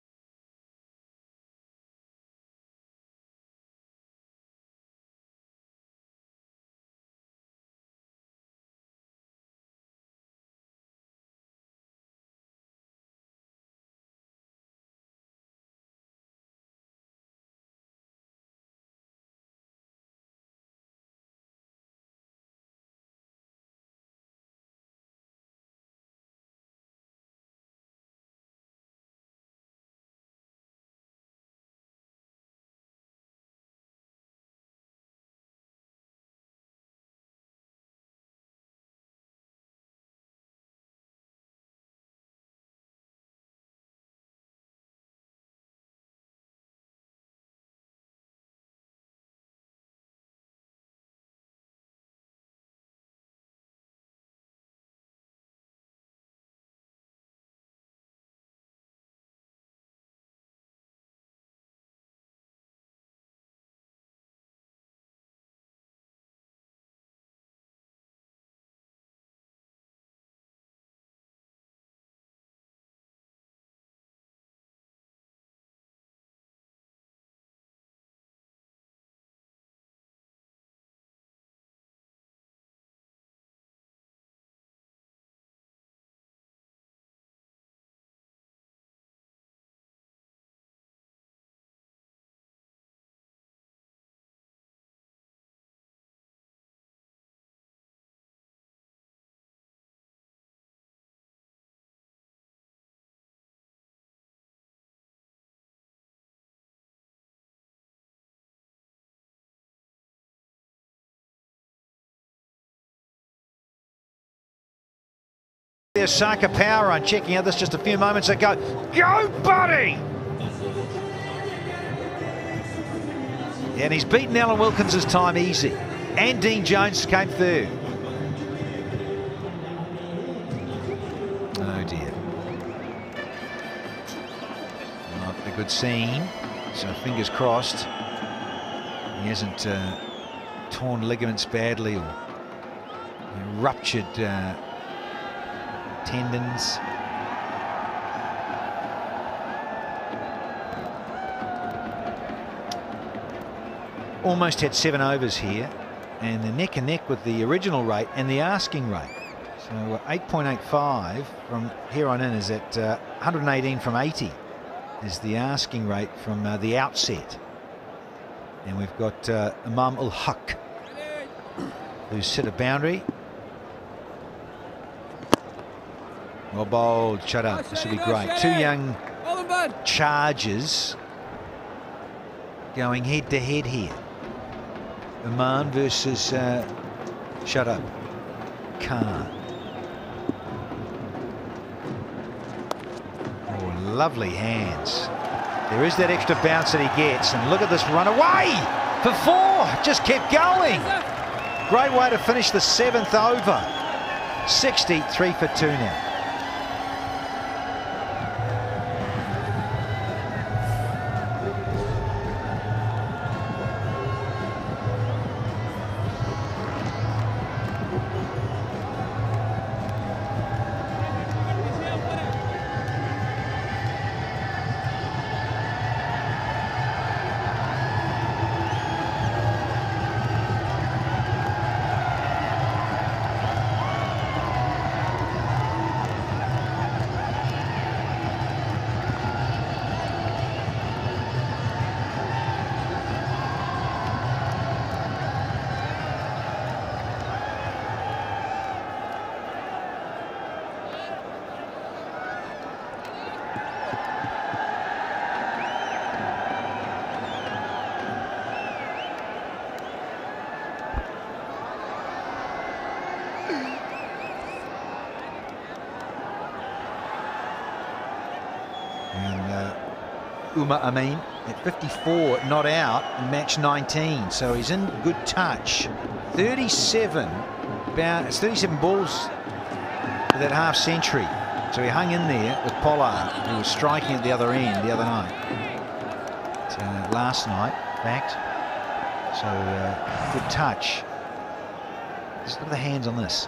There's Saka Power on checking out this just a few moments ago. Go, buddy! And he's beaten Alan Wilkins' time easy. And Dean Jones came third. Oh dear. Not a good scene. So fingers crossed he hasn't torn ligaments badly or ruptured tendons. Almost had 7 overs here, and they're neck and neck with the original rate and the asking rate. So 8.85 from here on in is at 118 from 80 is the asking rate from the outset. And we've got Imam ul Haq, who's set a boundary. Well bowled, shut up. This will be great. 2 young chargers going head to head here. Oman versus shut up, Khan. Oh, lovely hands. There is that extra bounce that he gets, and look at this run away for 4. Just kept going. Great way to finish the 7th over. 63 for 2 now. Amin at 54, not out in match 19. So he's in good touch. 37 balls for that half century. So he hung in there with Pollard, who was striking at the other end the other night. Last night, in fact. So good touch. Just look at the hands on this.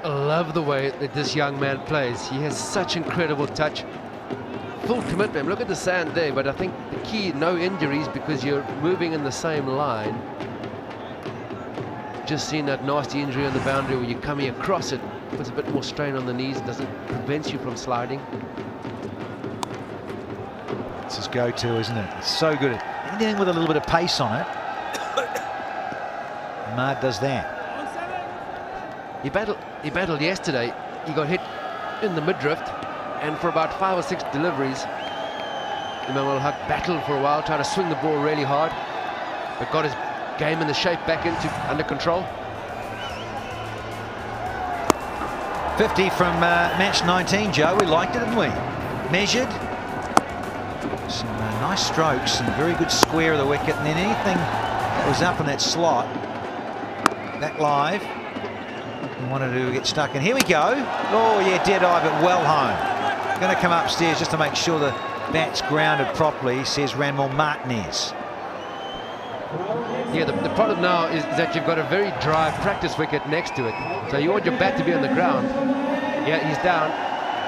I love the way that this young man plays. He has such incredible touch. Full commitment. Look at the sand there, but I think the key, no injuries, because you're moving in the same line. Just seen that nasty injury on the boundary where you're coming across it, puts a bit more strain on the knees, doesn't prevent you from sliding. It's his go-to, isn't it? It's so good at anything with a little bit of pace on it. Ahmad does that. He battled yesterday. He got hit in the midriff, and for about 5 or 6 deliveries, Emmanuel Haq battled for a while, trying to swing the ball really hard, but got his game and the shape back under control. 50 from match 19, Joe. We liked it, didn't we? Measured. Some nice strokes and very good square of the wicket, and then anything that was up in that slot, back live. We wanted to get stuck in. Here we go. Oh, yeah, dead eye, but well home. Going to come upstairs just to make sure the bat's grounded properly, says Ranmore Martinez. Yeah, the problem now is that you've got a very dry practice wicket next to it. So you want your bat to be on the ground. Yeah, he's down,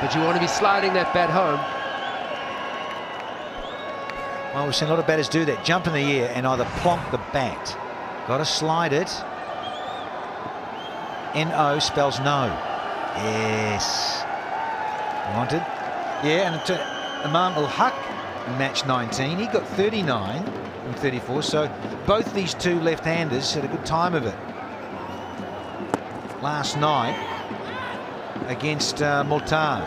but you want to be sliding that bat home. Well, we've seen a lot of batters do that. Jump in the air and either plonk the bat. Got to slide it. N-O spells no. Yes. Wanted. Yeah, and Imam Ul-Haq in match 19. He got 39 from 34. So both these two left-handers had a good time of it last night against Multan.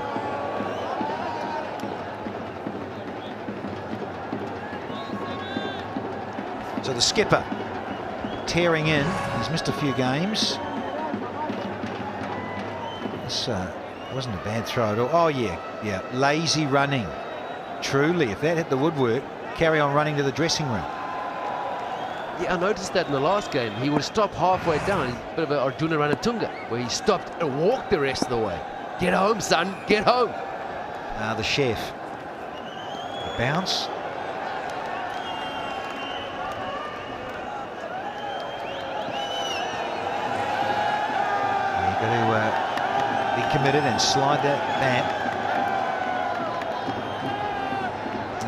So the skipper tearing in. He's missed a few games. This wasn't a bad throw at all. Oh, yeah, lazy running. Truly, if that hit the woodwork, carry on running to the dressing room. Yeah, I noticed that in the last game. He would stop halfway down. He's a bit of an Arjuna Ranatunga, where he stopped and walked the rest of the way. Get home, son, get home. The chef. The bounce. You've got to be committed and slide that bat.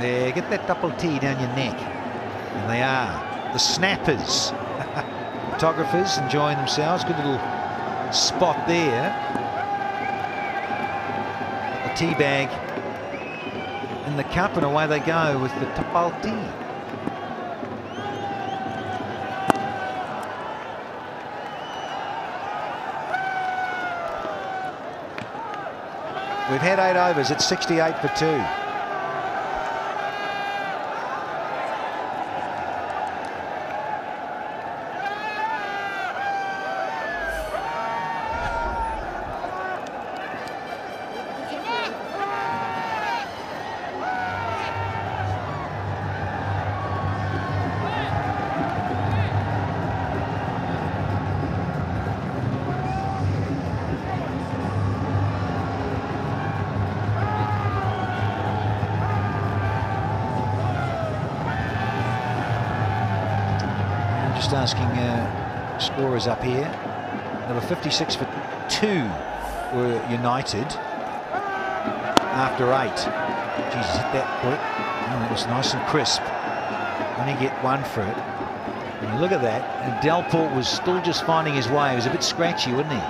There, get that double T down your neck. And they are. The snappers. Photographers enjoying themselves. Good little spot there. A tea bag in the cup, and away they go with the double T. We've had 8 overs. It's 68 for 2. Asking scorers up here. There were 56 for 2 were United after 8. Jesus, hit that quick. Oh, it was nice and crisp. Only get 1 for it. And look at that. And Delport was still just finding his way. He was a bit scratchy, wasn't he?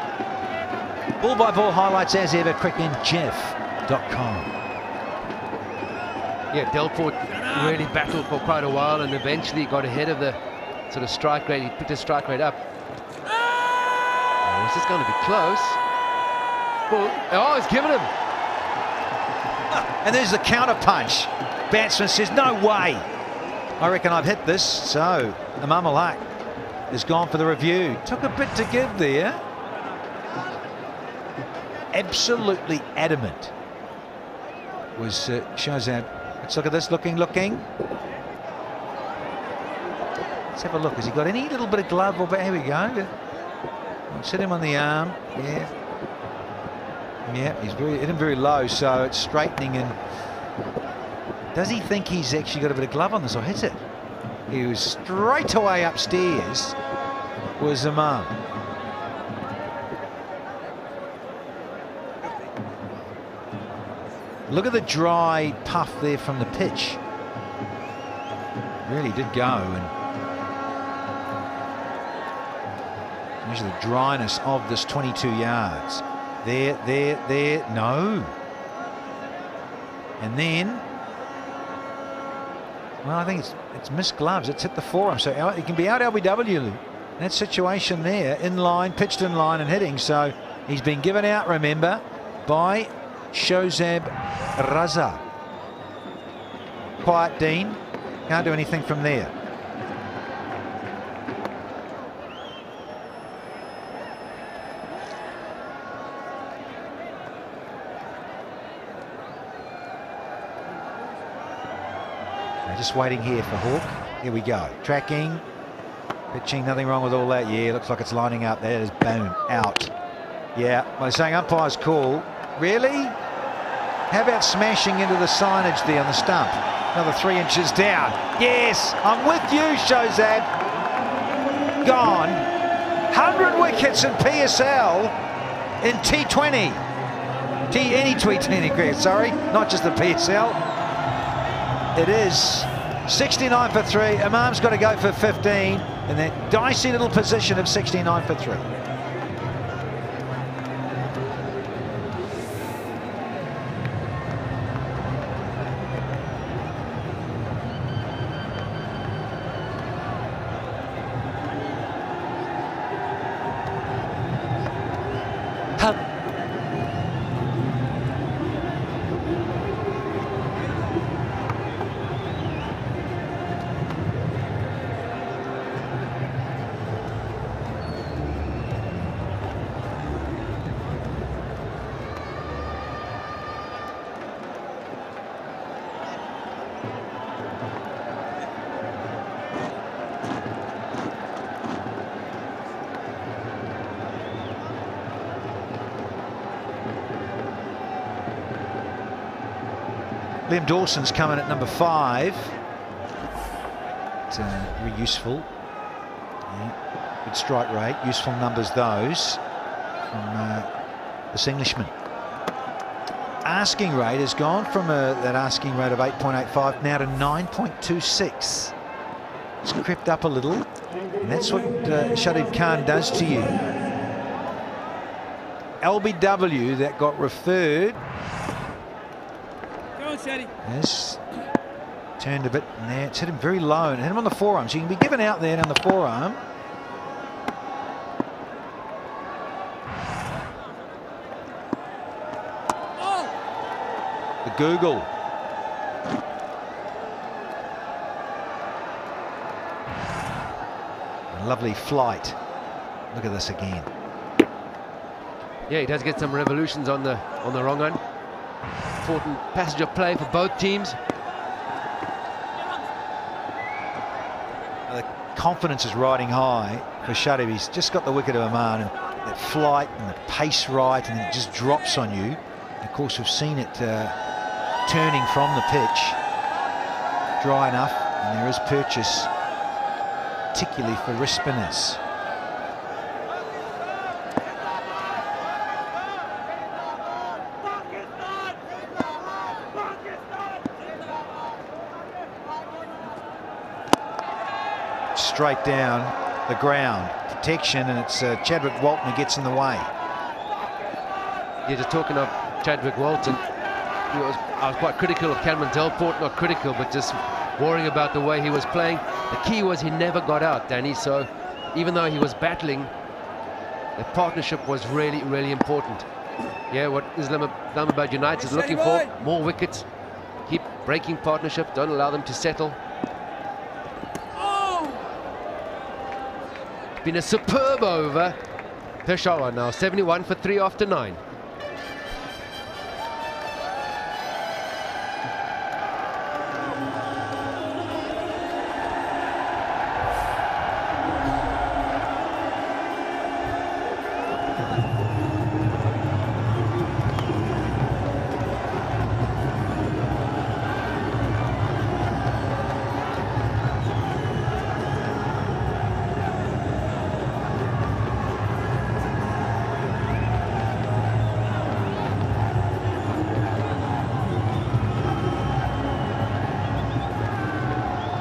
Ball by ball highlights as ever. crickinjeff.com. Yeah, Delport really battled for quite a while and eventually got ahead of the sort of strike rate. He picked his strike rate up. Oh, this is going to be close. Oh, he's given him. And there's the counter punch. Batsman says, no way. I reckon I've hit this. So Imam Ul-Haq has gone for the review. Took a bit to give there. Absolutely adamant. Was shows how Let's look at this, looking. Let's have a look. Has he got any little bit of glove? Or here we go. Let's hit him on the arm. Yeah. Yeah, he's hit him very low, so it's straightening. And does he think he's actually got a bit of glove on this, or hit it? He was straight away upstairs. Was Imam. Look at the dry puff there from the pitch. Really did go, and measure the dryness of this 22 yards. There, no. And then, well, I think it's missed gloves. It's hit the forearm, so it can be out LBW. That situation there, in line, pitched in line and hitting. So he's been given out, remember, by Shozab Raza. Quiet, Dean. Can't do anything from there. They're just waiting here for Hawk. Here we go. Tracking. Pitching, nothing wrong with all that. Yeah, looks like it's lining up. There it is, boom, out. Yeah, well, they're saying umpire's call. Really? How about smashing into the signage there on the stump? Another 3 inches down. Yes, I'm with you, Shozab. Gone. 100 wickets in PSL in T20. Any T20 cricket, sorry, not just the PSL. It is 69 for 3. Imam's got to go for 15 in that dicey little position of 69 for 3. Liam Dawson's coming at number 5. It's very useful. Yeah. Good strike rate, useful numbers those from this Englishman. Asking rate has gone from that asking rate of 8.85 now to 9.26. It's crept up a little, and that's what Shadid Khan does to you. LBW that got referred has turned a bit, and there it's hit him very low and hit him on the forearm, so you can be given out there on the forearm. The Google. A lovely flight. Look at this again. Yeah, he does get some revolutions on the wrong one. Important passage of play for both teams. The confidence is riding high for Shadib. He's just got the wicket of Oman, and that flight and the pace right, and it just drops on you. And of course, we've seen it turning from the pitch. Dry enough, and there is purchase, particularly for wrist spinners. Straight down the ground, protection, and it's Chadwick Walton who gets in the way. Yeah, just talking of Chadwick Walton, I was quite critical of Cameron Delport, not critical, but just worrying about the way he was playing. The key was he never got out, Danny, so even though he was battling, the partnership was really, really important. Yeah, what Islamabad United is looking for, more wickets, keep breaking partnership, don't allow them to settle. Been a superb over. Peshawar now 71 for 3 after 9.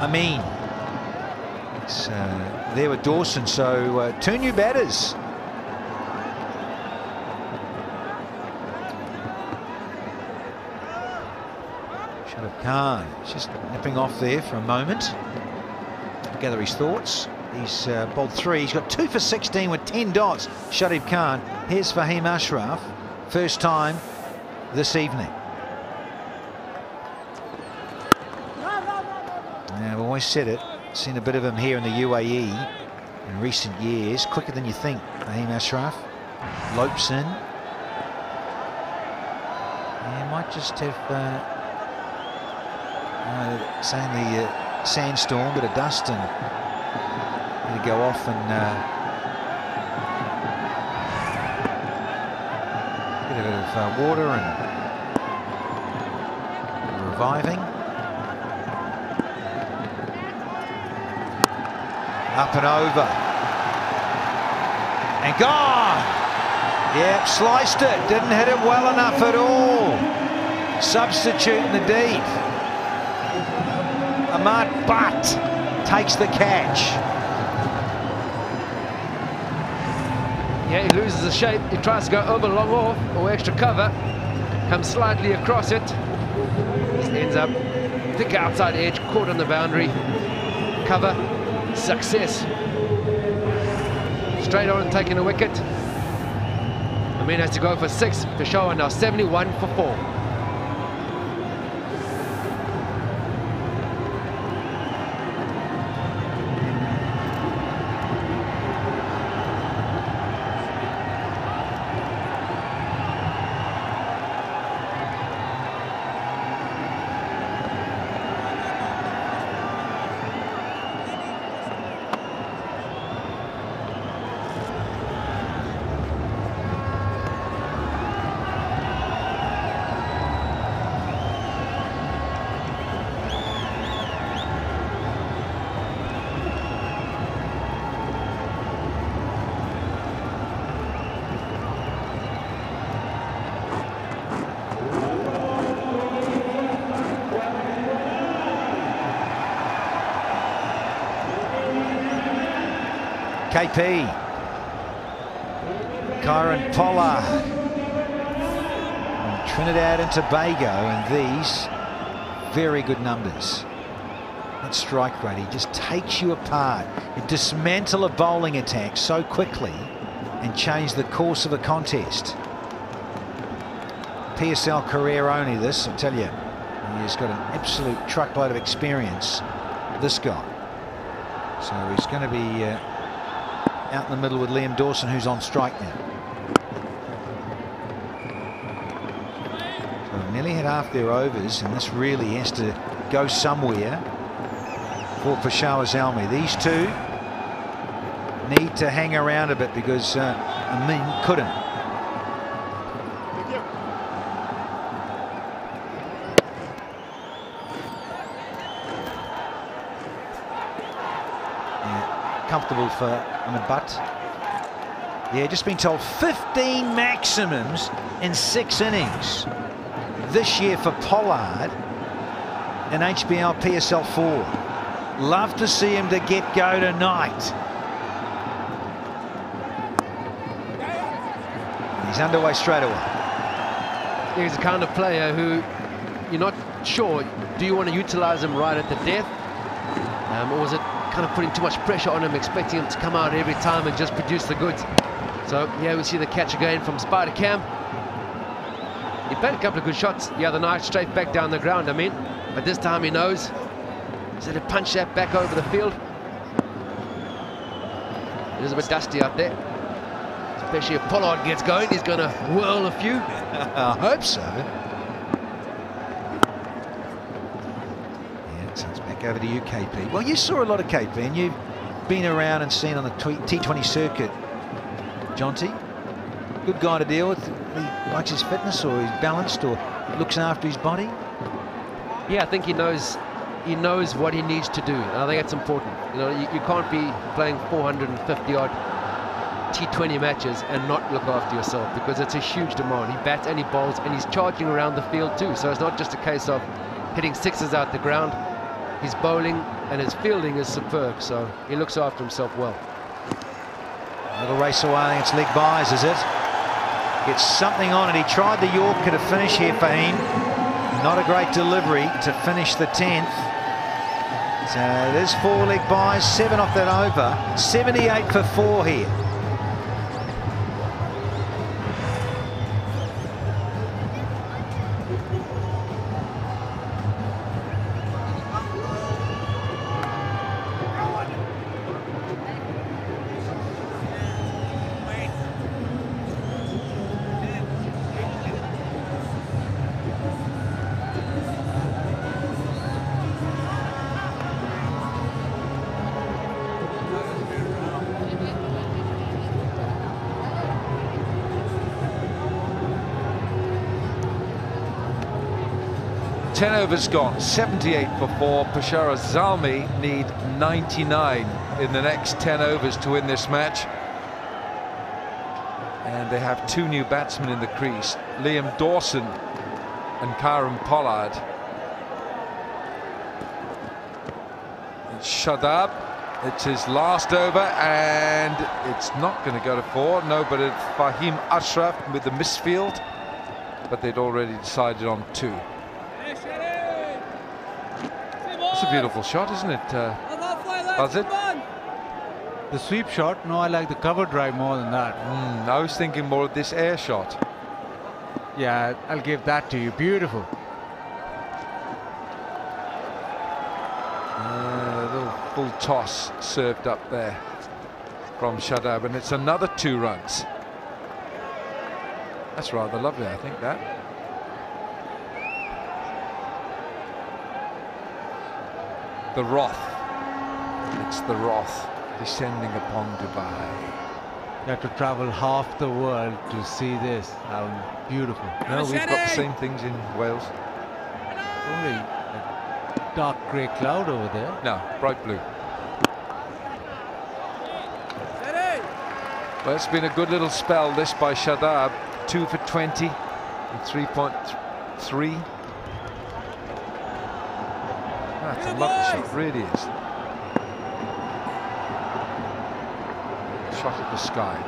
Amin. It's there with Dawson, so 2 new batters. Shadab Khan just nipping off there for a moment. Gather his thoughts. He's bowled 3. He's got 2 for 16 with 10 dots. Shadab Khan. Here's Fahim Ashraf. First time this evening. I've always said it. Seen a bit of him here in the UAE in recent years. Quicker than you think, Fahim Ashraf. Lopes in. Yeah, might just have, saying the sandstorm, bit of dust, and to go off and get a bit of water and reviving. Up and over. And gone! Yep, sliced it. Didn't hit it well enough at all. Substitute in the deep. Ahmad Butt takes the catch. Yeah, he loses the shape. He tries to go over long off or extra cover. Comes slightly across it. Just ends up thick outside edge, caught on the boundary. Cover. Success. Straight on and taking a wicket. Amin has to go for 6. Peshawar now 71 for 4. KP, Kyron Pollard, and Trinidad and Tobago, and these very good numbers. That strike rate, he just takes you apart. You dismantle a bowling attack so quickly and change the course of a contest. PSL career only this, I tell you. He's got an absolute truckload of experience, this guy. So he's going to be out in the middle with Liam Dawson, who's on strike now. So nearly had half their overs, and this really has to go somewhere for Peshawar Zalmi. These two need to hang around a bit because Amin couldn't. Comfortable for Ahmed Butt. Yeah, just been told 15 maximums in 6 innings this year for Pollard in HBL PSL 4. Love to see him to get go tonight. He's underway straight away. He's the kind of player who you're not sure, do you want to utilize him right at the death? Or is it kind of putting too much pressure on him, expecting him to come out every time and just produce the goods? So yeah, we see the catch again from Spider Cam. He played a couple of good shots the other night, straight back down the ground, I mean, but this time he knows he's going to punch that back over the field. It is a bit dusty out there, especially if Pollard gets going. He's going to whirl a few. I hope so. So it's back over to you, KP. Well, you saw a lot of KP, and you've been around and seen on the T20 circuit, Jonty. good guy to deal with. He likes his fitness, or he's balanced, or looks after his body. Yeah, I think he knows what he needs to do, and I think that's important. You know, you can't be playing 450 odd T20 matches and not look after yourself, because it's a huge demand. He bats and he bowls, and he's charging around the field too, so it's not just a case of hitting sixes out the ground. He's bowling, and his fielding is superb, so he looks after himself well. A little race away, I think it's leg buys, is it? Gets something on it. He tried the Yorker to finish here for him. Not a great delivery to finish the 10th. So there's 4 leg buys, 7 off that over. 78 for 4 here. Ten overs gone, 78 for 4. Peshawar Zalmi need 99 in the next 10 overs to win this match. And they have 2 new batsmen in the crease, Liam Dawson and Kieran Pollard. It's Shadab, it's his last over, and it's not going to go to 4. No, but it's Fahim Ashraf with the misfield, but they'd already decided on 2. It's a beautiful shot, isn't it? Was it? The sweep shot? No, I like the cover drive more than that. I was thinking more of this air shot. Yeah, I'll give that to you. Beautiful. A little full toss served up there from Shadab, and it's another 2 runs. That's rather lovely, I think, that. The wrath. It's the wrath descending upon Dubai. You have to travel half the world to see this. How beautiful. No, we've got the same things in Wales. Only a dark grey cloud over there. No, bright blue. Well, it's been a good little spell, this by Shadab. 2 for 20 and 3.3. That's a lovely shot, really is. Shot at the sky.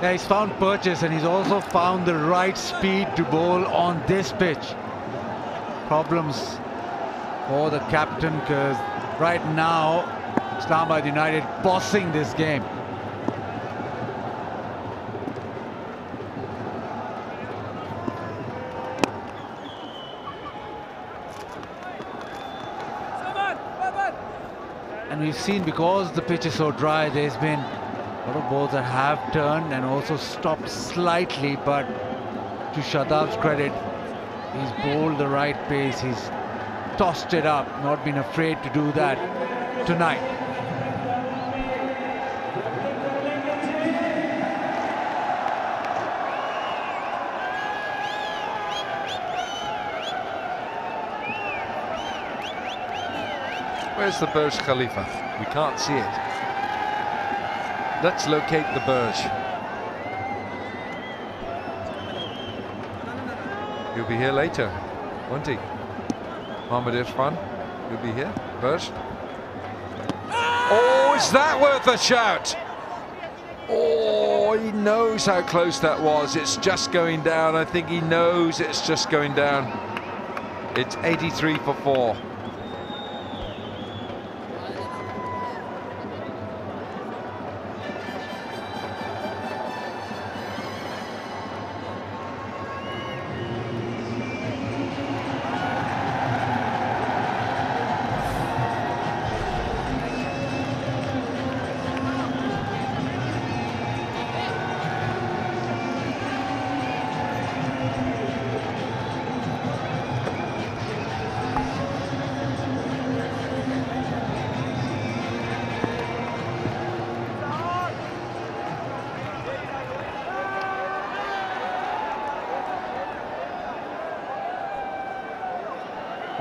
Yeah, he's found purchase, and he's also found the right speed to bowl on this pitch. Problems for the captain, because right now Islamabad United bossing this game. And we've seen, because the pitch is so dry, there's been a lot of balls that have turned and also stopped slightly, but to Shadab's credit, he's bowled the right pace, he's tossed it up, not been afraid to do that tonight. Where's the Burj Khalifa? We can't see it. Let's locate the Burj. He'll be here later, won't he? Mohammed Irfan, he'll be here. Burj. Oh, is that worth a shout? Oh, he knows how close that was. It's just going down. I think he knows it's just going down. It's 83 for 4.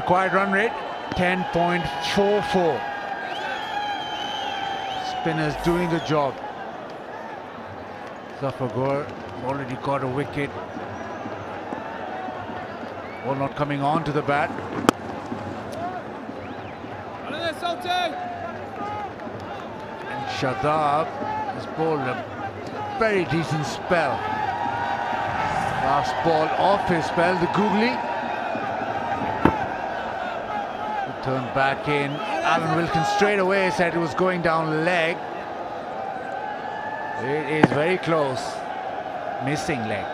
required run rate 10.44. Spinners doing the job. Zafar Gohar already got a wicket. Ball not coming on to the bat. And Shadab has bowled a very decent spell. Last ball off his spell, the googly. Turned back in. Alan Wilkins straight away said it was going down leg. It is very close. Missing leg.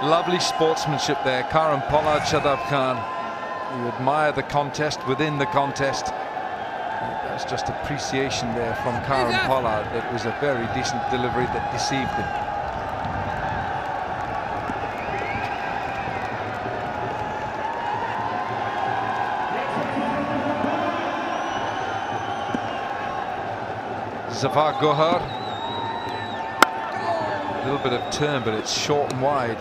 Lovely sportsmanship there. Karan Pollard, Shadab Khan. You admire the contest within the contest. That's just appreciation there from Karan Pollard. That was a very decent delivery that deceived him. Zafar Gohar. A little bit of turn, but it's short and wide.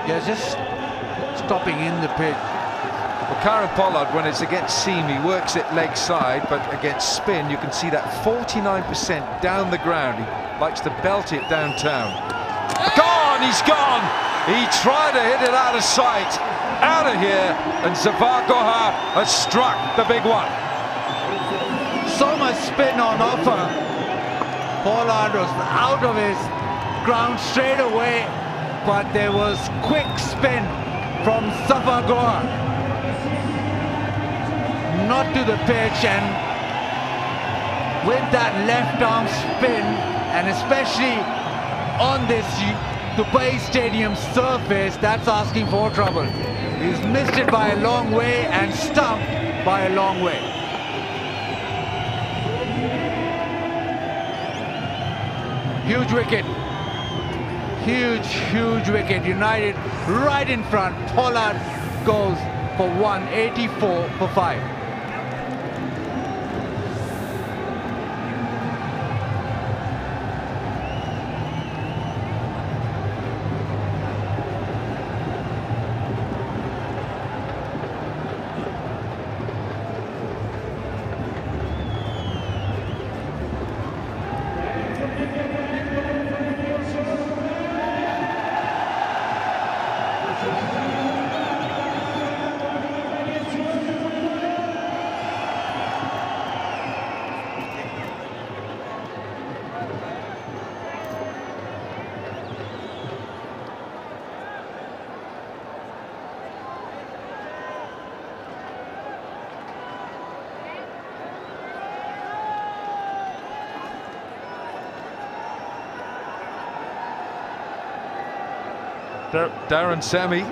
Yeah, just stopping in the pitch. Well, Karan Pollard, when it's against seam, he works it leg side, but against spin, you can see that 49% down the ground. He likes to belt it downtown. Gone! He's gone! He tried to hit it out of sight, out of here, and Zafar Gohar has struck the big one. So much spin on offer. Pollard was out of his ground straight away, but there was quick spin from Zafar Gohar. Not to the pitch, and with that left arm spin, and especially on this Dubai Stadium surface, that's asking for trouble. He's missed it by a long way and stumped by a long way. Huge wicket. Huge wicket. United right in front. Pollard goes for 184 for 5. Darren Sammy.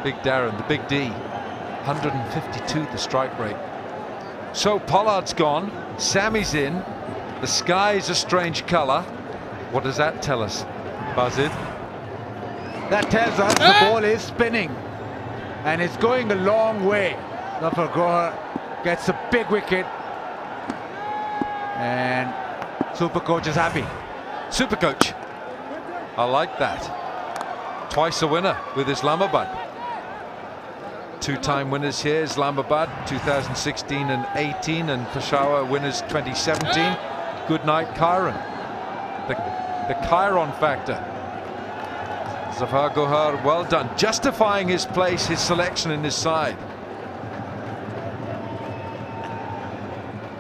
Big Darren, the big D. 152 the strike rate. So Pollard's gone, Sammy's in, the sky's a strange colour. What does that tell us, Bazid? That tells us the ball is spinning and it's going a long way. Zafar Gohar gets a big wicket and Supercoach is happy. Supercoach, I like that. Twice a winner with Islamabad. Two-time winners here, Islamabad 2016 and 18, and Peshawar winners 2017. Good night, Chiron. The Chiron factor. Zafar Gohar, well done, justifying his place, his selection in his side.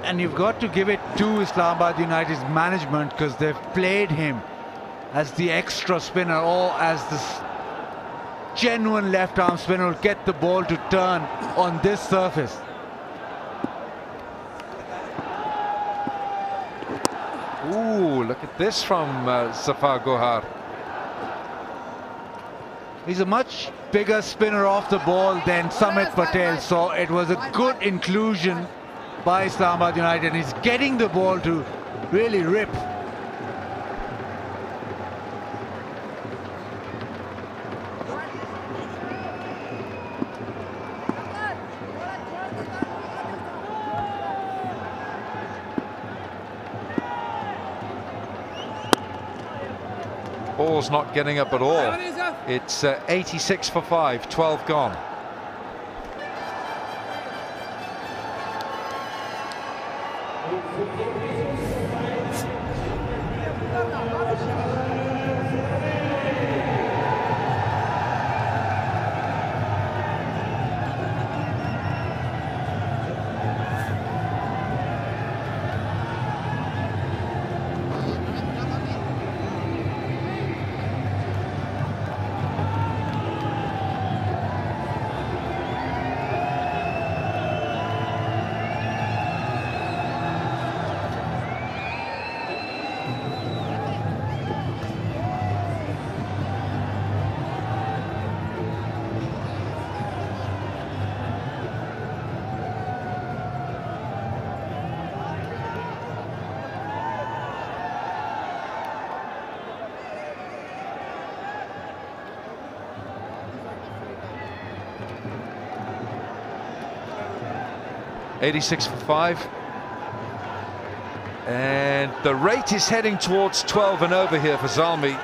And you've got to give it to Islamabad United's management, because they've played him as the extra spinner or as the genuine left-arm spinner will get the ball to turn on this surface. Ooh, look at this from Zafar Gohar. He's a much bigger spinner off the ball than Samit Patel, so it was a good inclusion by Islamabad United. He's getting the ball to really rip. ball's not getting up at all. It's 86 for 5, 12 gone. .86 for 5, and the rate is heading towards 12 and over here for Zalmi.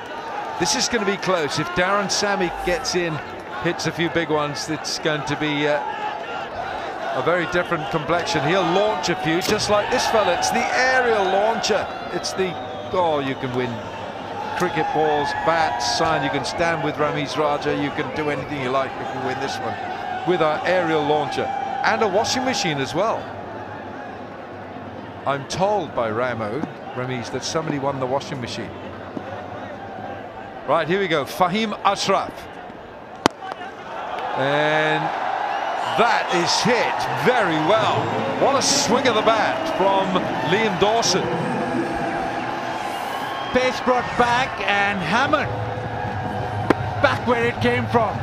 This is going to be close. If Darren Sammy gets in, hits a few big ones, it's going to be a very different complexion. He'll launch a few, just like this fella. It's the aerial launcher. It's the, oh, you can win cricket balls, bats, sign. You can stand with Ramiz Raja. You can do anything you like if you win this one with our aerial launcher. And a washing machine as well. I'm told by Ramiz, that somebody won the washing machine. Right, here we go. Fahim Ashraf. And that is hit very well. What a swing of the bat from Liam Dawson. Pace brought back and hammered back where it came from.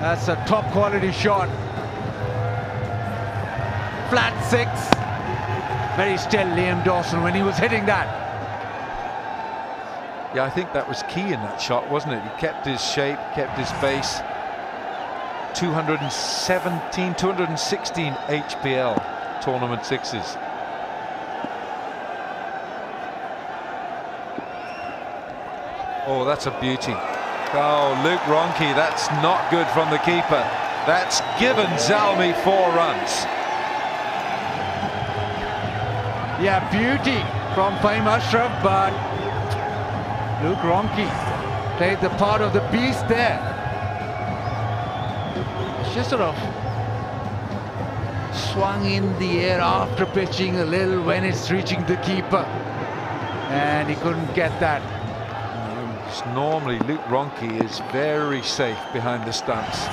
That's a top quality shot. Flat 6. Very still Liam Dawson when he was hitting that. Yeah, I think that was key in that shot, wasn't it? He kept his shape, kept his base. 216 HBL tournament sixes. Oh, that's a beauty. Oh, Luke Ronke, that's not good from the keeper. That's given Zalmi 4 runs. Yeah, beauty from Fahim Ashraf, but Luke Ronke played the part of the beast there. It's just sort of swung in the air after pitching a little when it's reaching the keeper, and he couldn't get that. Normally Luke Ronke is very safe behind the stumps.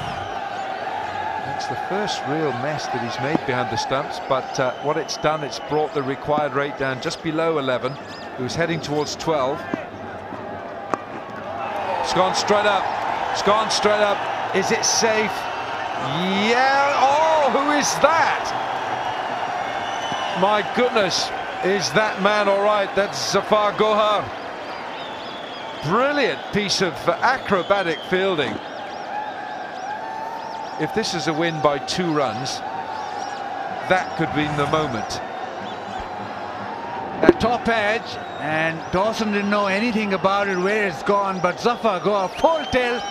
It's the first real mess that he's made behind the stumps, but what it's done, it's brought the required rate down just below 11. He was heading towards 12. It's gone straight up. It's gone straight up. Is it safe? Yeah. Oh, who is that? My goodness. Is that man all right? That's Zafar Gohar. Brilliant piece of acrobatic fielding. If this is a win by 2 runs, that could be the moment. At top edge, and Dawson didn't know anything about it, where it's gone, but Zafar Gohar full tilt.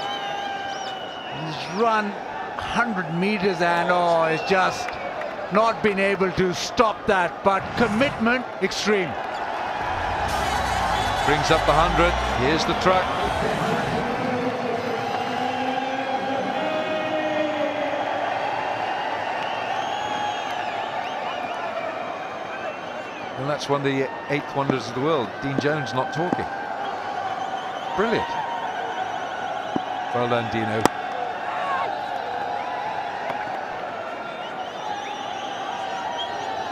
He's run 100 meters and oh, it's just not been able to stop that, but commitment extreme. Brings up the 100. Here's the truck. And that's one of the 8th wonders of the world. Dean Jones not talking. Brilliant. Well done, Dino.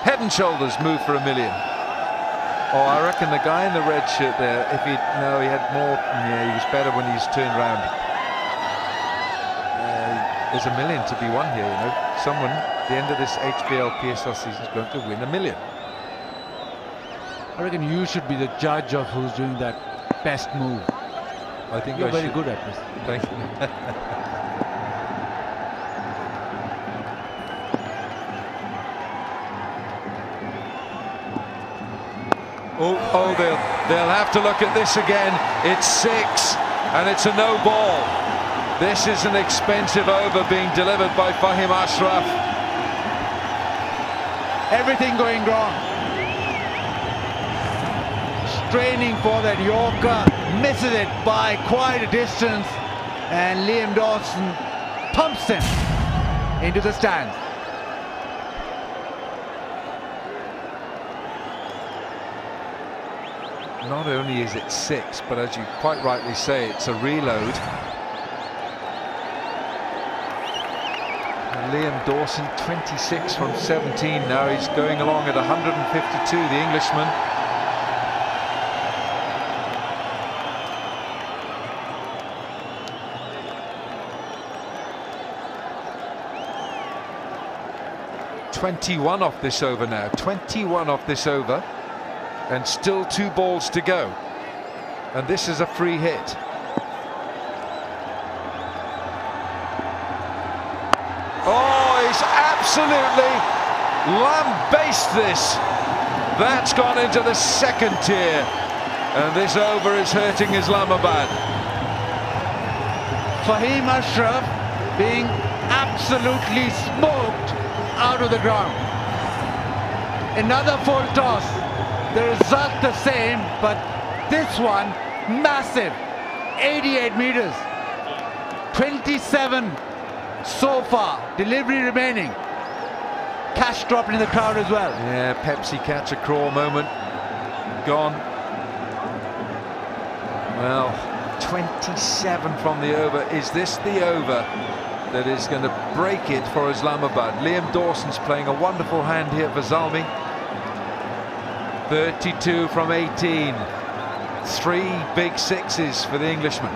Head and shoulders move for $1 million. Oh, I reckon the guy in the red shirt there, if he had more, yeah, he was better when he was turned round. There's $1 million to be won here, you know. Someone, at the end of this HBL PSL season, is going to win $1 million. I reckon you should be the judge of who's doing that best move. I think you're very good at this. Thank you. Oh, they'll have to look at this again. It's 6, and it's a no ball. This is an expensive over being delivered by Fahim Ashraf. Everything going wrong. Straining for that Yorker, misses it by quite a distance, and Liam Dawson pumps him into the stands. Not only is it 6, but as you quite rightly say, it's a reload. And Liam Dawson, 26 from 17 now. He's going along at 152, the Englishman. .21 off this over now. 21 off this over. And still 2 balls to go, and this is a free hit. Oh, he's absolutely lambasted this. That's gone into the second tier, and this over is hurting Islamabad. Fahim Ashraf being absolutely smoked out of the ground. Another full toss. The result the same, but this one massive. 88 meters. 27 so far. Delivery remaining. Cash dropping in the crowd as well. Yeah, Pepsi catch a crawl moment. Gone. Well, 27 from the over. Is this the over that is going to break it for Islamabad? Liam Dawson's playing a wonderful hand here for Zalmi. 32 from 18. 3 big sixes for the Englishman.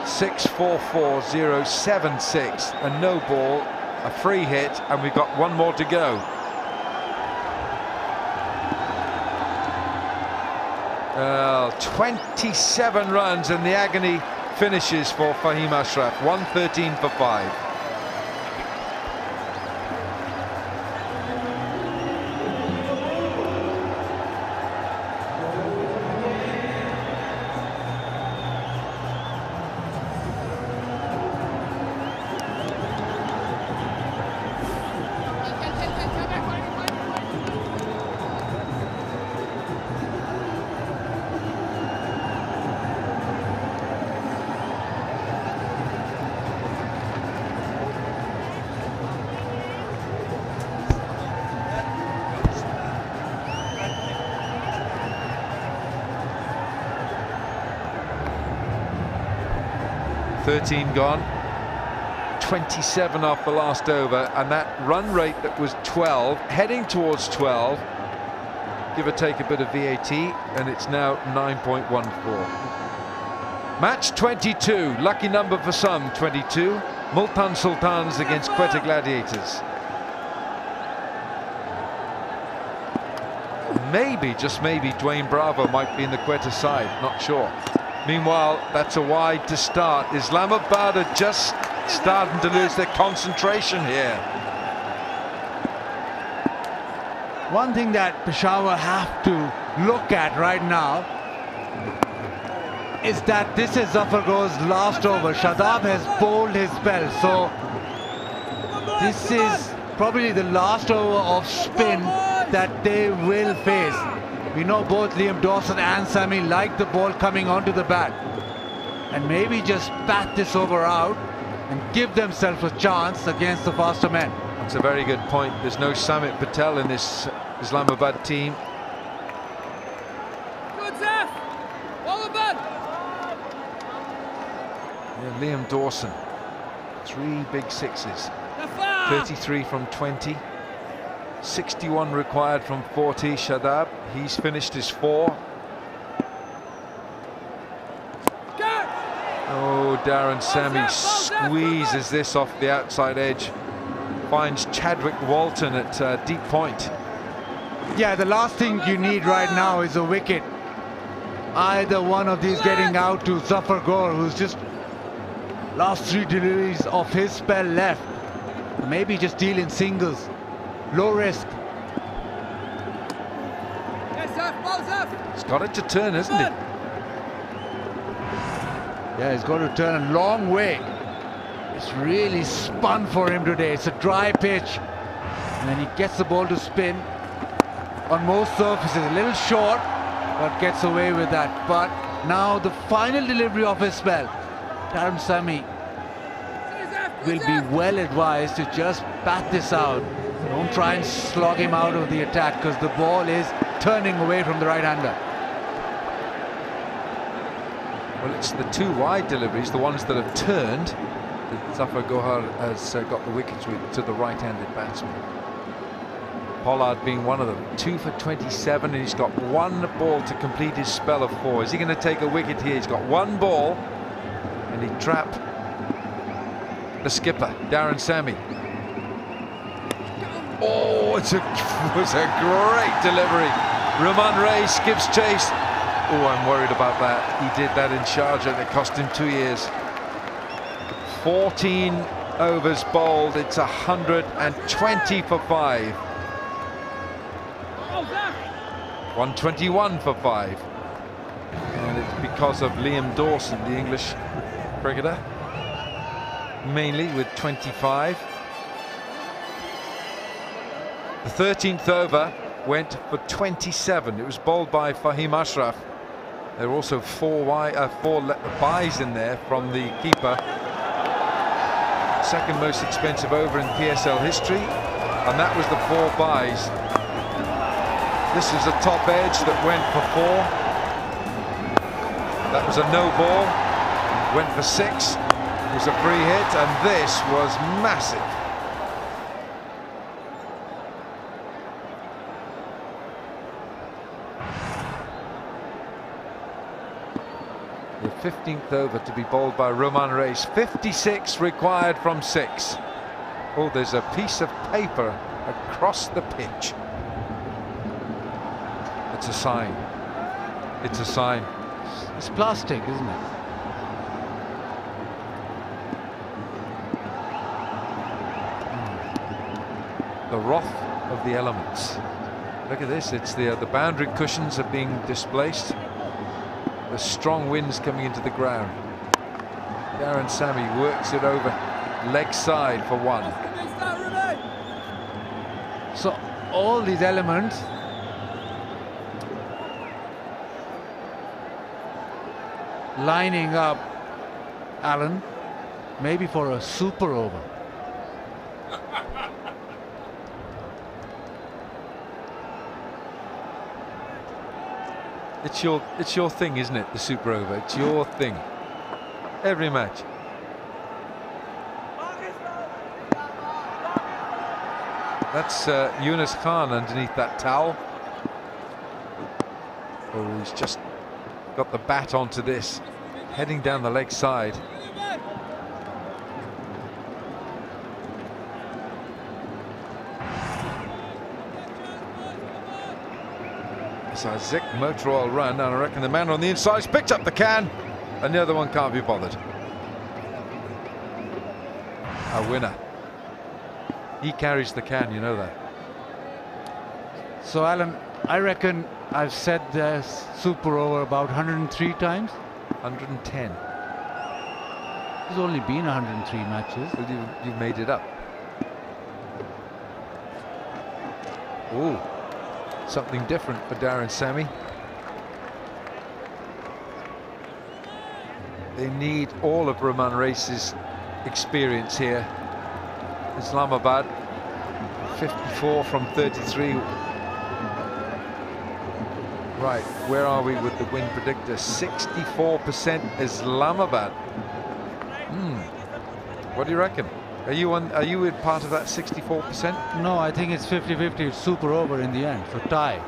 6-4-4-0-7-6. A no ball, a free hit, and we've got 1 more to go. 27 runs, and the agony finishes for Fahim Ashraf. 113 for 5. Gone, 27 off the last over, and that run rate that was 12, heading towards 12, give or take a bit of VAT, and it's now 9.14. Match 22, lucky number for some, 22. Multan Sultans against Quetta Gladiators. Maybe, just maybe, Dwayne Bravo might be in the Quetta side, not sure. Meanwhile, that's a wide to start. Islamabad are just starting to lose their concentration here. One thing that Peshawar have to look at right now is that this is Zafar Gho's last over. Shadab has bowled his spell, so this is probably the last over of spin that they will face. We know both Liam Dawson and Sammy like the ball coming onto the bat, and maybe just bat this over out and give themselves a chance against the faster men. That's a very good point. There's no Samit Patel in this Islamabad team. Good, Zaf! All about! Yeah, Liam Dawson, 3 big sixes. 33 from 20. 61 required from 40. Shadab, he's finished his 4. Oh, Darren Sammy squeezes this off the outside edge. Finds Chadwick Walton at deep point. Yeah, the last thing you need right now is a wicket. Either one of these getting out to Zafar Ghour, who's just last 3 deliveries of his spell left. Maybe just deal in singles. Low risk. He's got it to turn, isn't it? Yeah, he's got to turn a long way. It's really spun for him today. It's a dry pitch. And then he gets the ball to spin on most surfaces. A little short, but gets away with that. But now the final delivery of his spell. Darren Sammy will be well advised to just bat this out. Don't try and slog him out of the attack because the ball is turning away from the right-hander. Well, it's the two wide deliveries, the ones that have turned, that Zafar Gohar has got the wickets with to the right-handed batsman. Pollard being one of them. 2 for 27, and he's got one ball to complete his spell of 4. Is he going to take a wicket here? He's got one ball, and he trapped the skipper, Darren Sammy. Oh, it was a great delivery. Rahman Reis gives chase. Oh, I'm worried about that. He did that in Sharjah and it cost him 2 years. 14 overs bowled. It's 120 for 5. 121 for 5. And it's because of Liam Dawson, the English cricketer, mainly with 25. The 13th over went for 27. It was bowled by Fahim Ashraf. There were also four byes in there from the keeper. Second most expensive over in PSL history, and that was the 4 byes. This is a top edge that went for 4. That was a no ball. Went for 6. It was a free hit, and this was massive. The 15th over to be bowled by Rahman Reis. 56 required from 6. Oh, there's a piece of paper across the pitch. It's a sign. It's a sign. It's plastic, isn't it? The wrath of the elements. Look at this. It's the boundary cushions are being displaced. The strong winds coming into the ground. Darren Sammy works it over leg side for 1. So all these elements lining up, Alan, maybe for a super over. It's your thing, isn't it? The super over. It's your thing. Every match. That's Yunus Khan underneath that towel. Oh, he's just got the bat onto this, heading down the leg side. It's a Zik motor oil run, and I reckon the man on the inside's picked up the can, and the other one can't be bothered. A winner. He carries the can, you know that. So Alan, I reckon I've said the super over about 103 times. 110. There's only been 103 matches. Well, you made it up. Ooh. Something different for Darren Sammy. They need all of Rahman Reis's experience here. Islamabad, 54 from 33. Right, where are we with the win predictor? 64% Islamabad. What do you reckon? Are you in part of that 64%? No, I think it's 50-50. It's super over in the end, so tie.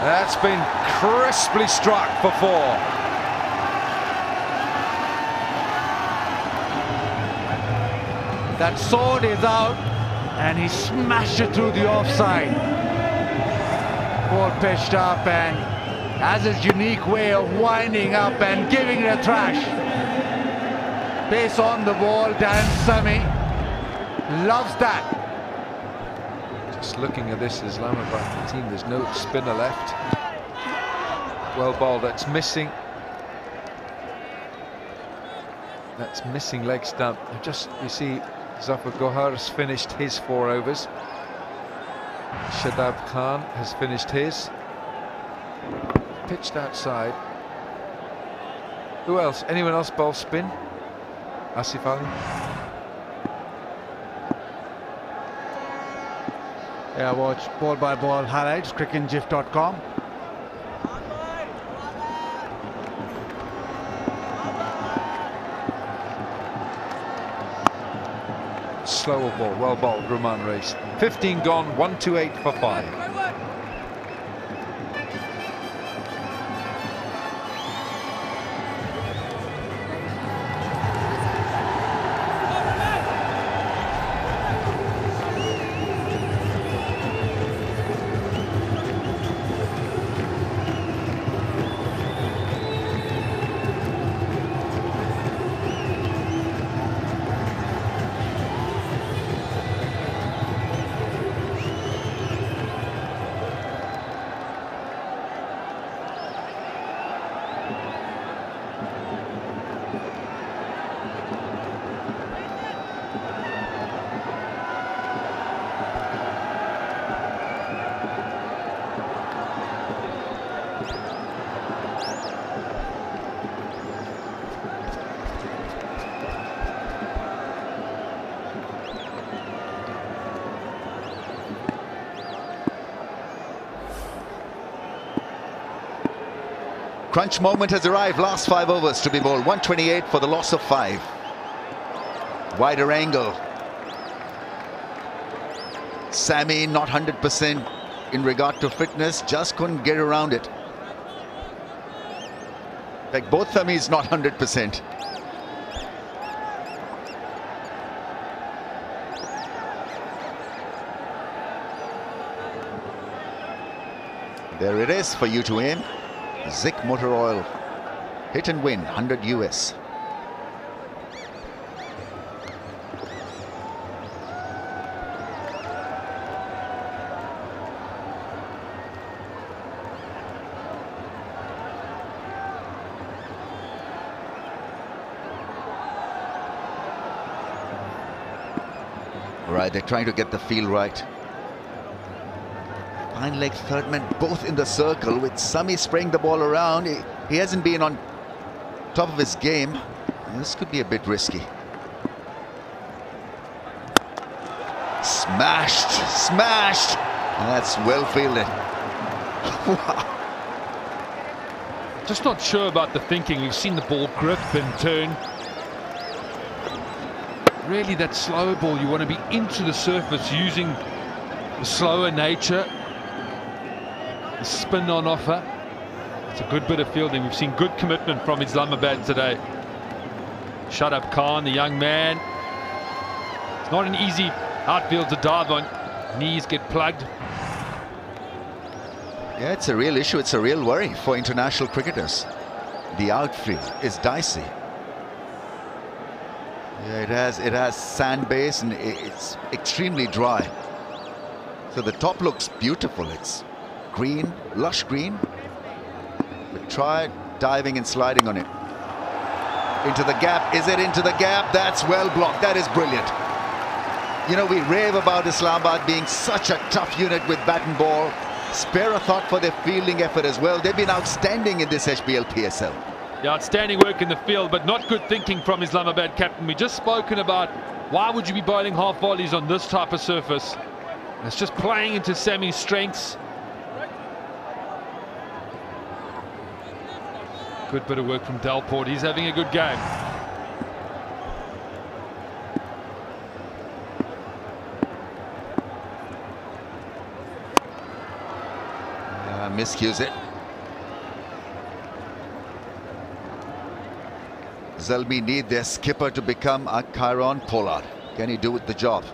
That's been crisply struck for 4. That sword is out, and he smashed it through the offside. Ball pitched up, and has his unique way of winding up and giving it a thrash. Pace on the ball, Dan Sami loves that. Just looking at this Islamabad team, there's no spinner left. Well ball, that's missing. That's missing leg stump. Just, you see, Zafar Gohar has finished his 4 overs. Shadab Khan has finished his. Pitched outside. Who else? Anyone else bowl spin? Asif Ali? Yeah, watch ball by ball highlights, cricketgif.com. Slower ball, well bowled, Rahman Race. 15 gone, 128 for 5. Crunch moment has arrived. Last 5 overs to be bowled. 128 for the loss of 5. Wider angle. Sami not 100% in regard to fitness. Just couldn't get around it. Like both Samis not 100%. There it is for you to aim. Zik Motor Oil, hit and win, 100 US. Right, they're trying to get the feel right. Fine leg third man, both in the circle, with Sami spraying the ball around. He hasn't been on top of his game. This could be a bit risky. Smashed, smashed. And that's well fielded. Wow. Just not sure about the thinking. We've seen the ball grip and turn. Really, that slower ball, you want to be into the surface using the slower nature. The spin on offer. It's a good bit of fielding. We've seen good commitment from Islamabad today. Shadab Khan, the young man. It's not an easy outfield to dive on. Knees get plugged. Yeah, it's a real issue. It's a real worry for international cricketers. The outfield is dicey. Yeah, it has sand base and it's extremely dry. So the top looks beautiful. It's green, lush green. But try diving and sliding on it. Into the gap. Is it into the gap? That's well blocked. That is brilliant. You know, we rave about Islamabad being such a tough unit with bat and ball. Spare a thought for their fielding effort as well. They've been outstanding in this HBL PSL. Yeah, outstanding work in the field, but not good thinking from Islamabad captain. We just spoken about why would you be bowling half volleys on this type of surface. It's just playing into Sami's strengths. Good bit of work from Delport. He's having a good game. Miscues it. Zalmi need their skipper to become a Chiron Pollard. Can he do the job?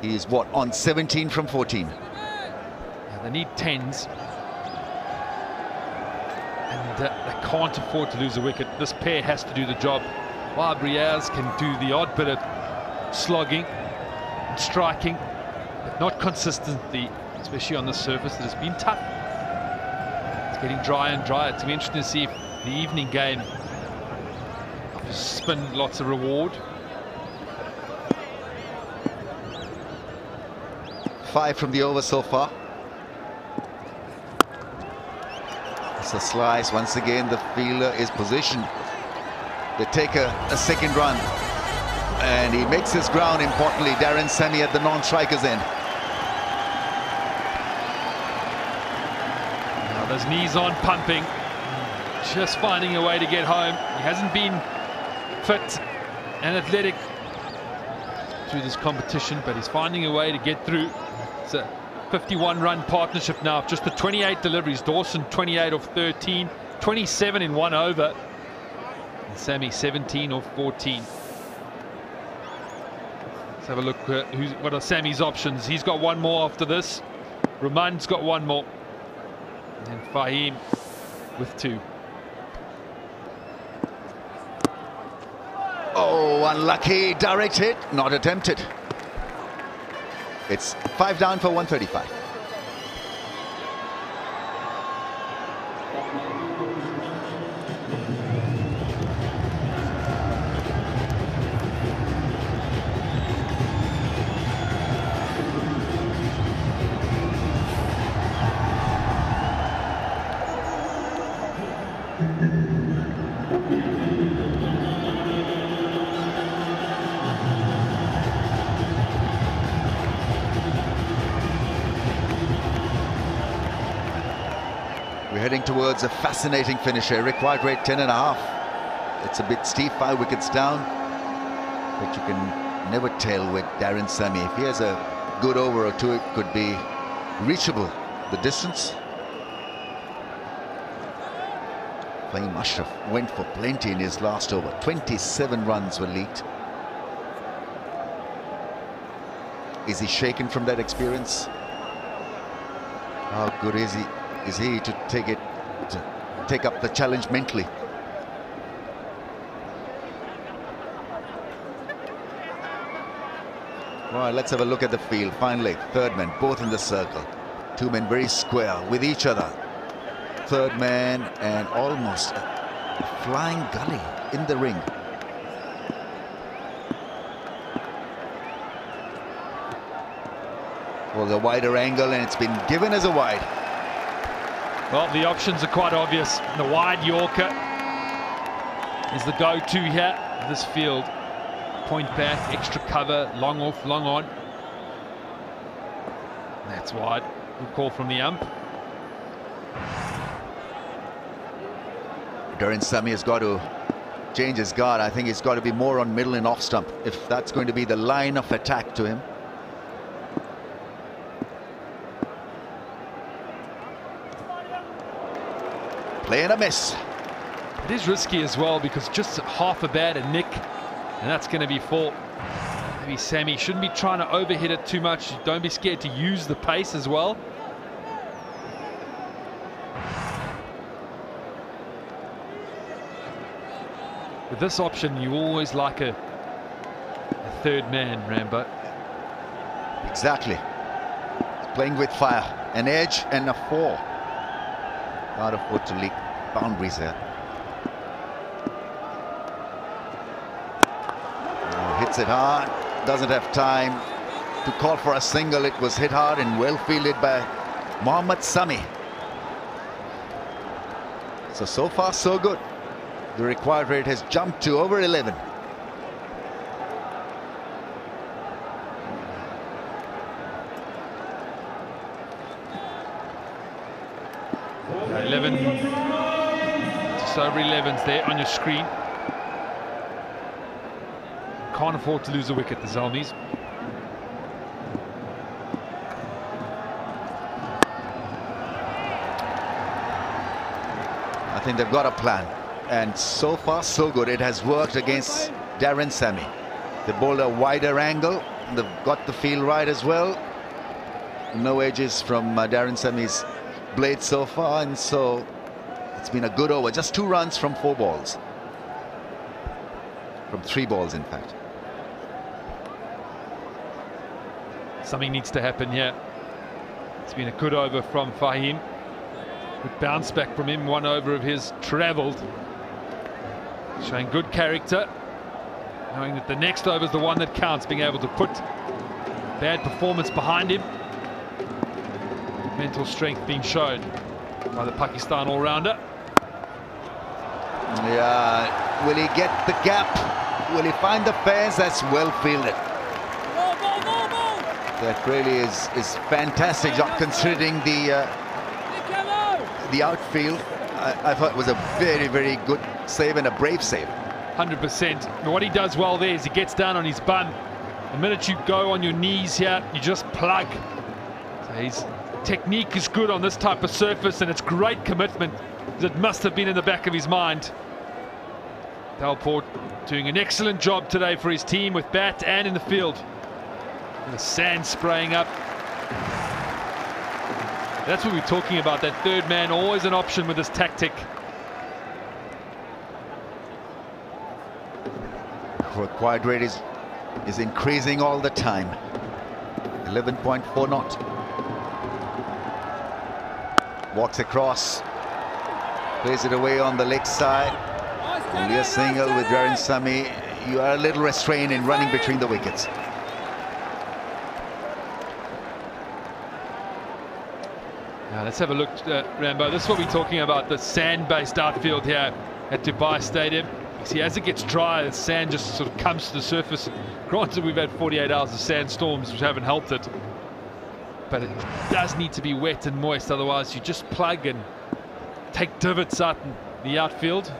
He's what, on 17 from 14? Yeah, they need 10s. And they can't afford to lose a wicket. This pair has to do the job while Briaz can do the odd bit of slogging, striking, but not consistently, especially on the surface that has been tough. It's getting drier and drier. It's going to be interesting to see if the evening game offers spin lots of reward. 5 from the over so far. It's a slice. Once again, the fielder is positioned. They take a second run. And he makes his ground, importantly. Darren Sammy at the non-striker's end. Now those knees on pumping. Just finding a way to get home. He hasn't been fit and athletic through this competition, but he's finding a way to get through. It's a 51-run partnership now, just the 28 deliveries. Dawson 28 off 13, 27 in 1 over. And Sammy 17 off 14. Let's have a look. What are Sammy's options? He's got one more after this. Raman's got one more. And Fahim with 2. Oh, unlucky. Direct hit, not attempted. It's 5 down for 135. Heading towards a fascinating finish here. Required rate 10.5. It's a bit steep, 5 wickets down, but you can never tell with Darren Sammy. If he has a good over or two, it could be reachable. The distance. Fahim Ashraf went for plenty in his last over. 27 runs were leaked. Is he shaken from that experience? How good is he? Is he to take up the challenge mentally? Right, let's have a look at the field. Finally, third man, both in the circle. 2 men very square with each other. Third man and almost a flying gully in the ring. Well, the wider angle, and it's been given as a wide. Well, the options are quite obvious. The wide Yorker is the go-to here. This field, point back, extra cover, long off, long on. That's wide. Good call from the ump. Darren Sammy has got to change his guard. I think he's got to be more on middle and off stump if that's going to be the line of attack to him. Play and a miss. It is risky as well because just half a bat, a nick, and that's going to be 4. Maybe Sammy shouldn't be trying to overhit it too much. Don't be scared to use the pace as well. With this option, you always like a third man, Rambo. Exactly. He's playing with fire. An edge and a 4. Can't afford to leak boundaries there. Hits it hard. Doesn't have time to call for a single. It was hit hard and well fielded by Mohammad Sami. So far so good. The required rate has jumped to over 11. 11, just over 11's there on your screen. Can't afford to lose a wicket, the Zalmis. I think they've got a plan, and so far so good. It has worked against Darren Sammy. They bowled a wider angle. They've got the field right as well. No edges from Darren Sammy's blade so far, and so it's been a good over. Just 2 runs from 4 balls. from 3 balls, in fact. Something needs to happen here. It's been a good over from Fahim. Good bounce back from him. 1 over of his travelled. Showing good character. Knowing that the next over is the one that counts. Being able to put bad performance behind him. Mental strength being shown by the Pakistan all-rounder. Yeah, will he get the gap? Will he find the fence? That's well fielded. That really is fantastic job considering the outfield. I thought it was a very, very good save and a brave save. 100%. What he does well there is he gets down on his bum. The minute you go on your knees here, you just plug. So his technique is good on this type of surface, and it's great commitment that must have been in the back of his mind. Delport doing an excellent job today for his team with bat and in the field. And the sand spraying up. That's what we're talking about, that third man, always an option with this tactic. Required rate is increasing all the time. 11.4 knot. Walks across, plays it away on the leg side. Only a single with Darren Sami. You are a little restrained in running between the wickets. Now let's have a look, Rambo. This is what we're talking about, the sand-based outfield here at Dubai Stadium. You see, as it gets dry, the sand just sort of comes to the surface. Granted, we've had 48 hours of sandstorms, which haven't helped it. But it does need to be wet and moist, otherwise you just plug and take divots out in the outfield.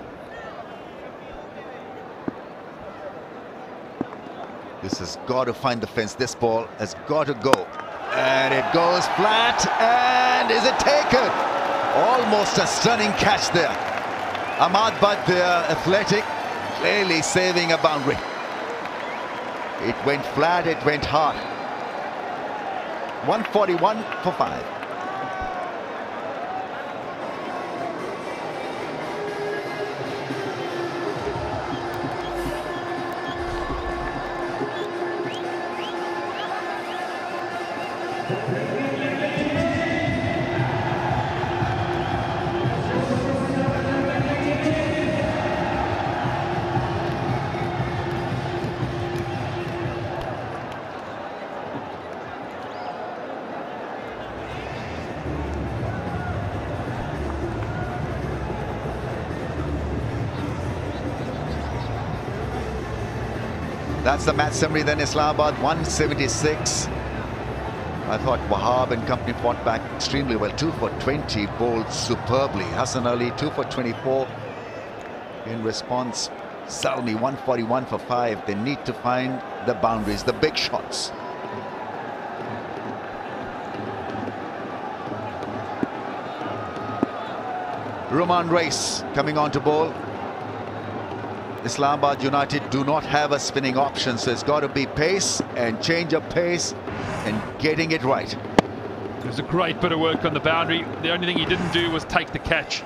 This has got to find the fence. This ball has got to go. And it goes flat. And is it taken? Almost a stunning catch there. Ahmad Butt there, athletic, clearly saving a boundary. It went flat, it went hard. 141 for 5. That's the match summary then. Islamabad 176. I thought Wahab and company fought back extremely well. 2 for 20, bowled superbly. Hassan Ali 2 for 24. In response, Zalmi 141 for 5. They need to find the boundaries, the big shots. Roman Reis coming on to bowl. Islamabad United do not have a spinning option, so it's got to be pace and change of pace and getting it right. It was a great bit of work on the boundary. The only thing he didn't do was take the catch.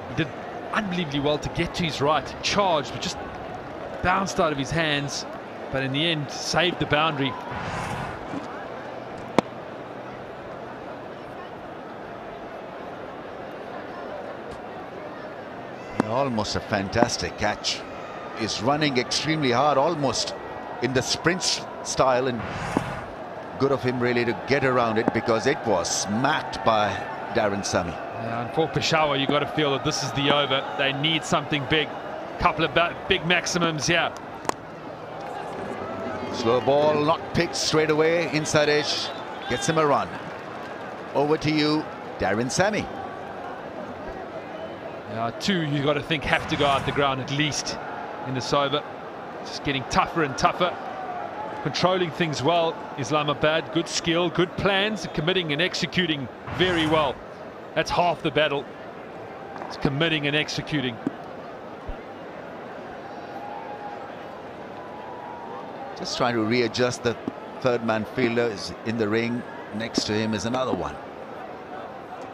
He did unbelievably well to get to his right, charged, but just bounced out of his hands. But in the end, saved the boundary. Almost a fantastic catch. Is running extremely hard, almost in the sprint style, and good of him really to get around it because it was smacked by Darren Sami. And for Peshawar, you've got to feel that this is the over. They need something big. Couple of big maximums here. Slow ball, not picked straight away. Inside edge, gets him a run. Over to you, Darren Sami. Two, you've got to think, have to go out the ground at least in this over. Just getting tougher and tougher. Controlling things well, Islamabad. Good skill, good plans, committing and executing very well. That's half the battle. It's committing and executing. Just trying to readjust. The third man fielder is in the ring. Next to him is another one.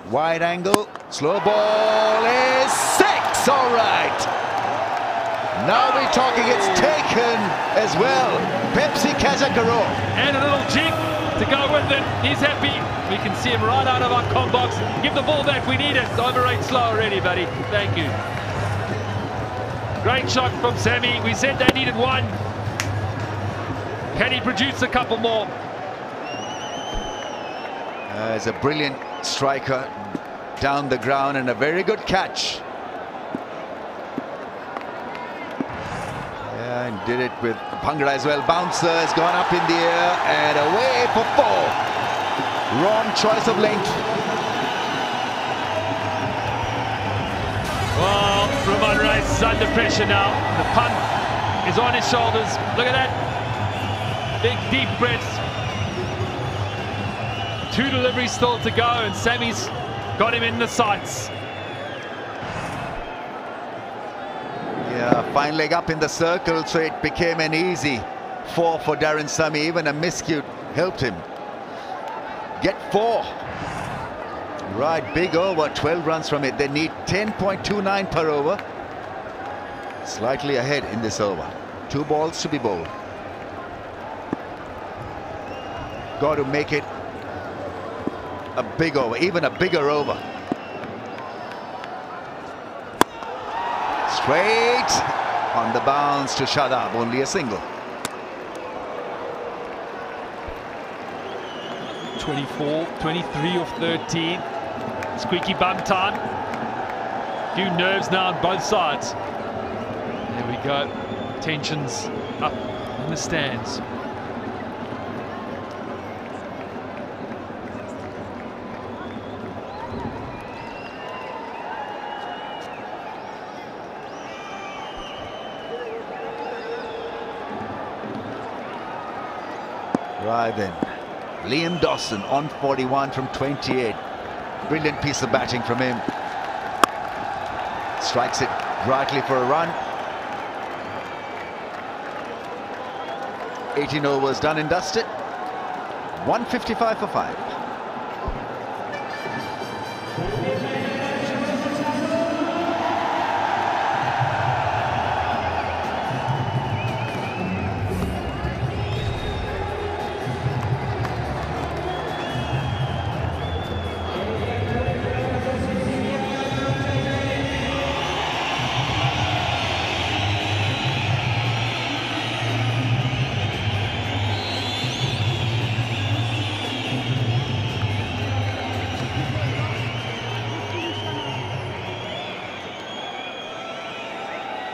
Wide angle, slow ball is 6, all right. Now we're talking, it's taken as well. Pepsi Kazakaro. And a little jig to go with it. He's happy. We can see him right out of our com box. Give the ball back, we need it. Over 8 slow already, buddy. Thank you. Great shot from Sammy. We said they needed one. Can he produce a couple more? He's a brilliant striker down the ground and a very good catch. Yeah, and did it with Bhangra as well. Bouncer has gone up in the air and away for 4. Wrong choice of length. Well, Roman Rice is under pressure now. The punt is on his shoulders. Look at that. Big, deep breaths. 2 deliveries still to go, and Sammy's got him in the sights. Yeah, fine leg up in the circle, so it became an easy 4 for Darren Sammy. Even a miscue helped him get 4. Right, big over, 12 runs from it. They need 10.29 per over. Slightly ahead in this over. 2 balls to be bowled. Got to make it a big over, even a bigger over. Straight on the bounce to Shadab, only a single. 24, 23 of 13. Squeaky bum time. Few nerves now on both sides. There we go. Tensions up in the stands. Right then, Liam Dawson on 41 from 28. Brilliant piece of batting from him. Strikes it brightly for a run. 18 overs done and dusted. 155 for 5.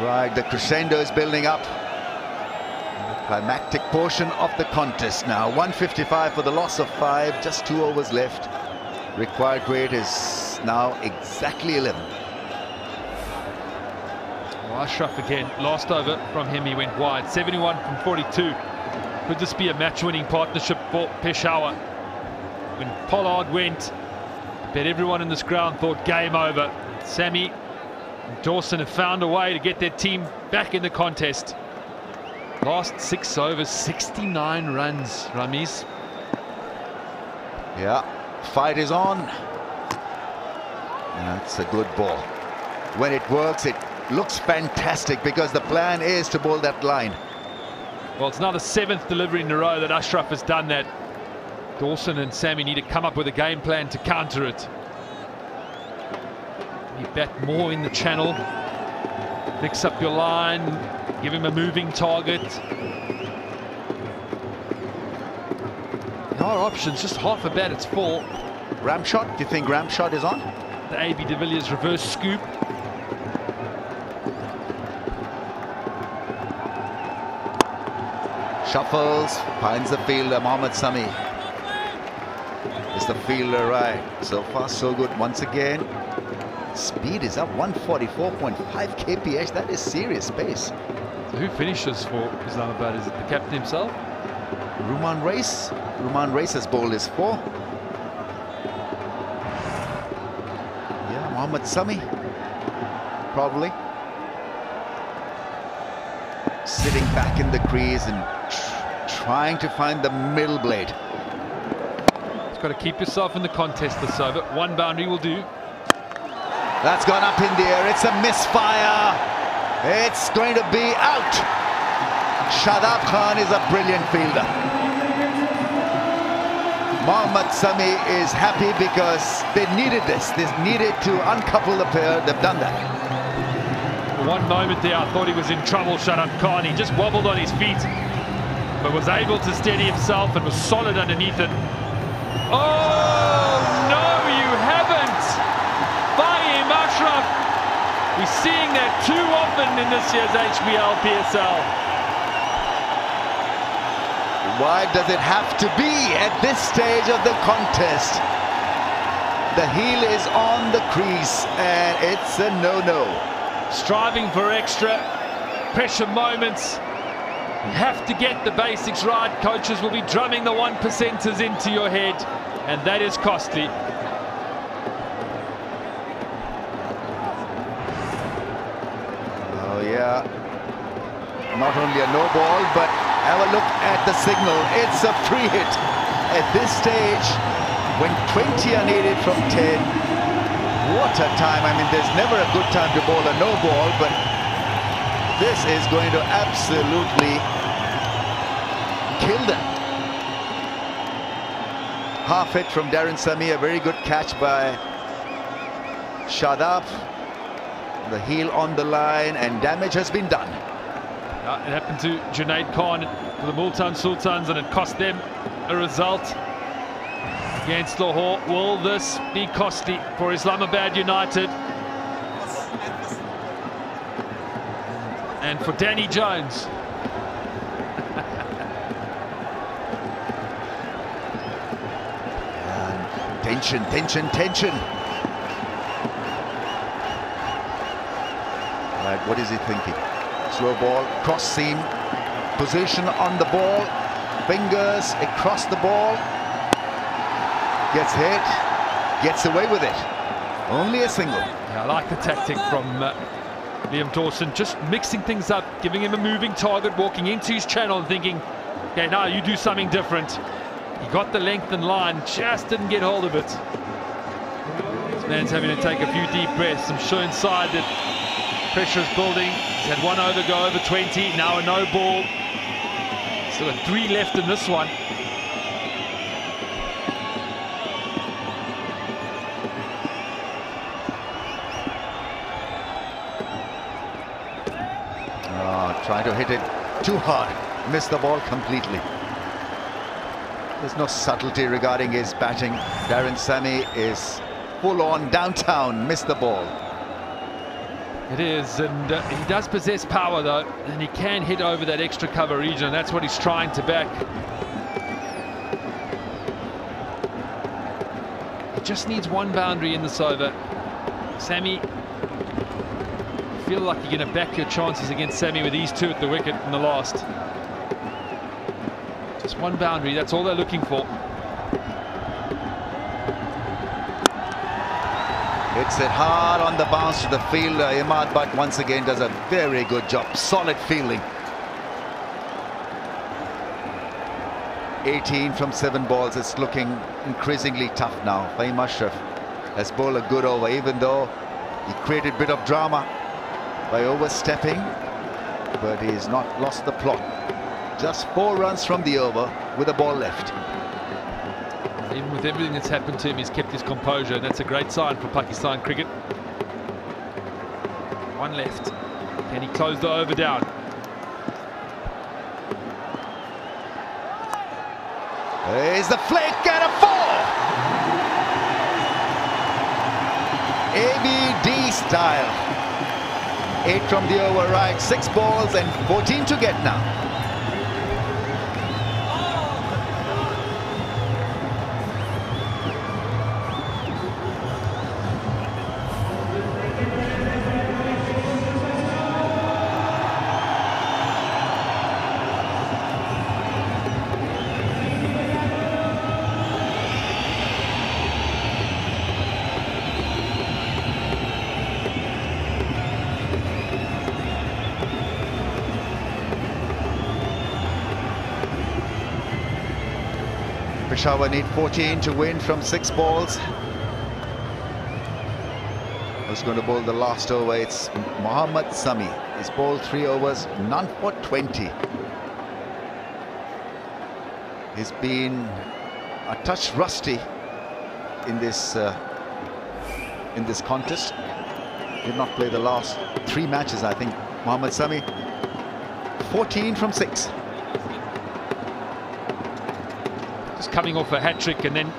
Right, the crescendo is building up. The climactic portion of the contest now. 155 for the loss of 5, just 2 overs left. Required rate is now exactly 11. Well, Ashraf again, last over from him, he went wide. 71 from 42. Could this be a match-winning partnership for Peshawar? When Pollard went, I bet everyone in this ground thought game over. Sammy and Dawson have found a way to get their team back in the contest. Last 6 overs, 69 runs, Ramiz. Yeah, fight is on. That's a good ball. When it works, it looks fantastic because the plan is to bowl that line. Well, it's now the 7th delivery in a row that Ashraf has done that. Dawson and Sammy need to come up with a game plan to counter it. You bat more in the channel, mix up your line, give him a moving target. No options, just half a bat, it's 4. Ramshot, do you think Ramshot is on? The AB de Villiers reverse scoop. Shuffles, finds the fielder, Mohammad Sami. Is the fielder right? So far, so good. Once again, speed is up, 144.5 kph. That is serious pace. So who finishes for Islamabad? Is it the captain himself? Ruman Race. Ruman Race has bowled his 4. Yeah, Mohammad Sami. Probably. Sitting back in the crease and trying to find the middle blade. Just got to keep yourself in the contest this over. One boundary will do. That's gone up in the air. It's a misfire. It's going to be out. Shadab Khan is a brilliant fielder. Mohammad Sami is happy because they needed this. They needed to uncouple the pair. They've done that. One moment there, I thought he was in trouble, Shadab Khan. He just wobbled on his feet, but was able to steady himself and was solid underneath it. Oh, no, you haven't! Fahim Ashraf. We're seeing that too often in this year's HBL PSL. Why does it have to be at this stage of the contest? The heel is on the crease and it's a no-no. Striving for extra pressure moments. You have to get the basics right. Coaches will be drumming the 1%ers into your head, and that is costly. Oh yeah, not only a no ball, but have a look at the signal. It's a free hit at this stage when 20 are needed from 10. What a time. I mean, there's never a good time to bowl a no ball, but this is going to absolutely kill them. Half hit from Darren Sami, a very good catch by Shadab. The heel on the line, and damage has been done. It happened to Junaid Khan for the Multan Sultans, and it cost them a result against Lahore. Will this be costly for Islamabad United? And for Danny Jones. And tension, tension, tension. Right, what is he thinking? Slow ball, cross seam, position on the ball, fingers across the ball. Gets hit, gets away with it. Only a single. Yeah, I like the tactic from Liam Dawson, just mixing things up, giving him a moving target, walking into his channel and thinking, okay, now you do something different. He got the length and line, just didn't get hold of it. This man's having to take a few deep breaths. I'm sure inside that pressure is building. He's had one over go over 20, now a no ball. Still got 3 left in this one. Trying to hit it too hard, missed the ball completely. There's no subtlety regarding his batting. Darren Sami is full on downtown, missed the ball. It is, and he does possess power though, and he can hit over that extra cover region, and that's what he's trying to back. He just needs one boundary in this over. Sami, feel like you're going to back your chances against Sami with these 2 at the wicket in the last. Just one boundary, that's all they're looking for. Hits it hard on the bounce to the fielder. Imad Butt once again does a very good job. Solid fielding. 18 from 7 balls. It's looking increasingly tough now. Fahim Ashraf has bowled a good over, even though he created a bit of drama by overstepping, but he's not lost the plot. Just 4 runs from the over with a ball left. Even with everything that's happened to him, he's kept his composure, and that's a great sign for Pakistan cricket. 1 left. Can he close the over down? There's the flick and a 4! ABD style. 8 from the over, right, 6 balls and 14 to get now. Peshawar need 14 to win from 6 balls. Who's going to bowl the last over? It's Mohammad Sami. He's bowled 3 overs, none for 20. He's been a touch rusty in this contest. Did not play the last 3 matches, I think. Mohammad Sami, 14 from 6. Just coming off a hat-trick and then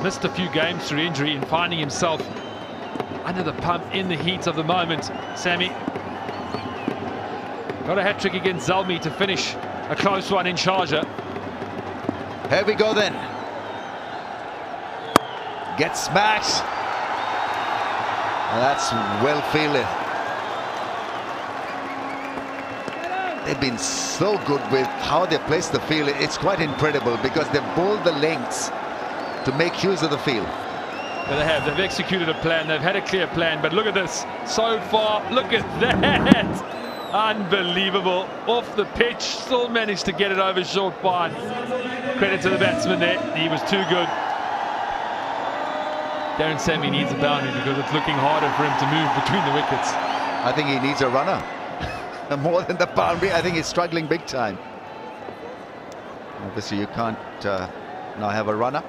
missed a few games through injury and finding himself under the pump in the heat of the moment. Sami got a hat-trick against Zalmi to finish a close one in Sharjah. Here we go then. Gets smashed. That's well fielded. They've been so good with how they place the field. It's quite incredible because they've bowled the lengths to make use of the field. But they've executed a plan, they've had a clear plan, but look at this, so far, look at that, unbelievable, off the pitch, still managed to get it over short pine. Credit to the batsman there, he was too good. Darren Sami needs a boundary because it's looking harder for him to move between the wickets. I think he needs a runner, more than the boundary. I think he's struggling big time. Obviously you can't now have a runner.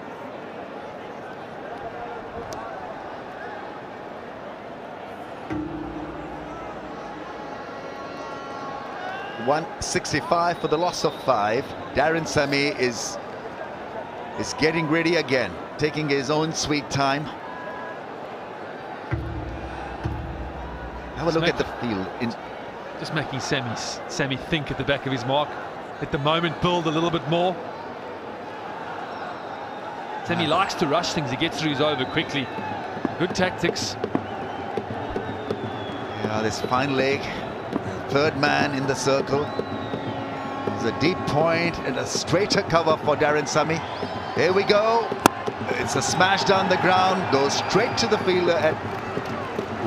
.165 for the loss of 5. Darren Sami is getting ready again, taking his own sweet time. Have a look at the field. Just making Sami think at the back of his mark. At the moment, build a little bit more. Sami likes to rush things. He gets through his over quickly. Good tactics. Yeah, this fine leg. 3rd man in the circle. There's a deep point and a straighter cover for Darren Sami. Here we go. It's a smash down the ground, goes straight to the fielder at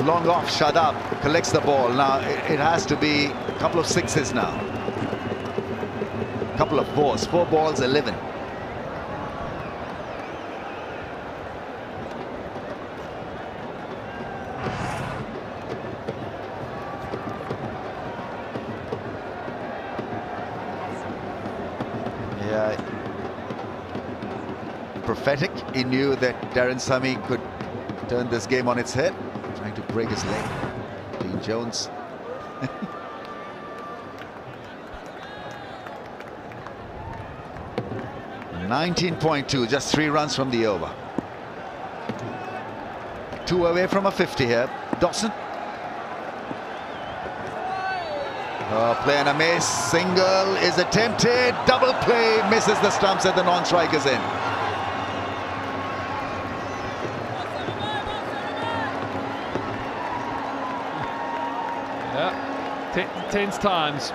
long off. Shadab collects the ball. Now it has to be a couple of 6s now. A couple of 4s. 4 balls, 11. Prophetic. He knew that Darren Sami could turn this game on its head, trying to break his leg. Dean Jones. .19.2, just 3 runs from the over. 2 away from a 50 here. Dawson. Play and a miss. Single is attempted. Double play, misses the stumps at the non-strikers end. Tense times.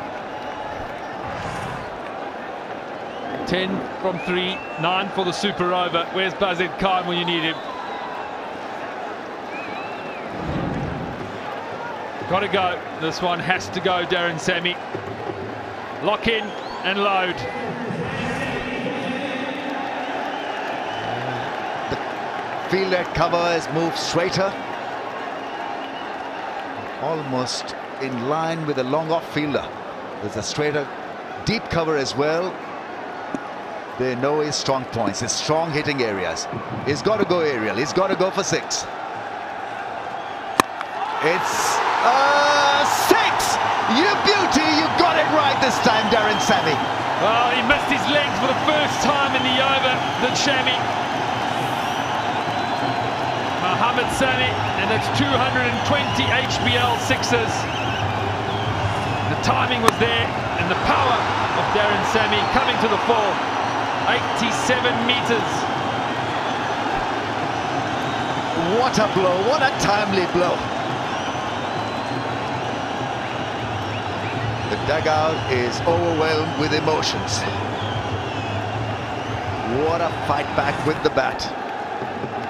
10 from 3, 9 for the super over. Where's Bazid Khan when you need him? Gotta go. This one has to go, Darren Sami. Lock in and load. The field at cover has moved straighter. Almost in line with the long off fielder. There's a straighter deep cover as well. They know his strong points, his strong hitting areas. He's got to go aerial. He's got to go for 6. It's 6! You beauty! You got it right this time, Darren Sami. Well, he missed his legs for the first time in the over, the Sami. Mohammad Sami, and that's 220 HBL 6s. The timing was there, and the power of Darren Sami coming to the fore. 87 metres. What a blow, what a timely blow. The dugout is overwhelmed with emotions. What a fight back with the bat.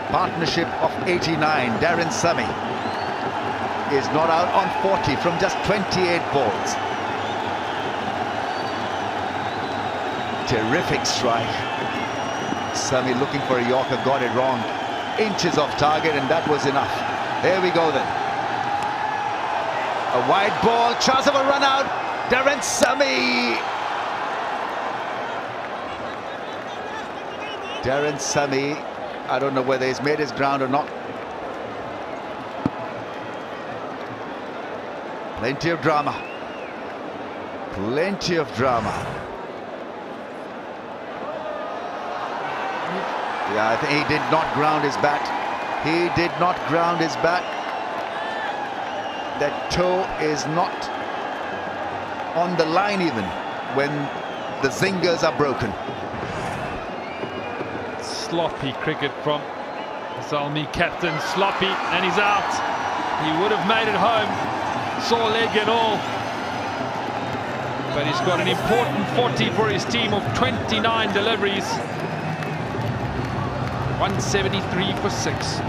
Partnership of 89, Darren Sami is not out on 40 from just 28 balls. Terrific strike. Sami looking for a Yorker, got it wrong. Inches off target, and that was enough. There we go then. A wide ball, chance of a run out. Darren Sami. Darren Sami, I don't know whether he's made his ground or not. Plenty of drama. Plenty of drama. Yeah, I think he did not ground his bat. He did not ground his bat. That toe is not on the line even when the zingers are broken. Sloppy cricket from Zalmi, captain. Sloppy, and he's out. He would have made it home, sore leg and all. But he's got an important 40 for his team of 29 deliveries. 173 for 6.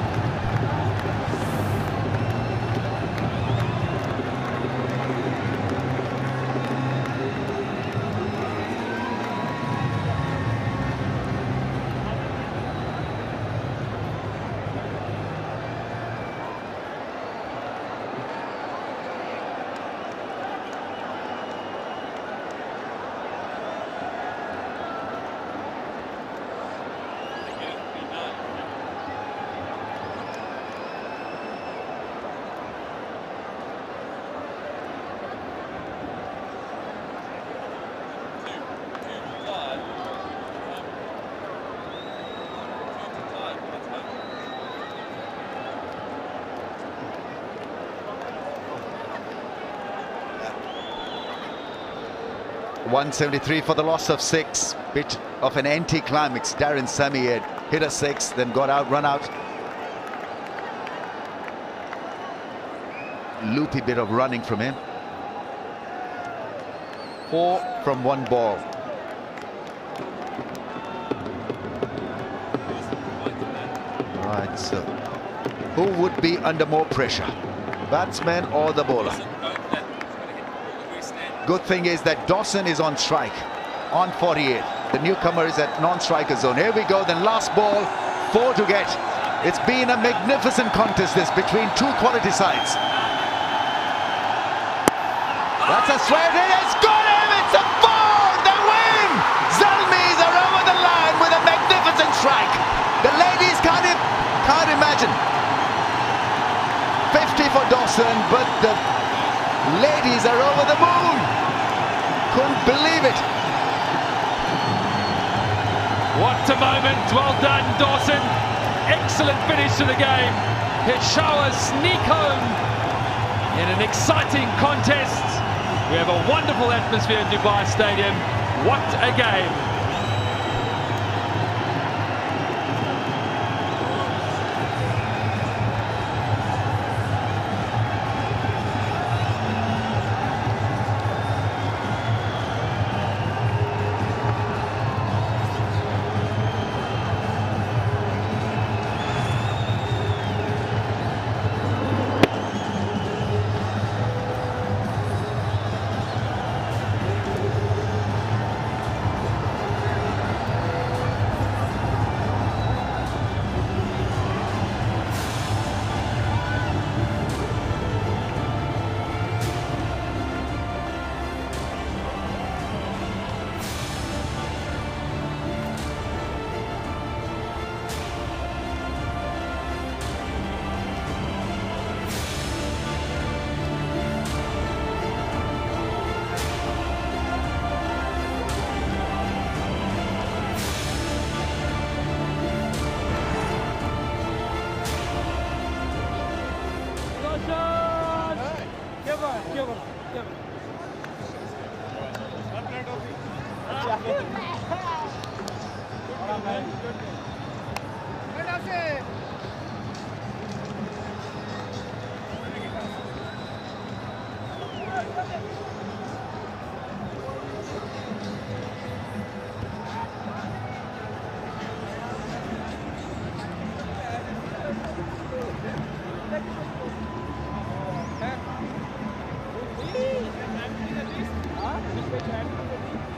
.173 for the loss of 6. Bit of an anti-climax. Darren Sami had hit a 6, then got out, run out. Loopy bit of running from him. 4 from 1 ball. Right, so who would be under more pressure? Batsman or the bowler? Good thing is that Dawson is on strike, on 48. The newcomer is at non-striker zone. Here we go, then last ball, 4 to get. It's been a magnificent contest this between two quality sides. That's a sweat, it has got him, it's a 4, the win! Zalmis are over the line with a magnificent strike. The ladies can't imagine. 50 for Dawson, but the ladies are over the moon. Couldn't believe it. What a moment. Well done, Dawson. Excellent finish to the game. Peshawar sneak home in an exciting contest. We have a wonderful atmosphere in Dubai Stadium. What a game.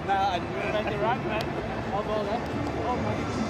Nah, I make the right, man. I'll go there. Oh my.